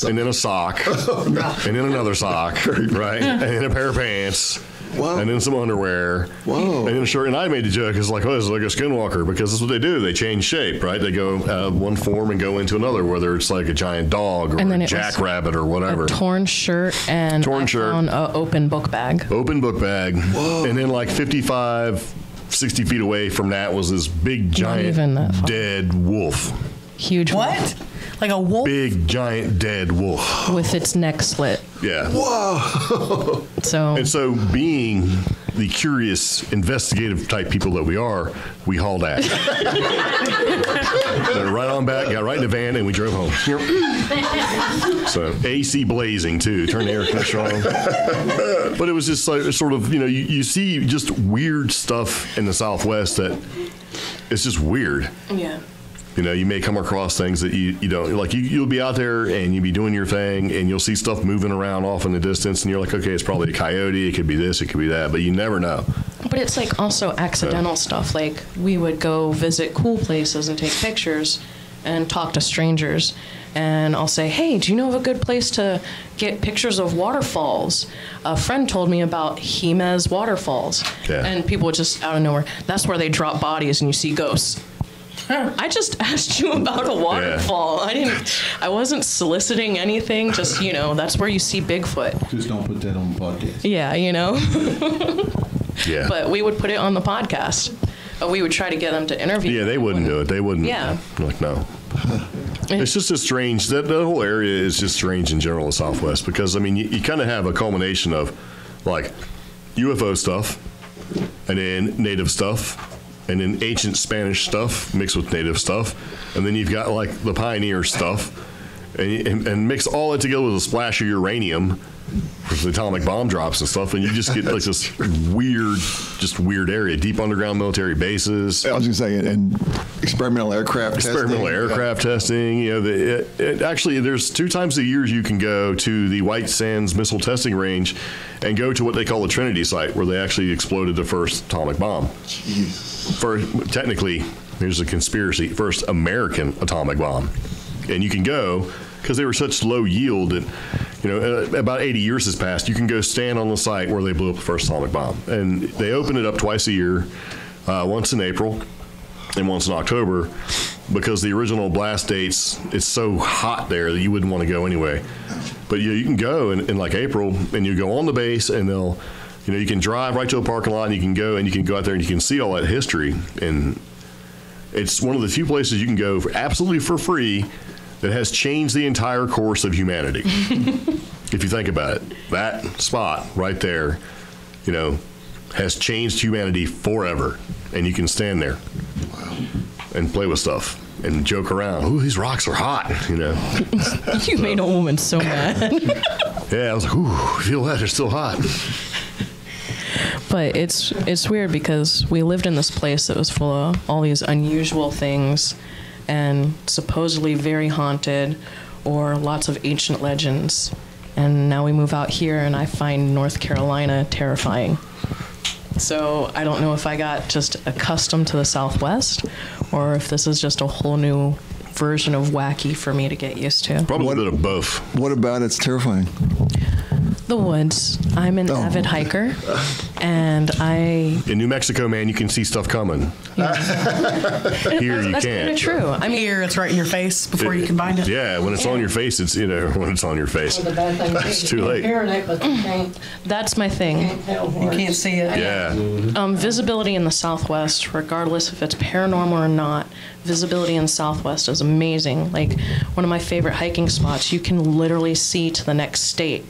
And then a sock, and then another sock, right? And then a pair of pants, and then some underwear, and then a shirt. And I made the joke, it's like, oh, this is like a skinwalker, because that's what they do. They change shape, right? They go out of one form and go into another, whether it's like a giant dog or a jackrabbit or whatever. A torn shirt and found an open book bag. Open book bag. Whoa. And then like 55, 60 feet away from that was this big, giant, dead wolf. Huge What? Like a wolf? Big, giant, dead wolf. With its neck slit. Yeah. Whoa. So being the curious, investigative type people that we are, we hauled ass. Went right on back, got right in the van, and we drove home. So AC blazing too, turned the air conditioner on. But it was just like sort of, you see just weird stuff in the Southwest that it's just weird. Yeah. You may come across things that you don't like. You'll be out there and you'll be doing your thing, and you'll see stuff moving around off in the distance, and you're like, okay, it's probably a coyote. It could be this. It could be that. But you never know. But it's like also accidental stuff. Like we would go visit cool places and take pictures and talk to strangers. And I'll say, hey, do you know of a good place to get pictures of waterfalls? A friend told me about Jimenez waterfalls. Yeah. And people would just out of nowhere, that's where they drop bodies and you see ghosts. I just asked you about a waterfall. Yeah. I wasn't soliciting anything. Just, that's where you see Bigfoot. Just don't put that on the podcast. Yeah, Yeah. But we would put it on the podcast. We would try to get them to interview. Yeah, they wouldn't do it. They wouldn't. Yeah. Like, no. It's just a strange, that whole area is just strange in general, the Southwest, because, you kind of have a culmination of, like, UFO stuff, and then native stuff, and then ancient Spanish stuff mixed with native stuff, and then you've got like the pioneer stuff, and mix all that together with a splash of uranium for the atomic bomb drops and stuff, and you just get like this weird area, deep underground military bases. I was going to say, and experimental aircraft testing. You know, actually, there's 2 times a year you can go to the White Sands Missile Testing Range and go to what they call the Trinity site, where they actually exploded the first atomic bomb. Technically, there's a conspiracy, first American atomic bomb. And you can go, because they were such low yield that, you know, about 80 years has passed, you can go stand on the site where they blew up the first atomic bomb. And they open it up twice a year, once in April and once in October, because the original blast dates, it's so hot there that you wouldn't want to go anyway. But you can go in like April, and you go on the base, and they'll, you know, you can drive right to a parking lot, and you can go out there and you can see all that history. And it's one of the few places you can go absolutely for free that has changed the entire course of humanity. If you think about it, that spot right there, you know, has changed humanity forever. And you can stand there and play with stuff and joke around. Ooh, these rocks are hot, you know. You made a woman so mad. Yeah, I was like, ooh, feel that, they're still hot. But it's weird because we lived in this place that was full of all these unusual things and supposedly very haunted or lots of ancient legends. And now we move out here and I find North Carolina terrifying. So I don't know if I got just accustomed to the Southwest or if this is just a whole new version of wacky for me to get used to. Probably a bit of both. What about it's terrifying? The woods. I'm an avid hiker, and in New Mexico, man, you can see stuff coming. Here you That's can't. kind of true. I mean, Here, it's right in your face before you can find it. Yeah, when it's on your face, it's, you know, when it's on your face. The bad thing It's is too you late. can hear it, but you can't, that's my thing. can't tell You where can't see it. Yeah. Visibility in the Southwest, regardless if it's paranormal or not, visibility in the Southwest is amazing. Like, one of my favorite hiking spots, you can literally see to the next state.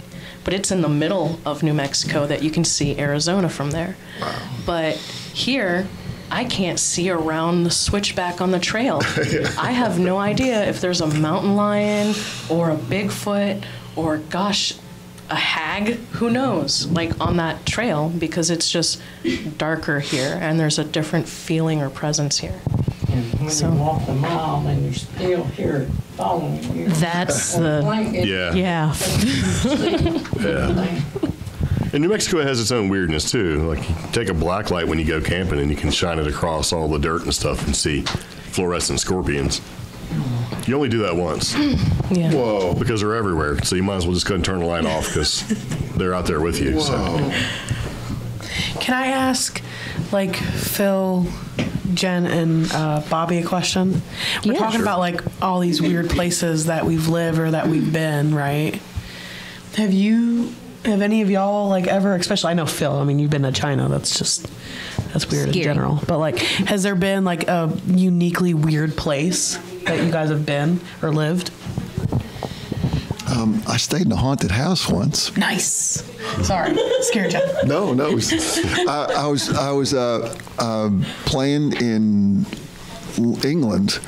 But it's in the middle of New Mexico that you can see Arizona from there. Wow. But here, I can't see around the switchback on the trail. I have no idea if there's a mountain lion or a Bigfoot or, gosh, a hag, who knows, like on that trail, because it's just darker here and there's a different feeling or presence here. And when So- you walk the mile and you still hear it following you. That's the, Yeah. yeah. Yeah. And New Mexico has its own weirdness too. Like, you take a black light when you go camping and you can shine it across all the dirt and stuff and see fluorescent scorpions. You only do that once. Yeah. Whoa. Because they're everywhere. So you might as well just go and turn the light off because they're out there with you. Whoa. So. Can I ask, like, Phil, Jen, and Bobby a question? We're Yeah. talking about, like, all these weird places that we've lived or that we've been, right? Have any of y'all, like, ever, especially, I know Phil, I mean, you've been to China, that's weird Scary. in general. But, like, has there been, like, a uniquely weird place that you guys have been or lived? I stayed in a haunted house once. Nice. Sorry, scared you. No. It was, I was playing in England,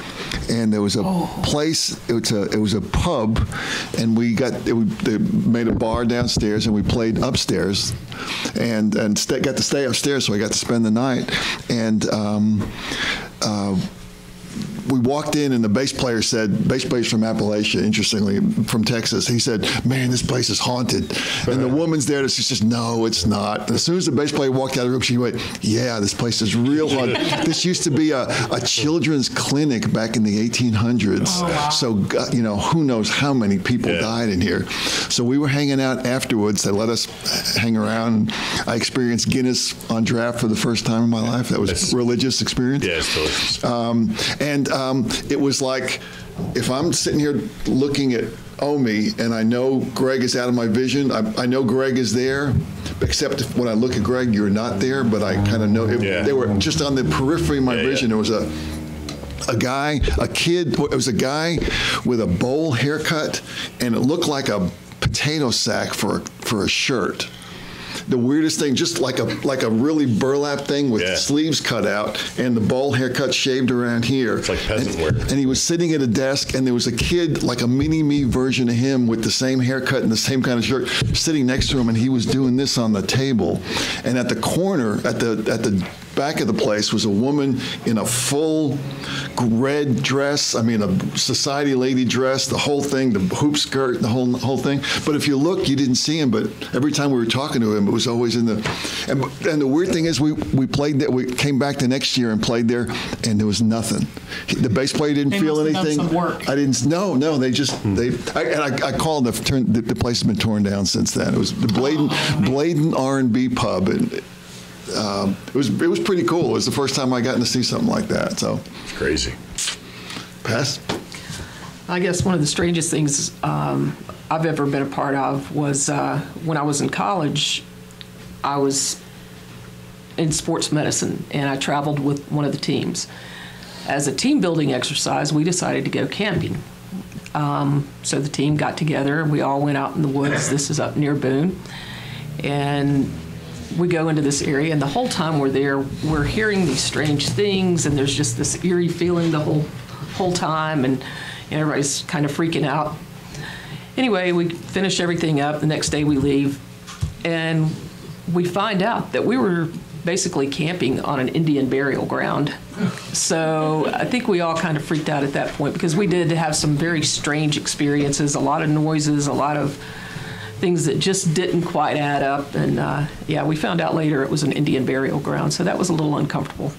and there was a place. It was a pub, and they made a bar downstairs, and we played upstairs, and got to stay upstairs, so I got to spend the night, and. We walked in and the bass player from Appalachia, interestingly, from Texas, he said, "Man, this place is haunted." And the woman's there, she says, "No, it's not." And as soon as the bass player walked out of the room, she went, "Yeah, this place is real haunted." This used to be a children's clinic back in the 1800s. Oh, wow. So, you know, who knows how many people died in here. So we were hanging out afterwards. They let us hang around. I experienced Guinness on draft for the first time in my life. That was a religious experience. Yeah, it's delicious. It was like, if I'm sitting here looking at Omi and I know Greg is out of my vision, I know Greg is there, except when I look at Greg, you're not there, but I kind of know. They were just on the periphery of my vision. There was a guy with a bowl haircut, and it looked like a potato sack for a shirt. the weirdest thing, just like a really burlap thing with sleeves cut out and the bowl haircut shaved around here. It's like peasant wear. And he was sitting at a desk, and there was a kid, like a mini-me version of him with the same haircut and the same kind of shirt, sitting next to him, and he was doing this on the table. And at the corner, at the back of the place, was a woman in a full red dress. I mean, a society lady dress, the whole thing, the hoop skirt, the whole thing. But if you look, you didn't see him. But every time we were talking to him, it was always in the. And the weird thing is, we played that. We came back the next year and played there, and there was nothing. The bass player didn't feel anything. Some work. I didn't. No. They just I called. The place has been torn down since then. It was the Bladen R&B pub, and it was pretty cool. It was the first time I got to see something like that. So it's crazy. Pass. I guess one of the strangest things I've ever been a part of was when I was in college. I was in sports medicine, and I traveled with one of the teams. As a team building exercise, we decided to go camping. So the team got together, and we all went out in the woods. This is up near Boone. And we go into this area, and the whole time we're there, we're hearing these strange things, and there's just this eerie feeling the whole time, and everybody's kind of freaking out. Anyway, we finish everything up. The next day we leave, and we find out that we were basically camping on an Indian burial ground. So I think we all kind of freaked out at that point, because we did have some very strange experiences, a lot of noises, a lot of things that just didn't quite add up. And we found out later it was an Indian burial ground, so that was a little uncomfortable.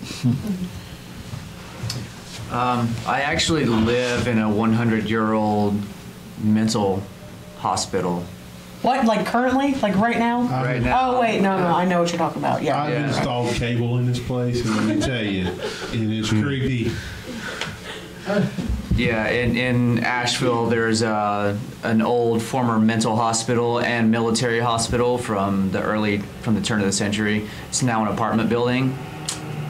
I actually live in a 100-year-old mental hospital. What, like currently? Like right now? Right now. Oh, wait, no, I know what you're talking about. Yeah. I've installed cable in this place, and let me tell you, it is creepy. Yeah, in Asheville, there's an old former mental hospital and military hospital from the turn of the century. It's now an apartment building.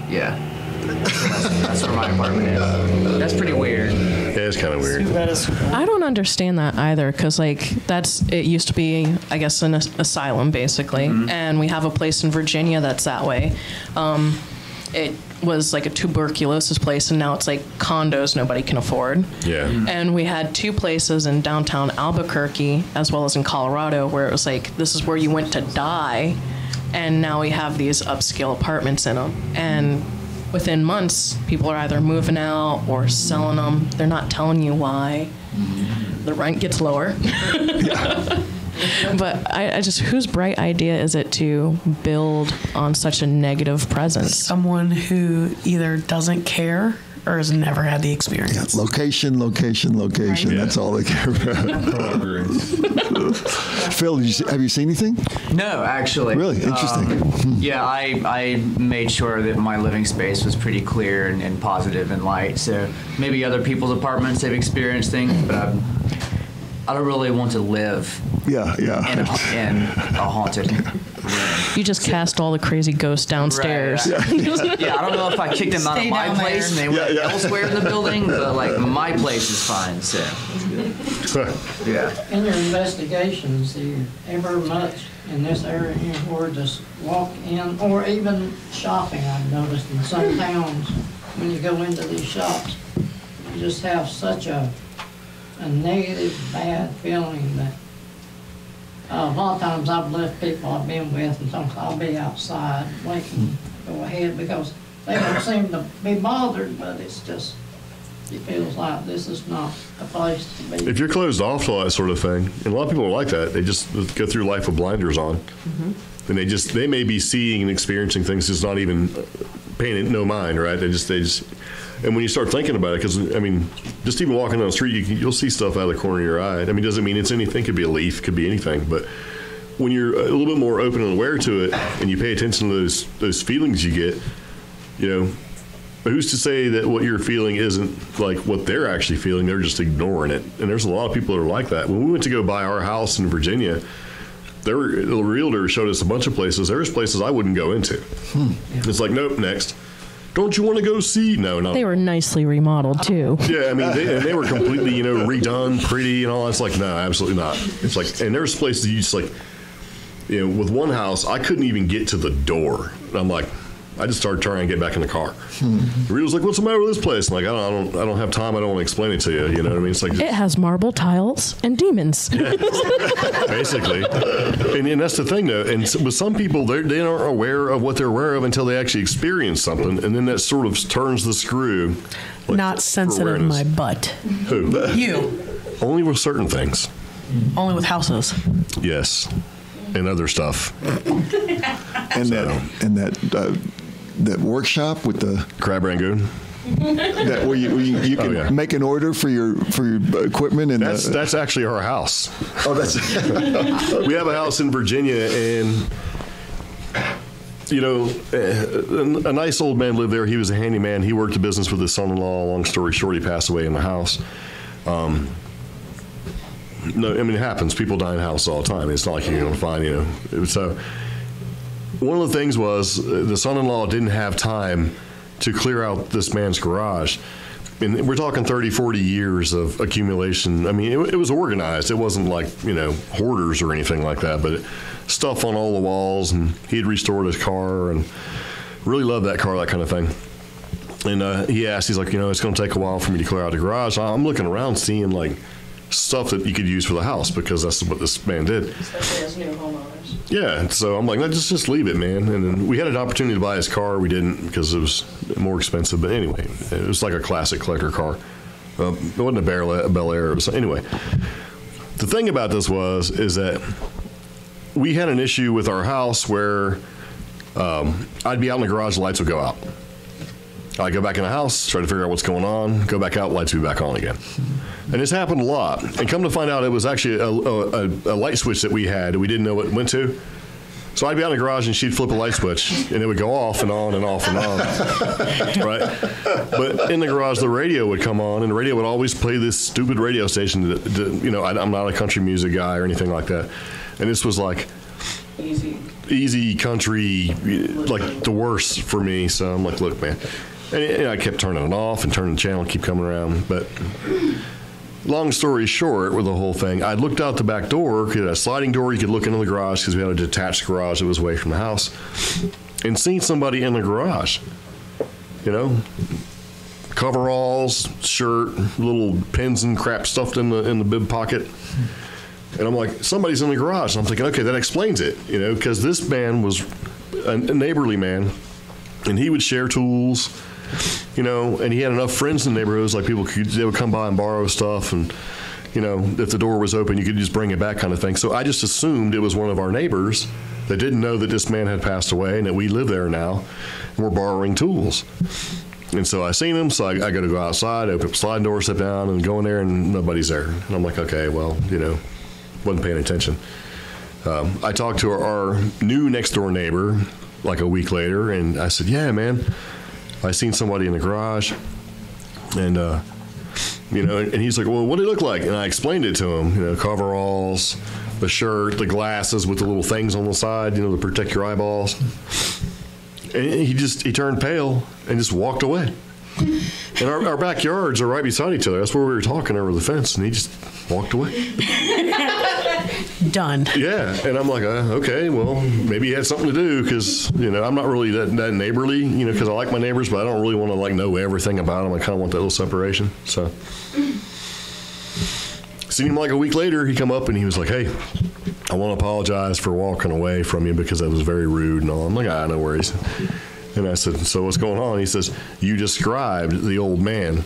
Yeah. That's where my apartment is. That's pretty weird. Yeah, it's kind of weird. I don't understand that either, because it used to be, I guess, an asylum basically, and we have a place in Virginia that's that way. It was like a tuberculosis place, and now it's like condos nobody can afford. Yeah. And we had two places in downtown Albuquerque as well as in Colorado where it was like, this is where you went to die, and now we have these upscale apartments in them. And within months, people are either moving out or selling them. They're not telling you why. The rent gets lower. But I just, whose bright idea is it to build on such a negative presence? Someone who either doesn't care or has never had the experience. Yeah, location. Right. That's all they care about. Phil, have you seen anything? No, actually. Really? Interesting. Yeah, I made sure that my living space was pretty clear and positive and light. So maybe other people's apartments, they've experienced things, but I don't really want to live in a haunted room. You just cast all the crazy ghosts downstairs. Right. Yeah, I don't know if I kicked them out of my place and they went elsewhere in the building, but like my place is fine, so. Yeah. In your investigations, do you ever much in this area where just walk in, or even shopping, I've noticed in some towns, when you go into these shops, you just have such a negative, bad feeling that a lot of times I've left people I've been with, and sometimes I'll be outside waiting to go ahead because they don't seem to be bothered, but it's just, it feels like this is not a place to be. If you're closed off to all that sort of thing, and a lot of people are like that, they just go through life with blinders on. And they may be seeing and experiencing things just not even paying it no mind, right? They just, and when you start thinking about it, because I mean, just even walking down the street, you'll see stuff out of the corner of your eye. I mean, doesn't mean it's anything. Could be a leaf, could be anything. But when you're a little bit more open and aware to it, and you pay attention to those feelings you get, who's to say that what you're feeling isn't like what they're actually feeling? They're just ignoring it. And there's a lot of people that are like that. When we went to go buy our house in Virginia, the realtor showed us a bunch of places. There was places I wouldn't go into. It's like, nope, next. Don't you want to go see? No, no. They were nicely remodeled too. Yeah, I mean, they were completely, redone, pretty, and all. It's like, no, absolutely not. It's like, and there's places you just like, with one house, I couldn't even get to the door. And I'm like, I just started trying to get back in the car. Rita was like, "What's the matter with this place?" I'm like, I don't have time. I don't want to explain it to you. You know what I mean? It's like it has marble tiles and demons. Yeah, basically. And that's the thing, though. And with some people, they aren't aware of what they're aware of until they actually experience something, and then that sort of turns the screw. Like, not sensitive, my butt. Who? You. Only with certain things. Only with houses. Yes, and other stuff. That workshop with the crab rangoon. That where you can make an order for your equipment, and that's actually our house. Oh, that's we have a house in Virginia, and a nice old man lived there. He was a handyman. He worked the business with his son-in-law. Long story short, he passed away in the house. No, I mean, it happens. People die in houses all the time. It's not like you're going to find, So one of the things was the son-in-law didn't have time to clear out this man's garage. And we're talking 30, 40 years of accumulation. I mean, it was organized. It wasn't like, hoarders or anything like that, but stuff on all the walls. And he had restored his car and really loved that car, that kind of thing. And he asked, he's like, it's going to take a while for me to clear out the garage. I'm looking around seeing, like, stuff that you could use for the house because that's what this man did. Especially as new homeowners. Yeah, so I'm like, no, just leave it, man. And then we had an opportunity to buy his car. We didn't because it was more expensive. But anyway, it was like a classic collector car. It wasn't a Bel Air. Anyway, the thing about this is that we had an issue with our house where I'd be out in the garage, the lights would go out. I'd go back in the house, try to figure out what's going on, go back out, lights would be back on again. And this happened a lot. And come to find out, it was actually a light switch that we had that we didn't know what it went to. So I'd be out in the garage and she'd flip a light switch and it would go off and on and off and on. Right? But in the garage, the radio would come on and the radio would always play this stupid radio station that I'm not a country music guy or anything like that. And this was like easy country, like the worst for me. So I'm like, look, man. And I kept turning it off and turning the channel, keep coming around. But long story short, with the whole thing, I looked out the back door, we had a sliding door, you could look into the garage because we had a detached garage that was away from the house, and seen somebody in the garage. Coveralls, shirt, little pins and crap stuffed in the bib pocket. And I'm like, somebody's in the garage. And I'm thinking, okay, that explains it, because this man was a neighborly man, and he would share tools. And he had enough friends in the neighborhoods, like they would come by and borrow stuff, and if the door was open, you could just bring it back, kind of thing. So I just assumed it was one of our neighbors that didn't know that this man had passed away and that we live there now, and we're borrowing tools. And so I seen him, so I got to go outside, open up the sliding door, sit down, and go in there, and nobody's there. And I'm like, okay, well, wasn't paying attention. I talked to our new next door neighbor like a week later, and I said, yeah, man, I seen somebody in the garage, and and he's like, well, what did it look like? And I explained it to him, coveralls, the shirt, the glasses with the little things on the side, to protect your eyeballs. And he turned pale and just walked away. And our backyards are right beside each other. That's where we were talking over the fence, and he just walked away. Done. Yeah, and I'm like, okay, well, maybe he had something to do because, I'm not really that neighborly, because I like my neighbors, but I don't really want to, know everything about them. I kind of want that little separation. So, seen him like a week later, he come up and he was like, hey, I want to apologize for walking away from you because that was very rude and all. I'm like, no worries. And I said, so what's going on? He says, you described the old man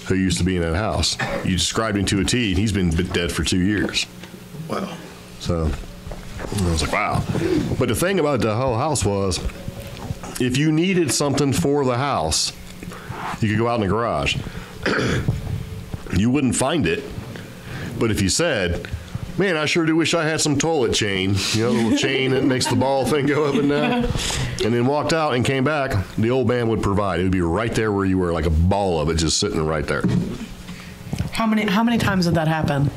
who used to be in that house. You described him to a T, and he's been dead for 2 years. Wow. So I was like, wow. But the thing about the whole house was, if you needed something for the house, you could go out in the garage. You wouldn't find it. But if you said, man, I sure do wish I had some toilet chain, the little chain that makes the ball thing go up and down, and then walked out and came back, the old man would provide. It would be right there where you were, like a ball of it just sitting right there. How many times did that happen?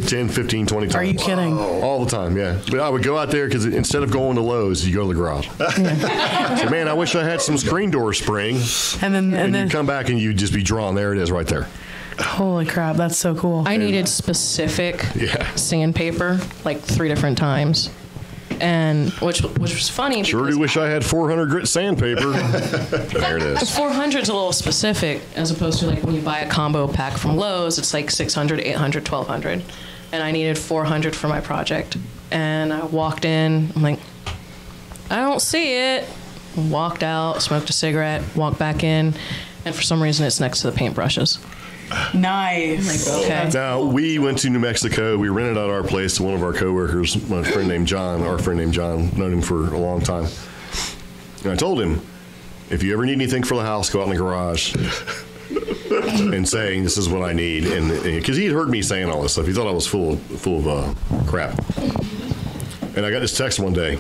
10, 15, 20 times. Are you kidding? All the time, yeah. But I would go out there because instead of going to Lowe's, you go to the garage. So, man, I wish I had some screen door spring. And then you come back and you'd just be drawn. There it is right there. Holy crap, that's so cool. I needed specific sandpaper, like 3 different times. and which was funny. Sure do wish I had 400 grit sandpaper. There it is. 400 is a little specific as opposed to like when you buy a combo pack from Lowe's, it's like 600, 800, 1200. And I needed 400 for my project. And I walked in, I'm like, I don't see it. Walked out, smoked a cigarette, walked back in, and for some reason it's next to the paintbrushes. Nice. Like, okay. Now, we went to New Mexico. We rented out our place to one of our coworkers, our friend named John, known him for a long time. And I told him, if you ever need anything for the house, go out in the garage and saying, this is what I need. And because he'd heard me saying all this stuff. He thought I was full of crap. And I got this text one day.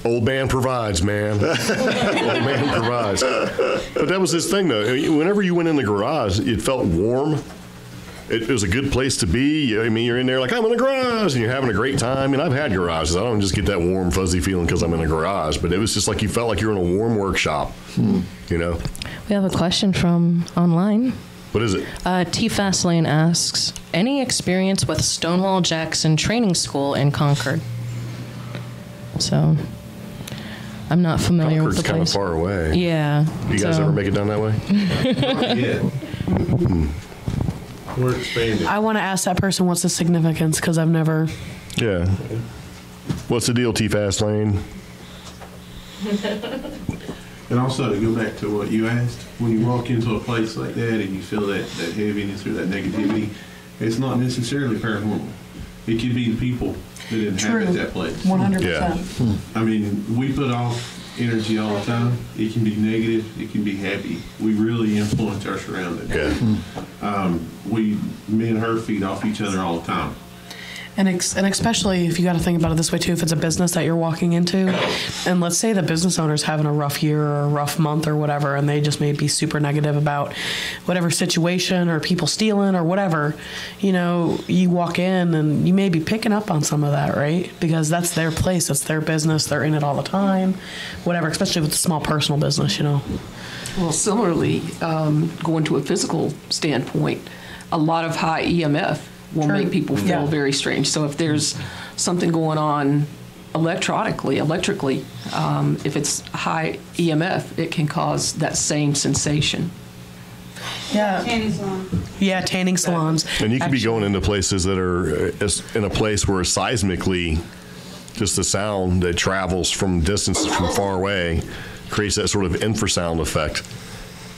Old man provides, man. Old man provides. But that was his thing, though. Whenever you went in the garage, it felt warm. It was a good place to be. I mean, you're in there like, I'm in the garage, and you're having a great time. And I've had garages. I don't just get that warm, fuzzy feeling because I'm in a garage. But it was just like you felt like you were in a warm workshop, you know? We have a question from online. What is it? T. Fastlane asks, any experience with Stonewall Jackson Training School in Concord? So... I'm not familiar with the place. Concord's kind of far away. Yeah. You guys ever make it down that way? Yeah. We're expanding. I want to ask that person what's the significance because I've never. Yeah. What's the deal, T Fast Lane? And also to go back to what you asked, when you walk into a place like that and you feel that heaviness or that negativity, it's not necessarily paranormal. It could be the people that inhabit that place. 100%. Yeah. I mean, we put off energy all the time. It can be negative. It can be happy. We really influence our surroundings. Yeah. Me and her feed off each other all the time. And especially if you got to think about it this way too, if it's a business that you're walking into, and let's say the business owner's having a rough year or a rough month or whatever, and they just may be super negative about whatever situation or people stealing or whatever, you know, you walk in and you may be picking up on some of that, right? Because that's their place, that's their business, they're in it all the time, whatever, especially with a small personal business, you know. Well, similarly, going to a physical standpoint, a lot of high EMF will make people feel very strange. So if there's something going on electrically, if it's high EMF, it can cause that same sensation. Yeah. Tanning salon. Yeah, tanning salons. And you could be going into places that are in a place where seismically, just the sound that travels from distances from far away creates that sort of infrasound effect.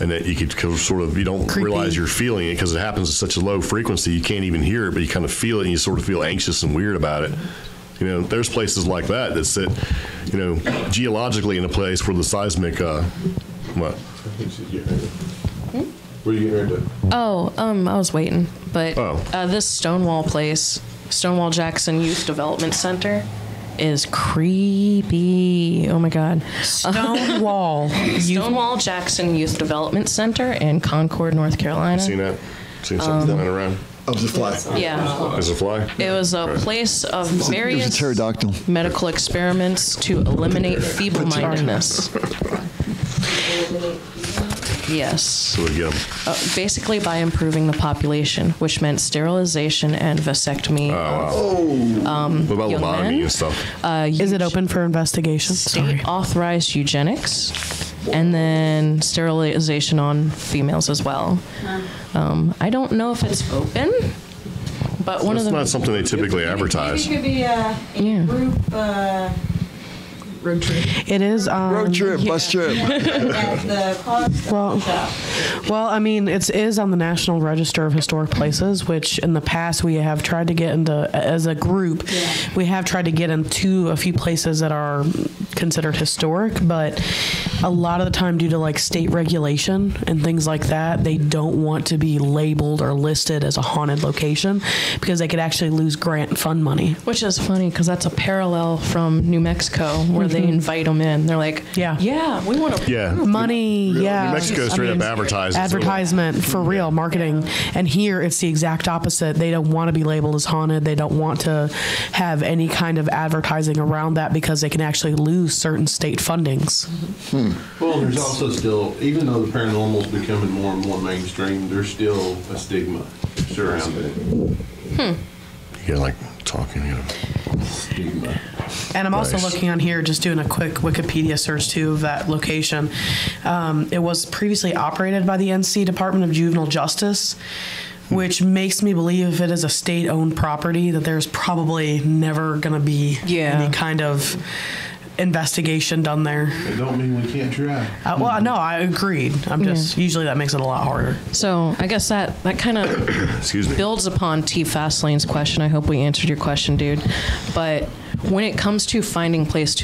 And that you could sort of, you don't realize you're feeling it because it happens at such a low frequency, you can't even hear it, but you kind of feel it and you sort of feel anxious and weird about it. You know, there's places like that sit, you know, geologically in a place where the seismic, what? Where are you getting ready to? Oh, I was waiting. But this Stonewall place, Stonewall Jackson Youth Development Center, is creepy. Oh my God. Stonewall Jackson Youth Development Center in Concord, North Carolina. Seen that? Seen something flying around? Oh, it was a fly. Yeah. Is it a fly? It was a place of It was a various pterodactyl. medical experiments to eliminate feeble-mindedness. Yes. So we get them. Basically by improving the population, which meant sterilization and vasectomy. Oh, wow. What about young lobotomy men. and stuff? Is it open for investigation? State-authorized eugenics, and then sterilization on females as well. I don't know if it's open, but one of the... That's not something they typically advertise. Maybe it could be a group... Road trip. It is Road trip, bus trip. at the cost well, I mean, it is on the National Register of Historic Places, which in the past we have tried to get into, as a group, we have tried to get into a few places that are considered historic, but a lot of the time due to like state regulation and things like that, they don't want to be labeled or listed as a haunted location because they could actually lose grant fund money. Which is funny because that's a parallel from New Mexico where they invite them in. They're like, yeah, we want to money, New Mexico straight up advertises. Advertisement for real, marketing. And here it's the exact opposite. They don't want to be labeled as haunted. They don't want to have any kind of advertising around that because they can actually lose certain state fundings. Well, there's also still, even though the paranormal is becoming more and more mainstream, there's still a stigma surrounding it. You get like talking. And I'm also Nice. looking on here, just doing a quick Wikipedia search too of that location. It was previously operated by the NC Department of Juvenile Justice, which makes me believe if it is a state-owned property that there's probably never going to be any kind of investigation done there. It don't mean we can't try. Well, no, I agreed. I'm just, usually that makes it a lot harder. So I guess that kind of builds upon T. Fastlane's question. I hope we answered your question, dude. But when it comes to finding places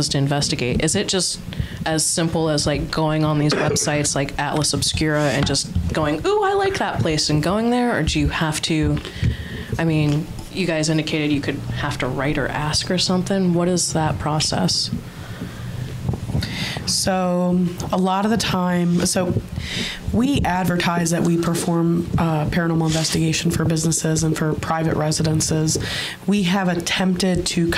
to investigate, is it just as simple as like going on these websites like Atlas Obscura and just going, ooh, I like that place, and going there? Or do you have to, I mean, you guys indicated you could have to write or ask or something. What is that process? So a lot of the time, so we advertise that we perform paranormal investigation for businesses and for private residences. We have attempted to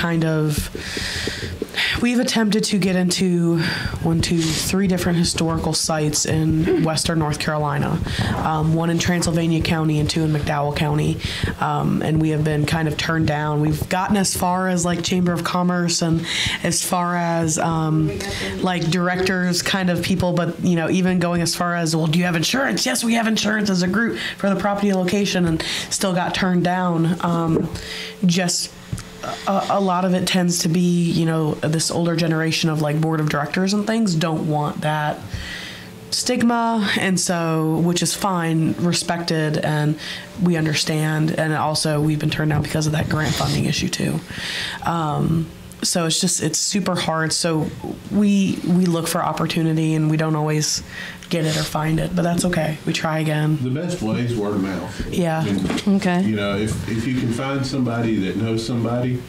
get into 3 different historical sites in Western North Carolina, 1 in Transylvania County and 2 in McDowell County. And we have been kind of turned down. We've gotten as far as like Chamber of Commerce and as far as like directors kind of people, but you know, even going as far as, well, do you have insurance? Yes, we have insurance as a group for the property and location, and still got turned down. A lot of it tends to be, you know, this older generation of like board of directors and things don't want that stigma, and so, which is fine, respected, and we understand. And also we've been turned down because of that grant funding issue too. So it's super hard. So we look for opportunity, and we don't always get it or find it, but that's okay. We try again. The best way is word of mouth. Yeah. Okay. You know, if you can find somebody that knows somebody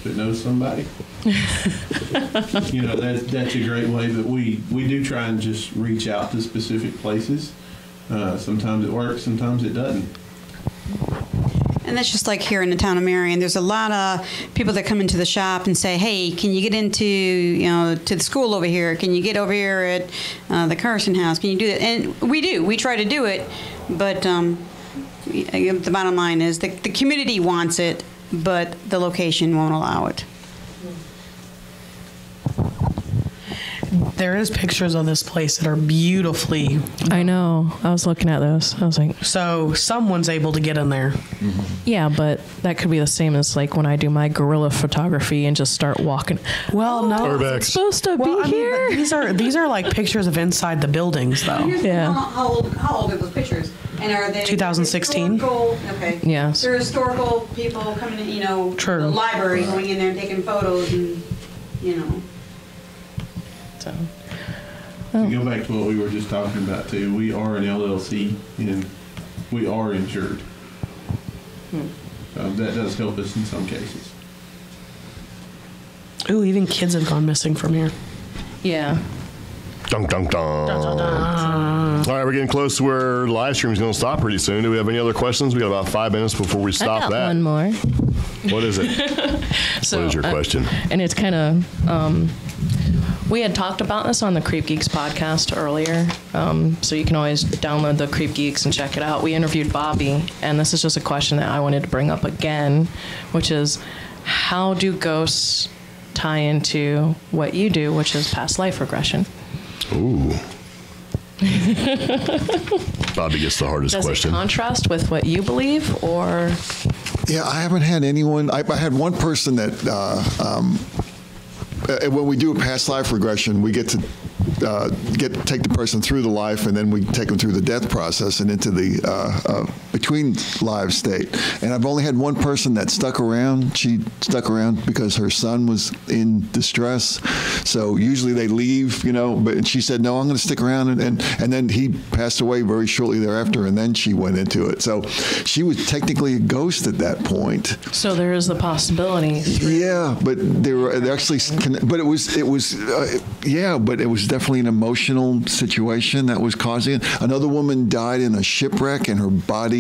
that knows somebody, you know, that's a great way. But we do try and just reach out to specific places. Sometimes it works, sometimes it doesn't. And that's just like here in the town of Marion. There's a lot of people that come into the shop and say, hey, can you get into, you know, to the school over here? Can you get over here at the Carson House? Can you do that? And we do. We try to do it. But the bottom line is the community wants it, but the location won't allow it. There is pictures of this place that are beautifully. I know. I was looking at those. I was like, so someone's able to get in there. Yeah, but that could be the same as like when I do my guerrilla photography and just start walking. Well, no, it's supposed to be here. These are like pictures of inside the buildings, though. Yeah. How old are those pictures? And are they 2016? Okay. Yes. They're historical people coming in, you know, True. the library, going in there and taking photos, and you know. So. To go back to what we were just talking about too, we are an LLC and we are insured. That does help us in some cases. Ooh, even kids have gone missing from here. Yeah. Dun, dun, dun. All right, we're getting close to where live stream is going to stop pretty soon. Do we have any other questions? We got about 5 minutes before we stop I got that. one more. What is it? So, what is your question? And it's kind of, we had talked about this on the CreepGeeks podcast earlier, so you can always download the CreepGeeks and check it out. We interviewed Bobby, and this is just a question that I wanted to bring up again, which is, how do ghosts tie into what you do, which is past life regression? Ooh. Bobby gets the hardest question. Does it contrast with what you believe, or? Yeah, I haven't had anyone. I had one person that when we do a past life regression, we get to take the person through the life, and then we take them through the death process and into the between live state. And I've only had one person that stuck around. She stuck around because her son was in distress. So usually they leave, you know, but she said, no, I'm going to stick around. And then he passed away very shortly thereafter, and then she went into it. So she was technically a ghost at that point. So there is the possibility. Yeah, but they actually, but it was but it was definitely an emotional situation that was causing it. Another woman died in a shipwreck, and her body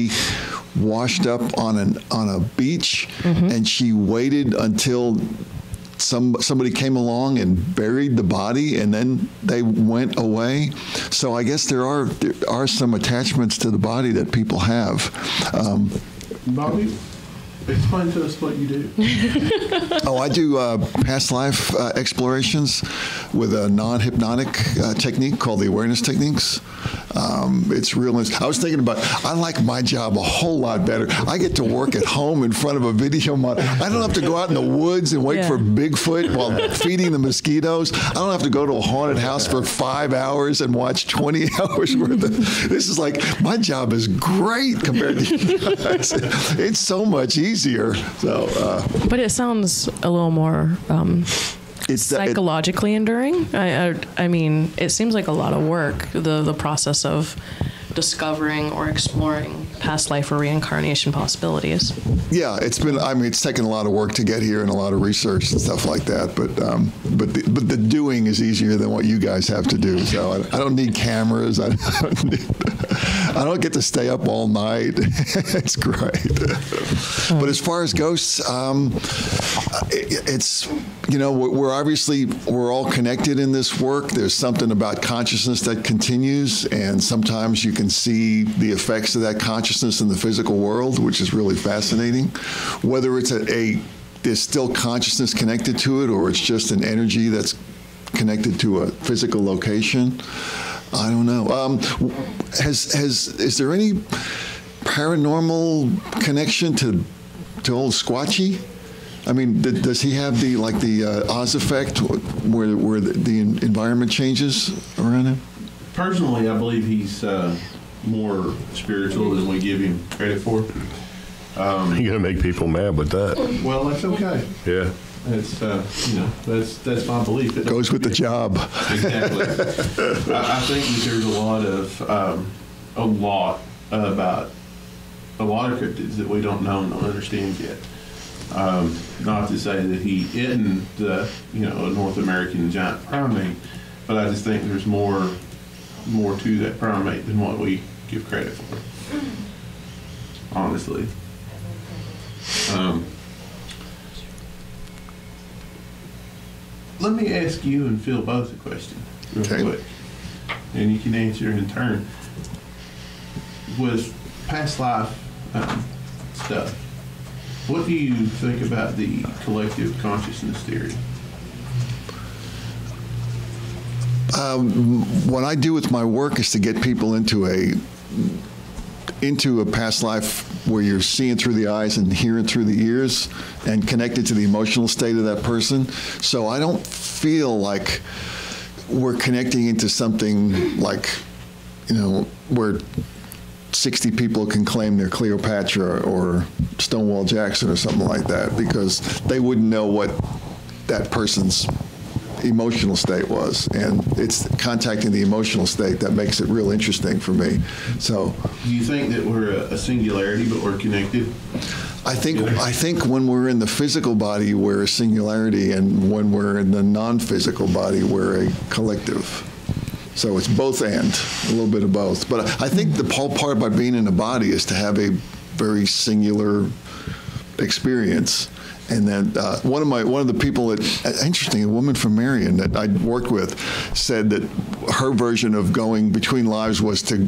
washed up on a beach, and she waited until somebody came along and buried the body, and then they went away. So I guess there are some attachments to the body that people have. Bobby, Explain to us what you do. Oh, I do past life explorations with a non-hypnotic technique called the awareness techniques. It's real. I was thinking about, I like my job a whole lot better. I get to work at home in front of a video monitor. I don't have to go out in the woods and wait for Bigfoot while feeding the mosquitoes. I don't have to go to a haunted house for 5 hours and watch 20 hours worth of. This is like, my job is great compared to you guys. It's so much easier. So, but it sounds a little more it's psychologically enduring. I mean, it seems like a lot of work, the process of discovering or exploring past life or reincarnation possibilities. Yeah, it's taken a lot of work to get here and a lot of research and stuff like that. But the doing is easier than what you guys have to do. So I don't need cameras. I don't get to stay up all night. It's great. But as far as ghosts, it's, we're all connected in this work. There's something about consciousness that continues, and sometimes you can see the effects of that consciousness in the physical world, which is really fascinating. Whether it's there's still consciousness connected to it, or it's just an energy that's connected to a physical location. I don't know. Is there any paranormal connection to old Squatchy? I mean, does he have the Oz effect, where the environment changes around him? Personally, I believe he's more spiritual than we give him credit for. You're gonna make people mad with that. Well, that's okay. Yeah. It's that's my belief. It goes with the job. Exactly. I think that there's a lot about a lot of cryptids that we don't know and don't understand yet. Not to say that he isn't a North American giant primate, but I just think there's more to that primate than what we give credit for. Honestly. Let me ask you and Phil both a question real quick, and you can answer in turn. With past life stuff, what do you think about the collective consciousness theory? What I do with my work is to get people into a past life where you're seeing through the eyes and hearing through the ears and connected to the emotional state of that person. So I don't feel like we're connecting into something like, where 60 people can claim they're Cleopatra or Stonewall Jackson or something like that, because they wouldn't know what that person's emotional state was, and it's contacting the emotional state that makes it real interesting for me. So, do you think that we're a singularity, but we're connected? I think when we're in the physical body, we're a singularity, and when we're in the non-physical body, we're a collective. So it's both and, a little bit of both. But I think the whole part about being in a body is to have a very singular experience. And then one of the people interesting, a woman from Marion that I worked with, said that her version of going between lives was to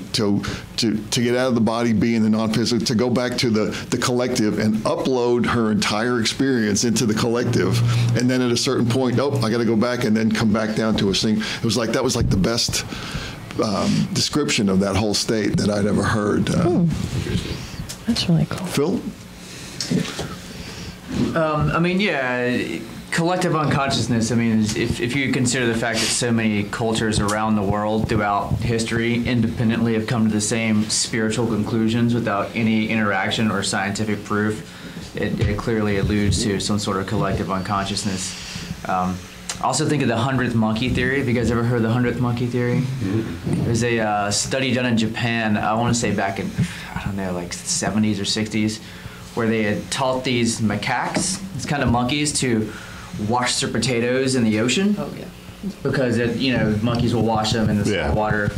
get out of the body, be in the non-physical, to go back to the collective and upload her entire experience into the collective. And then at a certain point, I got to go back and then come back down to a single. It was like, that was like the best description of that whole state that I'd ever heard. That's really cool. Phil? Collective unconsciousness, if you consider the fact that so many cultures around the world throughout history independently have come to the same spiritual conclusions without any interaction or scientific proof, it clearly alludes to some sort of collective unconsciousness. I also think of the 100th monkey theory. Have you guys ever heard of the 100th monkey theory? Mm-hmm. There's a study done in Japan, I want to say back in, like 70s or 60s, where they had taught these macaques, these kind of monkeys, to wash their potatoes in the ocean. Oh, yeah. Because, monkeys will wash them in the salt water,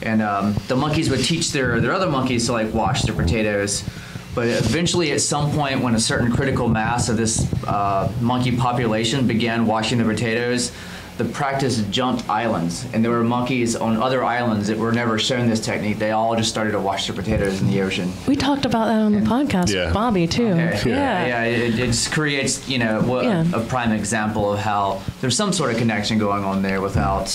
And the monkeys would teach their other monkeys to, wash their potatoes. But eventually, at some point, when a certain critical mass of this monkey population began washing the potatoes, the practice jumped islands, and there were monkeys on other islands that were never shown this technique. They all just started to wash their potatoes in the ocean. We talked about that on the podcast with Bobby too. Yeah, it just creates, a prime example of how there's some sort of connection going on there without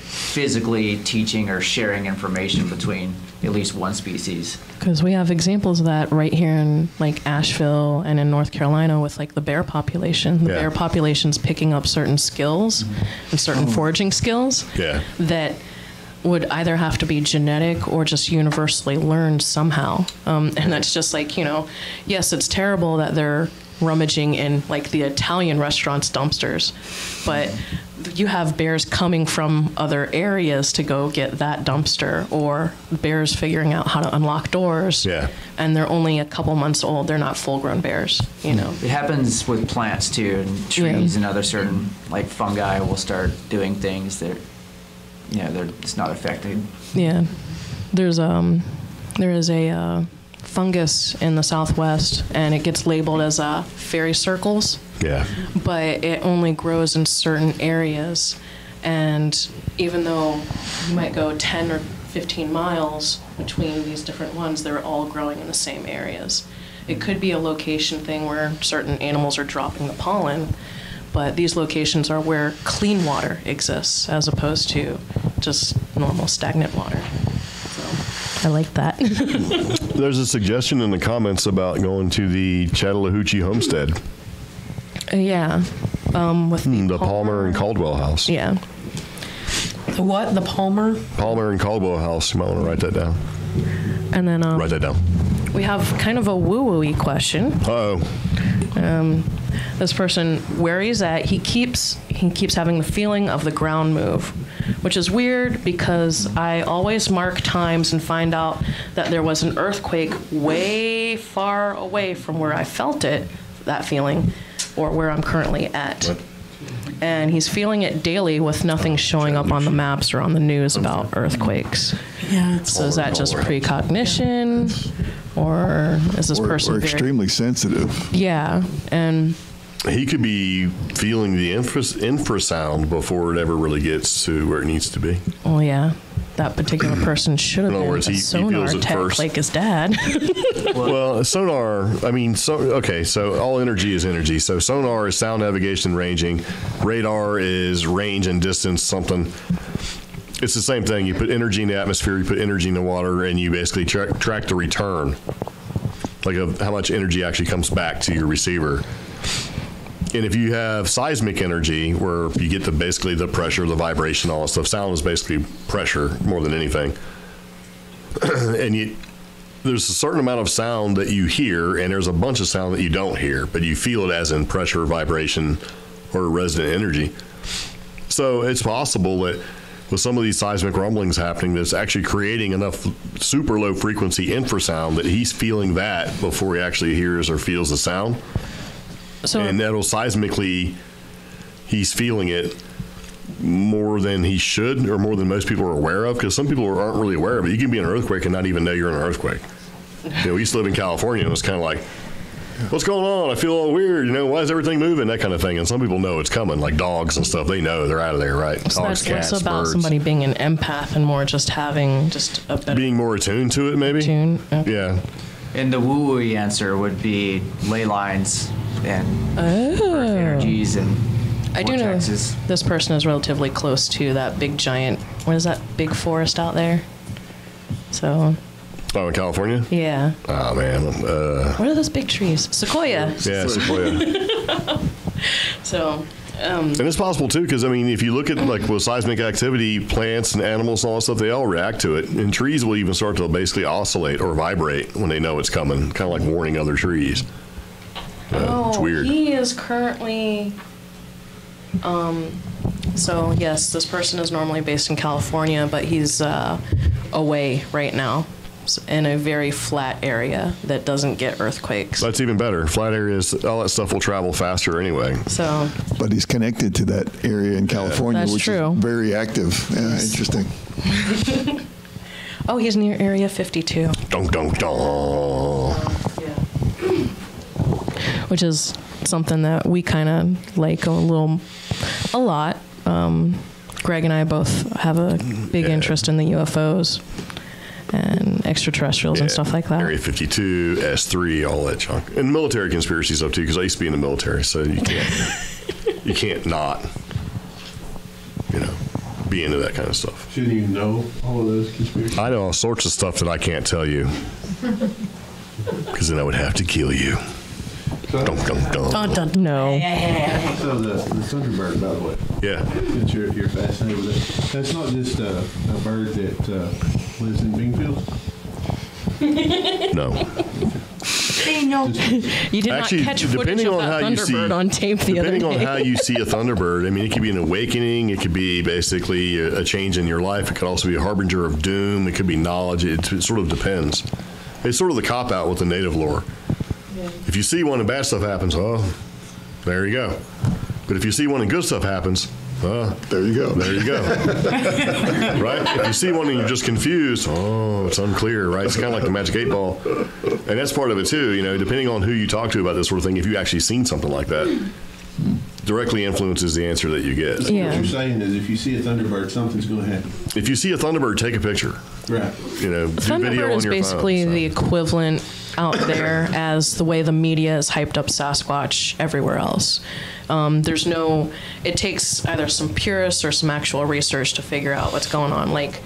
physically teaching or sharing information between at least one species. Because we have examples of that right here in like Asheville and in North Carolina with like the bear population. The bear population's picking up certain skills and certain foraging skills that would either have to be genetic or just universally learned somehow. And that's just like, yes, it's terrible that they're rummaging in like the Italian restaurants' dumpsters, but you have bears coming from other areas to go get that dumpster, or bears figuring out how to unlock doors. And they're only a couple months old. They're not full-grown bears, It happens with plants too, and trees and other certain like fungi will start doing things that, it's not affected. Yeah, there is a fungus in the Southwest, and it gets labeled as fairy circles. But it only grows in certain areas, and even though you might go 10 or 15 miles between these different ones, they're all growing in the same areas. It could be a location thing where certain animals are dropping the pollen, but these locations are where clean water exists as opposed to just normal stagnant water. I like that. There's a suggestion in the comments about going to the Chattahoochee Homestead. With the Palmer and Caldwell House. Yeah. The what? The Palmer? Palmer and Caldwell House. You might want to write that down. And then write that down. We have kind of a woo-woo-y question. This person, where he's at, he keeps having the feeling of the ground move, which is weird because I always mark times and find out that there was an earthquake way far away from where I felt it, that feeling, or where I'm currently at. And he's feeling it daily with nothing showing up on the maps or on the news about earthquakes. So is that just precognition, or is this person we're extremely sensitive? And he could be feeling the infrasound before it ever really gets to where it needs to be. That particular person should have been a sonar tech like his dad. Well, sonar, so all energy is energy. So sonar is sound navigation ranging. Radar is range and distance something. It's the same thing. You put energy in the atmosphere, you put energy in the water, and you basically track the return, like of how much energy actually comes back to your receiver. And if you have seismic energy, where you get basically the pressure, the vibration, all that stuff, sound is basically pressure more than anything. And there's a certain amount of sound that you hear, and there's a bunch of sound that you don't hear, but you feel it as in pressure, vibration, or resonant energy. So it's possible that with some of these seismic rumblings happening, that's actually creating enough super low frequency infrasound that he's feeling that before he actually hears or feels the sound. And that'll seismically, he's feeling it more than he should, or more than most people are aware of, because some people aren't really aware of it. You can be in an earthquake and not even know you're in an earthquake. We used to live in California, and it was kind of like, what's going on? I feel all weird. Why is everything moving? That kind of thing. And some people know it's coming, like dogs and stuff. They know they're out of there, right? So dogs, that's cats, less about birds. somebody being an empath and more just having just a better... Being more attuned to it, maybe? Yeah. And the woo-woo answer would be ley lines and earth energies and I do know this person is relatively close to that big giant, what is that big forest out there? So... Oh, in California? Yeah. Oh, man. What are those big trees? Sequoia. Yeah, sequoia. So... and it's possible, too, because, if you look at, with seismic activity, plants and animals and all that stuff, they all react to it. And trees will even start to basically oscillate or vibrate when they know it's coming, kind of like warning other trees. It's weird. He is currently... so, yes, this person is normally based in California, but he's away right now in a very flat area that doesn't get earthquakes. That's even better. Flat areas, all that stuff will travel faster anyway. So, but he's connected to that area in California, That's which true. is very active. Interesting. Oh, he's near Area 52. Dun, dun, dun. Which is something that we kind of like a little A lot. Greg and I both have a big interest in the UFOs and extraterrestrials and stuff like that. Area 52, S3, all that junk. And military conspiracy stuff too, because I used to be in the military, so you can't not, be into that kind of stuff. Shouldn't you know all of those conspiracies? I know all sorts of stuff that I can't tell you, because then I would have to kill you. So, Dun, dun, dun. Dun, dun, no. so the Thunderbird, by the way. Yeah. Since you're fascinated with it, that's not just a bird that lives in Bingfield. No. You did Actually, not catch footage of that Thunderbird on tape the other day. Depending on how you see a Thunderbird, I mean, it could be an awakening. It could be basically a change in your life. It could also be a harbinger of doom. It could be knowledge. It sort of depends. It's sort of the cop-out with the native lore. If you see one and bad stuff happens, oh, there you go. But if you see one and good stuff happens, there you go. There you go. Right? If you see one and you're just confused, it's unclear, right? It's kind of like the Magic 8 Ball. And that's part of it, too. Depending on who you talk to about this sort of thing, if you actually seen something like that, directly influences the answer that you get. What you're saying is if you see a Thunderbird, something's going to happen. If you see a Thunderbird, take a picture. Right. Do video Thunderbird on is your basically phone, the equivalent out there as the way the media has hyped up Sasquatch everywhere else. It takes either some purists or some actual research to figure out what's going on. Like,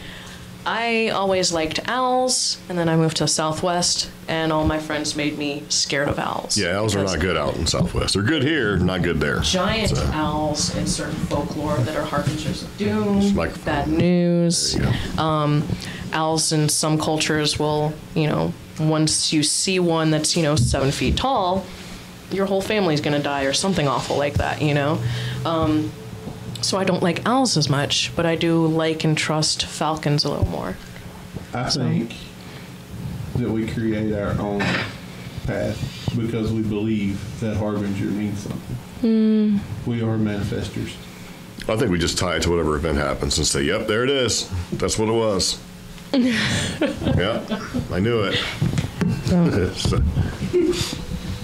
I always liked owls, and then I moved to Southwest, and all my friends made me scared of owls. Yeah, owls are not good out in Southwest. They're good here, not good there. Giant owls in certain folklore that are harbingers of doom, bad news. Owls in some cultures will, once you see one that's, 7 feet tall, your whole family's going to die or something awful like that, So I don't like owls as much, but I do like and trust falcons a little more. I think that we create our own path because we believe that harbinger means something. We are manifestors. I think we just tie it to whatever event happens and say, yep, there it is. That's what it was. Yep, I knew it.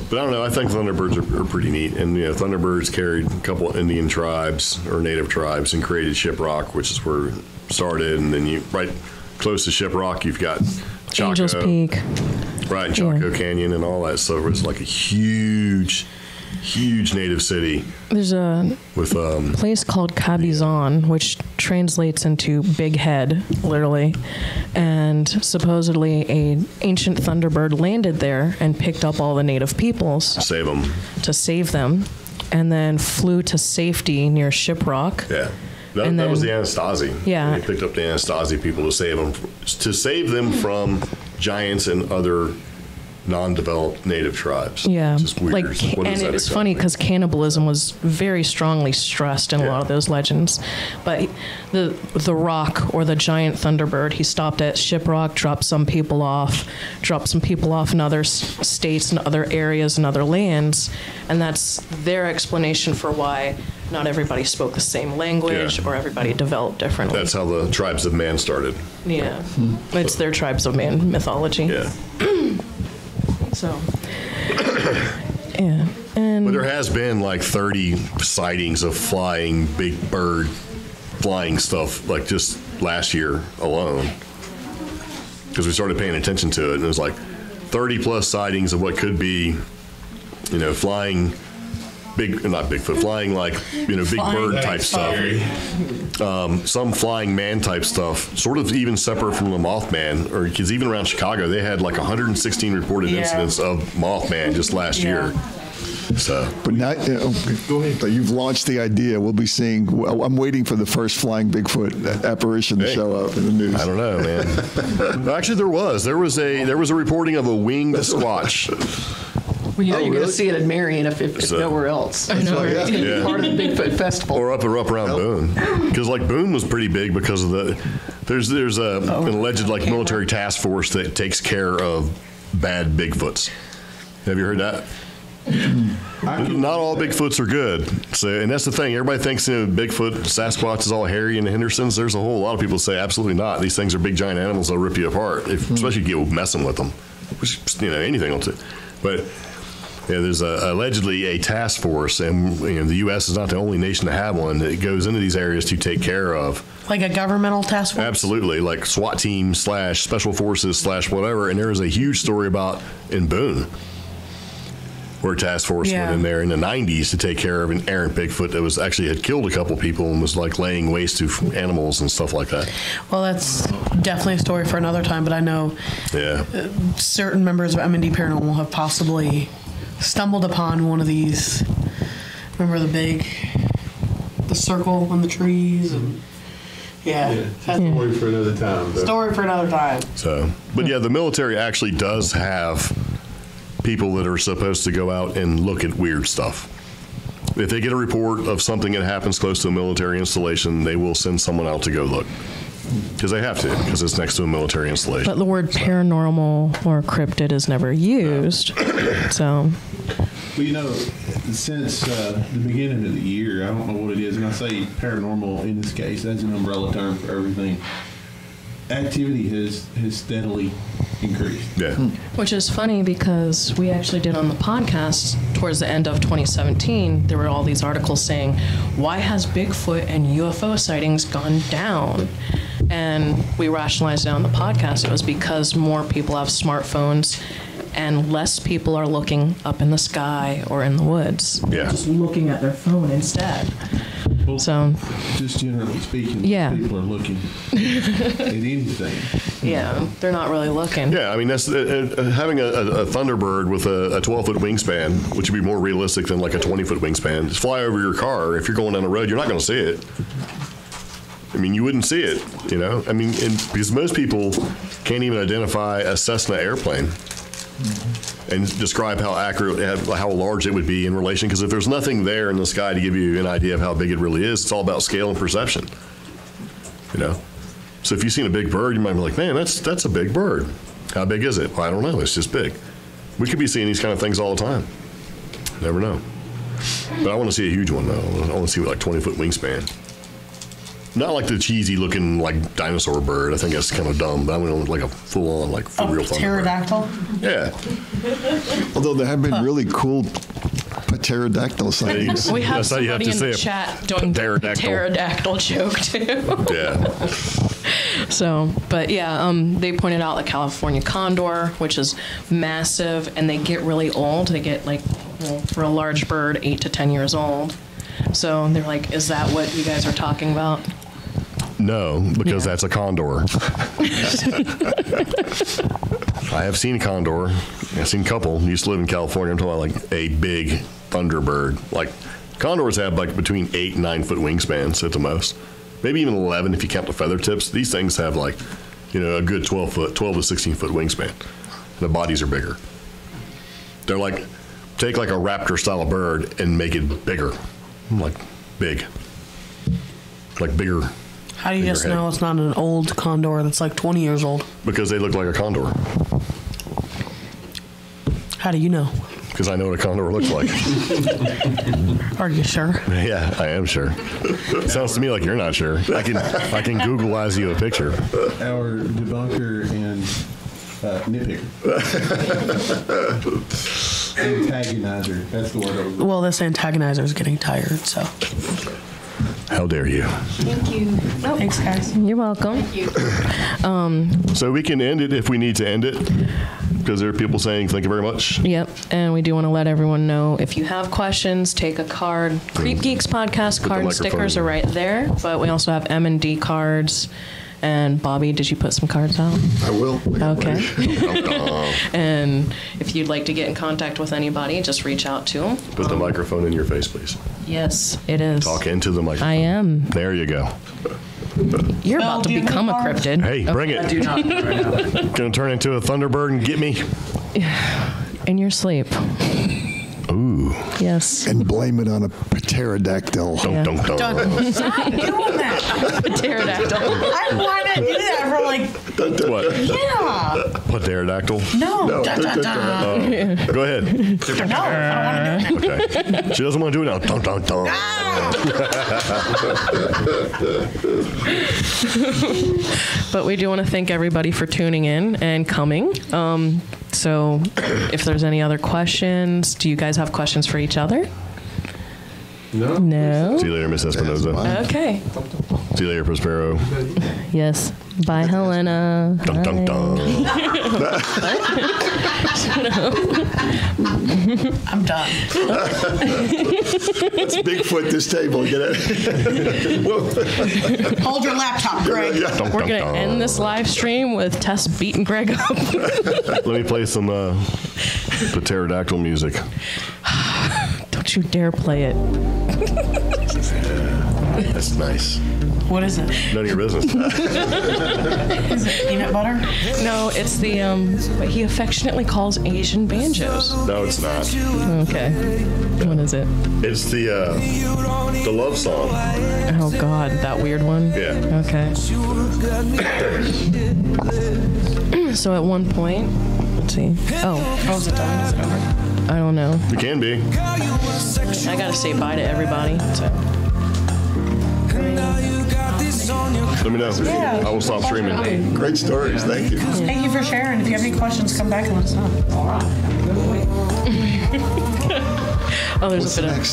But I don't know. I think Thunderbirds are pretty neat. And, Thunderbirds carried a couple of Indian tribes or native tribes and created Shiprock, which is where it started. And then right close to Shiprock, you've got Chaco. Angel's Peak. Right, Chaco Canyon and all that. So it's like a huge native city. There's a place called Cabizon, which translates into big head, literally. And supposedly an ancient Thunderbird landed there and picked up all the native peoples. To save them. And then flew to safety near Shiprock. Yeah. That was the Anastasi. Yeah. They picked up the Anastasi people to save them from giants and other non-developed native tribes. Yeah, it's just weird. And it's funny because cannibalism was very strongly stressed in a lot of those legends. But the Rock or the giant Thunderbird, he stopped at Shiprock, dropped some people off in other states and other areas and other lands, and that's their explanation for why not everybody spoke the same language or everybody developed differently. That's how the tribes of man started. Yeah, it's their tribes of man mythology. Yeah. So, yeah. But there has been like 30 sightings of flying big bird flying stuff like just last year alone. Because we started paying attention to it, and it was like 30 plus sightings of what could be, flying flying like, big bird type stuff. Some flying man type stuff, sort of even separate from the Mothman, or because even around Chicago, they had like 116 reported incidents of Mothman just last year. So, but now, go ahead. But you've launched the idea. We'll be seeing. I'm waiting for the first flying Bigfoot apparition to show up in the news. I don't know, man. Actually, there was a reporting of a winged Squatch. Well, you're going to see it in Marion if nowhere else. I know. It's going to be part of the Bigfoot Festival. Or up around Boone. Because Boone was pretty big because of there's an alleged military task force that takes care of bad Bigfoots. Have you heard that? Not all Bigfoots are good. So, and that's the thing. Everybody thinks Bigfoot, Sasquatch is all hairy and the Hendersons. There's a whole lot of people say absolutely not. These things are big giant animals. They'll rip you apart, especially if you get messing with them. Which anything will do. But Yeah, there's allegedly a task force, and the U.S. is not the only nation to have one that goes into these areas to take care of. Like a governmental task force? Absolutely, like SWAT team / special forces / whatever. And there was a huge story about in Boone, where a task force went in there in the 90s to take care of an errant Bigfoot that was actually had killed a couple people and was like laying waste to animals and stuff like that. Well, that's definitely a story for another time, but I know certain members of M&D Paranormal have possibly stumbled upon one of these. Remember the circle on the trees? And story for another time. Story for another time. So, but yeah, the military actually does have people that are supposed to go out and look at weird stuff. If they get a report of something that happens close to a military installation, they will send someone out to go look. Because they have to, because it's next to a military installation. But the word paranormal or cryptid is never used. So. Well, since the beginning of the year, I don't know what it is, and I say paranormal in this case, that's an umbrella term for everything. Activity has steadily increased. Yeah. Which is funny because we actually did on the podcast towards the end of 2017, there were all these articles saying, why has Bigfoot and UFO sightings gone down? And we rationalized it on the podcast. It was because more people have smartphones and less people are looking up in the sky or in the woods. Yeah. Just looking at their phone instead. Well, so, just generally speaking, people are looking at anything. Yeah, they're not really looking. Yeah, I mean, that's having a Thunderbird with a 12-foot wingspan, which would be more realistic than like a 20-foot wingspan. Just fly over your car. If you're going down the road, you're not going to see it. I mean, you wouldn't see it, I mean, because most people can't even identify a Cessna airplane and describe how accurate, how large it would be in relation. Because if there's nothing there in the sky to give you an idea of how big it really is, it's all about scale and perception. So if you've seen a big bird, you might be like, man, that's a big bird. How big is it? Well, I don't know. It's just big. We could be seeing these kind of things all the time. Never know. But I want to see a huge one, though. I want to see like 20-foot wingspan. Not like the cheesy looking like dinosaur bird. I think that's kind of dumb. But I want like a full on like real pterodactyl. Yeah. Although there have been really cool pterodactyl sightings. We have somebody in the chat doing the pterodactyl joke too. Yeah. So, but yeah, they pointed out the California condor, which is massive, and they get really old. They get like, for a large bird, 8 to 10 years old. So they're like, is that what you guys are talking about? No, because that's a condor. I have seen a condor. I've seen a couple. Used to live in California. I'm talking about like a big thunderbird. Like condors have like between 8 and 9 foot wingspans at the most. Maybe even 11 if you count the feather tips. These things have like, a good 12 to 16 foot wingspan. And the bodies are bigger. They're like, take like a raptor style of bird and make it bigger. Like big. Like bigger. How do you just know it's not an old condor that's like 20 years old? Because they look like a condor. How do you know? Because I know what a condor looks like. Are you sure? Yeah, I am sure. It sounds to me like you're not sure. I can Google-ize you a picture. Our debunker and nitpicker. Antagonizer. That's the word I was looking for. Well, this antagonizer is getting tired, so. How dare you? Thank you. Thanks, guys. You're welcome. Thank you. So we can end it if we need to end it, because there are people saying thank you very much. Yep, and we do want to let everyone know, if you have questions, take a card. CreepGeeks podcast card and stickers are right there, but we also have M&D cards. And Bobby, did you put some cards out? I will. Okay. And if you'd like to get in contact with anybody, just reach out to them. Put the microphone in your face, please. Yes, it is. Talk into the microphone. I am. There you go. You're about to become a cryptid. Hey, bring it. I do not right now. Gonna turn into a Thunderbird and get me? In your sleep. Ooh. Yes. And blame it on a pterodactyl. Yeah. Dun. Stop doing that. Pterodactyl. I want to do that for like. What? Yeah. What, pterodactyl? No. Dun. Go ahead. No, I don't want to do it. Okay. She doesn't want to do it now. Dun. But we do want to thank everybody for tuning in and coming. So if there's any other questions, do you guys have questions for each other? No. No? See you later, Miss Espinoza. Okay. See you later, Prospero. Yes. Bye, Helena. Dun, dun, dun. I'm done. Let's Bigfoot this table. Get it? Hold your laptop, Greg. We're going to end this live stream with Tess beating Greg up. Let me play some the pterodactyl music. Don't you dare play it. That's nice. What is it? None of your business. Is it peanut butter? No, it's the what he affectionately calls Asian banjos. No, it's not. Okay. What is it? It's the love song. Oh God, that weird one? Yeah. Okay. So at one point, let's see. Oh, is it done? Is it over? I don't know. It can be. I gotta say bye to everybody. So. Let me know. Yeah. I will stop streaming. Great stories. Thank you. Thank you for sharing. If you have any questions, come back and let us know. All right. Have a good week. Oh, there's What's a bit next?